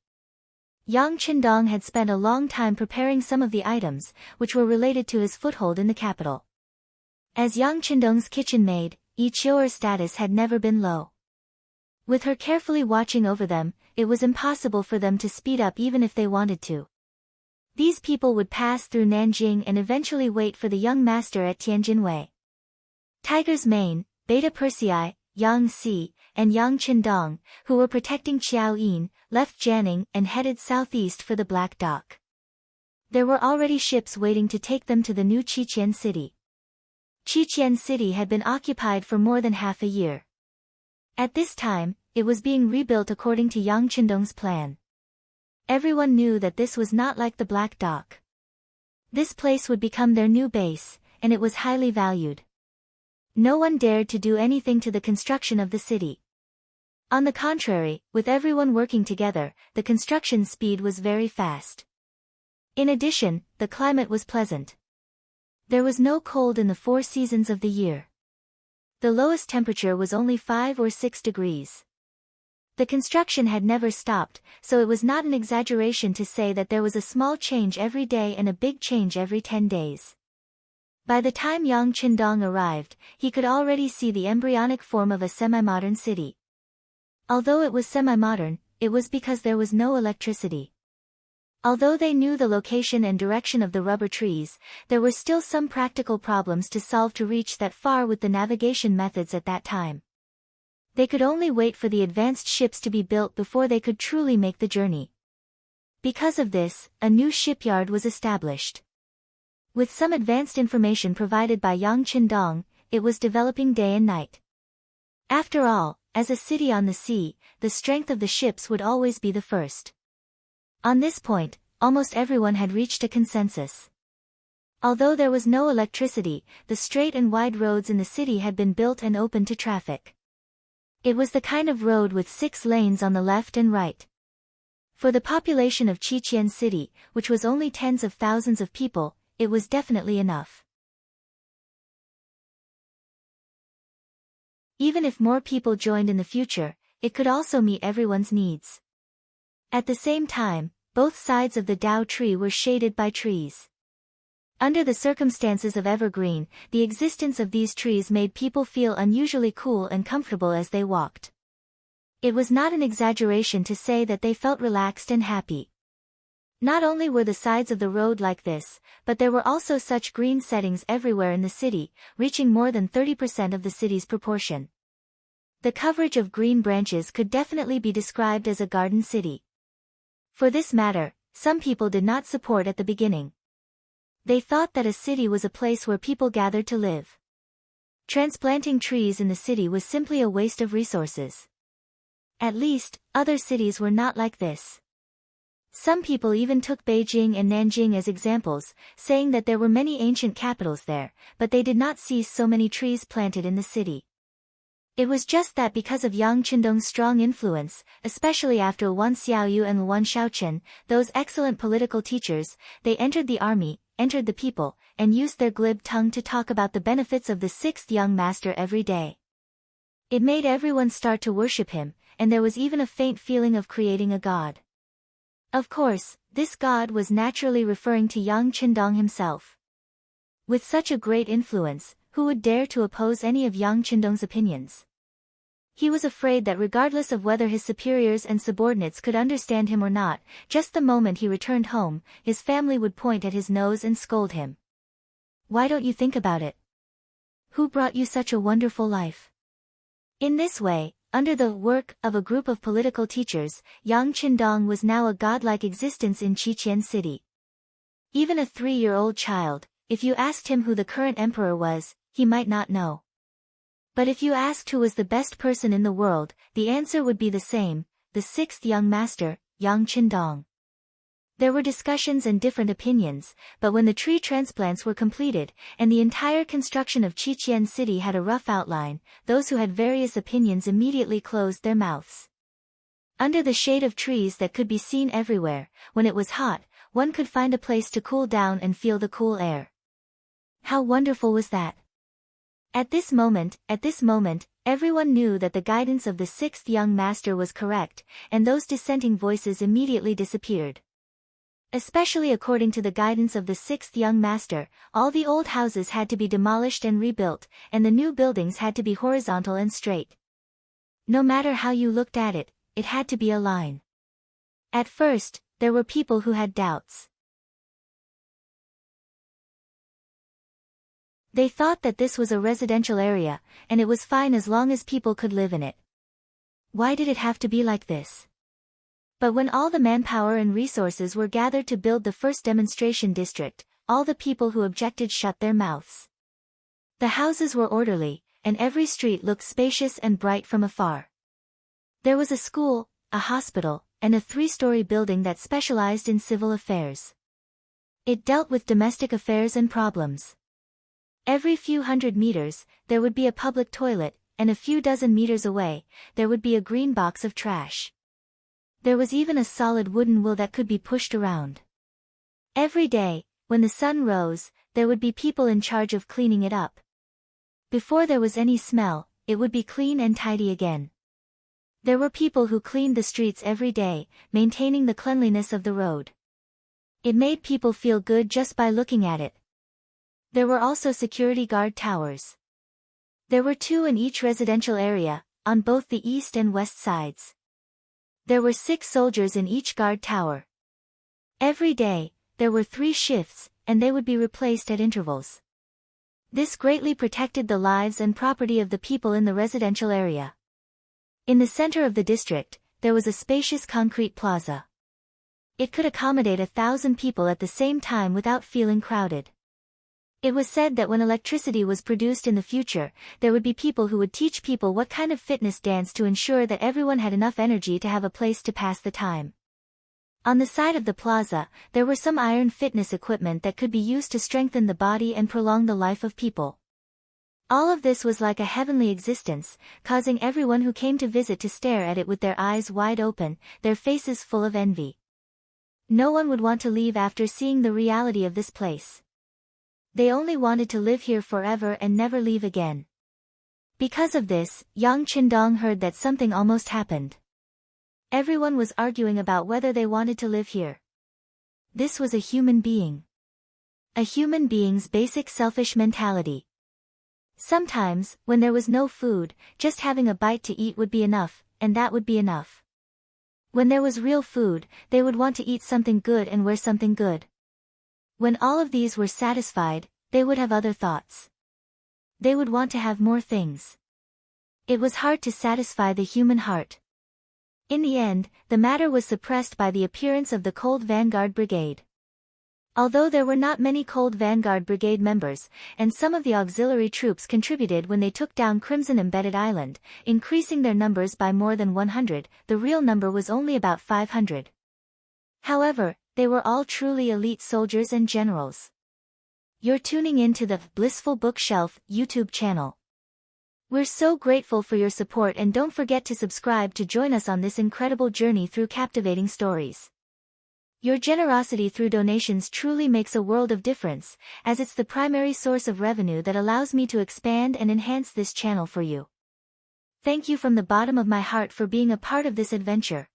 Speaker 1: Yang Qindong had spent a long time preparing some of the items, which were related to his foothold in the capital. As Yang Qindong's kitchen maid, Yi Qiu'er's status had never been low. With her carefully watching over them, it was impossible for them to speed up even if they wanted to. These people would pass through Nanjing and eventually wait for the young master at Tianjinwei. Tiger's Mane, Beta Persei, Yang Si, and Yang Qindong, who were protecting Qiaoyin, left Jianing and headed southeast for the Black Dock. There were already ships waiting to take them to the new Qiqian City. Qiqian City had been occupied for more than half a year. At this time, it was being rebuilt according to Yang Qindong's plan. Everyone knew that this was not like the Black Dock. This place would become their new base, and it was highly valued. No one dared to do anything to the construction of the city. On the contrary, with everyone working together, the construction speed was very fast. In addition, the climate was pleasant. There was no cold in the 4 seasons of the year. The lowest temperature was only 5 or 6 degrees. The construction had never stopped, so it was not an exaggeration to say that there was a small change every day and a big change every 10 days. By the time Yang Qindong arrived, he could already see the embryonic form of a semi-modern city. Although it was semi-modern, it was because there was no electricity. Although they knew the location and direction of the rubber trees, there were still some practical problems to solve to reach that far with the navigation methods at that time. They could only wait for the advanced ships to be built before they could truly make the journey. Because of this, a new shipyard was established. With some advanced information provided by Yang Qindong, it was developing day and night. After all, as a city on the sea, the strength of the ships would always be the first. On this point, almost everyone had reached a consensus. Although there was no electricity, the straight and wide roads in the city had been built and open to traffic. It was the kind of road with 6 lanes on the left and right. For the population of Qiqian City, which was only tens of thousands of people, it was definitely enough. Even if more people joined in the future, it could also meet everyone's needs. At the same time, both sides of the Dao tree were shaded by trees. Under the circumstances of evergreen, the existence of these trees made people feel unusually cool and comfortable as they walked. It was not an exaggeration to say that they felt relaxed and happy. Not only were the sides of the road like this, but there were also such green settings everywhere in the city, reaching more than 30% of the city's proportion. The coverage of green branches could definitely be described as a garden city. For this matter, some people did not support at the beginning. They thought that a city was a place where people gathered to live. Transplanting trees in the city was simply a waste of resources. At least, other cities were not like this. Some people even took Beijing and Nanjing as examples, saying that there were many ancient capitals there, but they did not see so many trees planted in the city. It was just that because of Yang Qindong's strong influence, especially after Wan Xiaoyu and Wan Shaochen, those excellent political teachers, they entered the army, entered the people, and used their glib tongue to talk about the benefits of the 6th young master every day. It made everyone start to worship him, and there was even a faint feeling of creating a god. Of course, this god was naturally referring to Yang Qindong himself. With such a great influence, who would dare to oppose any of Yang Qindong's opinions? He was afraid that regardless of whether his superiors and subordinates could understand him or not, just the moment he returned home, his family would point at his nose and scold him. Why don't you think about it? Who brought you such a wonderful life? In this way, under the work of a group of political teachers, Yang Qindong was now a godlike existence in Qiqian City. Even a 3-year-old child, if you asked him who the current emperor was, he might not know. But if you asked who was the best person in the world, the answer would be the same, the 6th young master, Yang Qindong. There were discussions and different opinions, but when the tree transplants were completed, and the entire construction of Qiqian City had a rough outline, those who had various opinions immediately closed their mouths. Under the shade of trees that could be seen everywhere, when it was hot, one could find a place to cool down and feel the cool air. How wonderful was that? At this moment, everyone knew that the guidance of the 6th young master was correct, and those dissenting voices immediately disappeared. Especially according to the guidance of the 6th young master, all the old houses had to be demolished and rebuilt, and the new buildings had to be horizontal and straight. No matter how you looked at it, it had to be a line. At first, there were people who had doubts. They thought that this was a residential area, and it was fine as long as people could live in it. Why did it have to be like this? But when all the manpower and resources were gathered to build the first demonstration district, all the people who objected shut their mouths. The houses were orderly, and every street looked spacious and bright from afar. There was a school, a hospital, and a 3-story building that specialized in civil affairs. It dealt with domestic affairs and problems. Every few hundred meters, there would be a public toilet, and a few dozen meters away, there would be a green box of trash. There was even a solid wooden wheel that could be pushed around. Every day, when the sun rose, there would be people in charge of cleaning it up. Before there was any smell, it would be clean and tidy again. There were people who cleaned the streets every day, maintaining the cleanliness of the road. It made people feel good just by looking at it. There were also security guard towers. There were 2 in each residential area, on both the east and west sides. There were 6 soldiers in each guard tower. Every day, there were 3 shifts, and they would be replaced at intervals. This greatly protected the lives and property of the people in the residential area. In the center of the district, there was a spacious concrete plaza. It could accommodate 1,000 people at the same time without feeling crowded. It was said that when electricity was produced in the future, there would be people who would teach people what kind of fitness dance to ensure that everyone had enough energy to have a place to pass the time. On the side of the plaza, there were some iron fitness equipment that could be used to strengthen the body and prolong the life of people. All of this was like a heavenly existence, causing everyone who came to visit to stare at it with their eyes wide open, their faces full of envy. No one would want to leave after seeing the reality of this place. They only wanted to live here forever and never leave again. Because of this, Yang Qindong heard that something almost happened. Everyone was arguing about whether they wanted to live here. This was a human being. A human being's basic selfish mentality. Sometimes, when there was no food, just having a bite to eat would be enough, and that would be enough. When there was real food, they would want to eat something good and wear something good. When all of these were satisfied, they would have other thoughts. They would want to have more things. It was hard to satisfy the human heart. In the end, the matter was suppressed by the appearance of the Cold Vanguard Brigade. Although there were not many Cold Vanguard Brigade members, and some of the auxiliary troops contributed when they took down Crimson Embedded Island, increasing their numbers by more than 100, the real number was only about 500. However, they were all truly elite soldiers and generals. You're tuning in to the Blissful Bookshelf YouTube channel. We're so grateful for your support, and don't forget to subscribe to join us on this incredible journey through captivating stories. Your generosity through donations truly makes a world of difference, as it's the primary source of revenue that allows me to expand and enhance this channel for you. Thank you from the bottom of my heart for being a part of this adventure.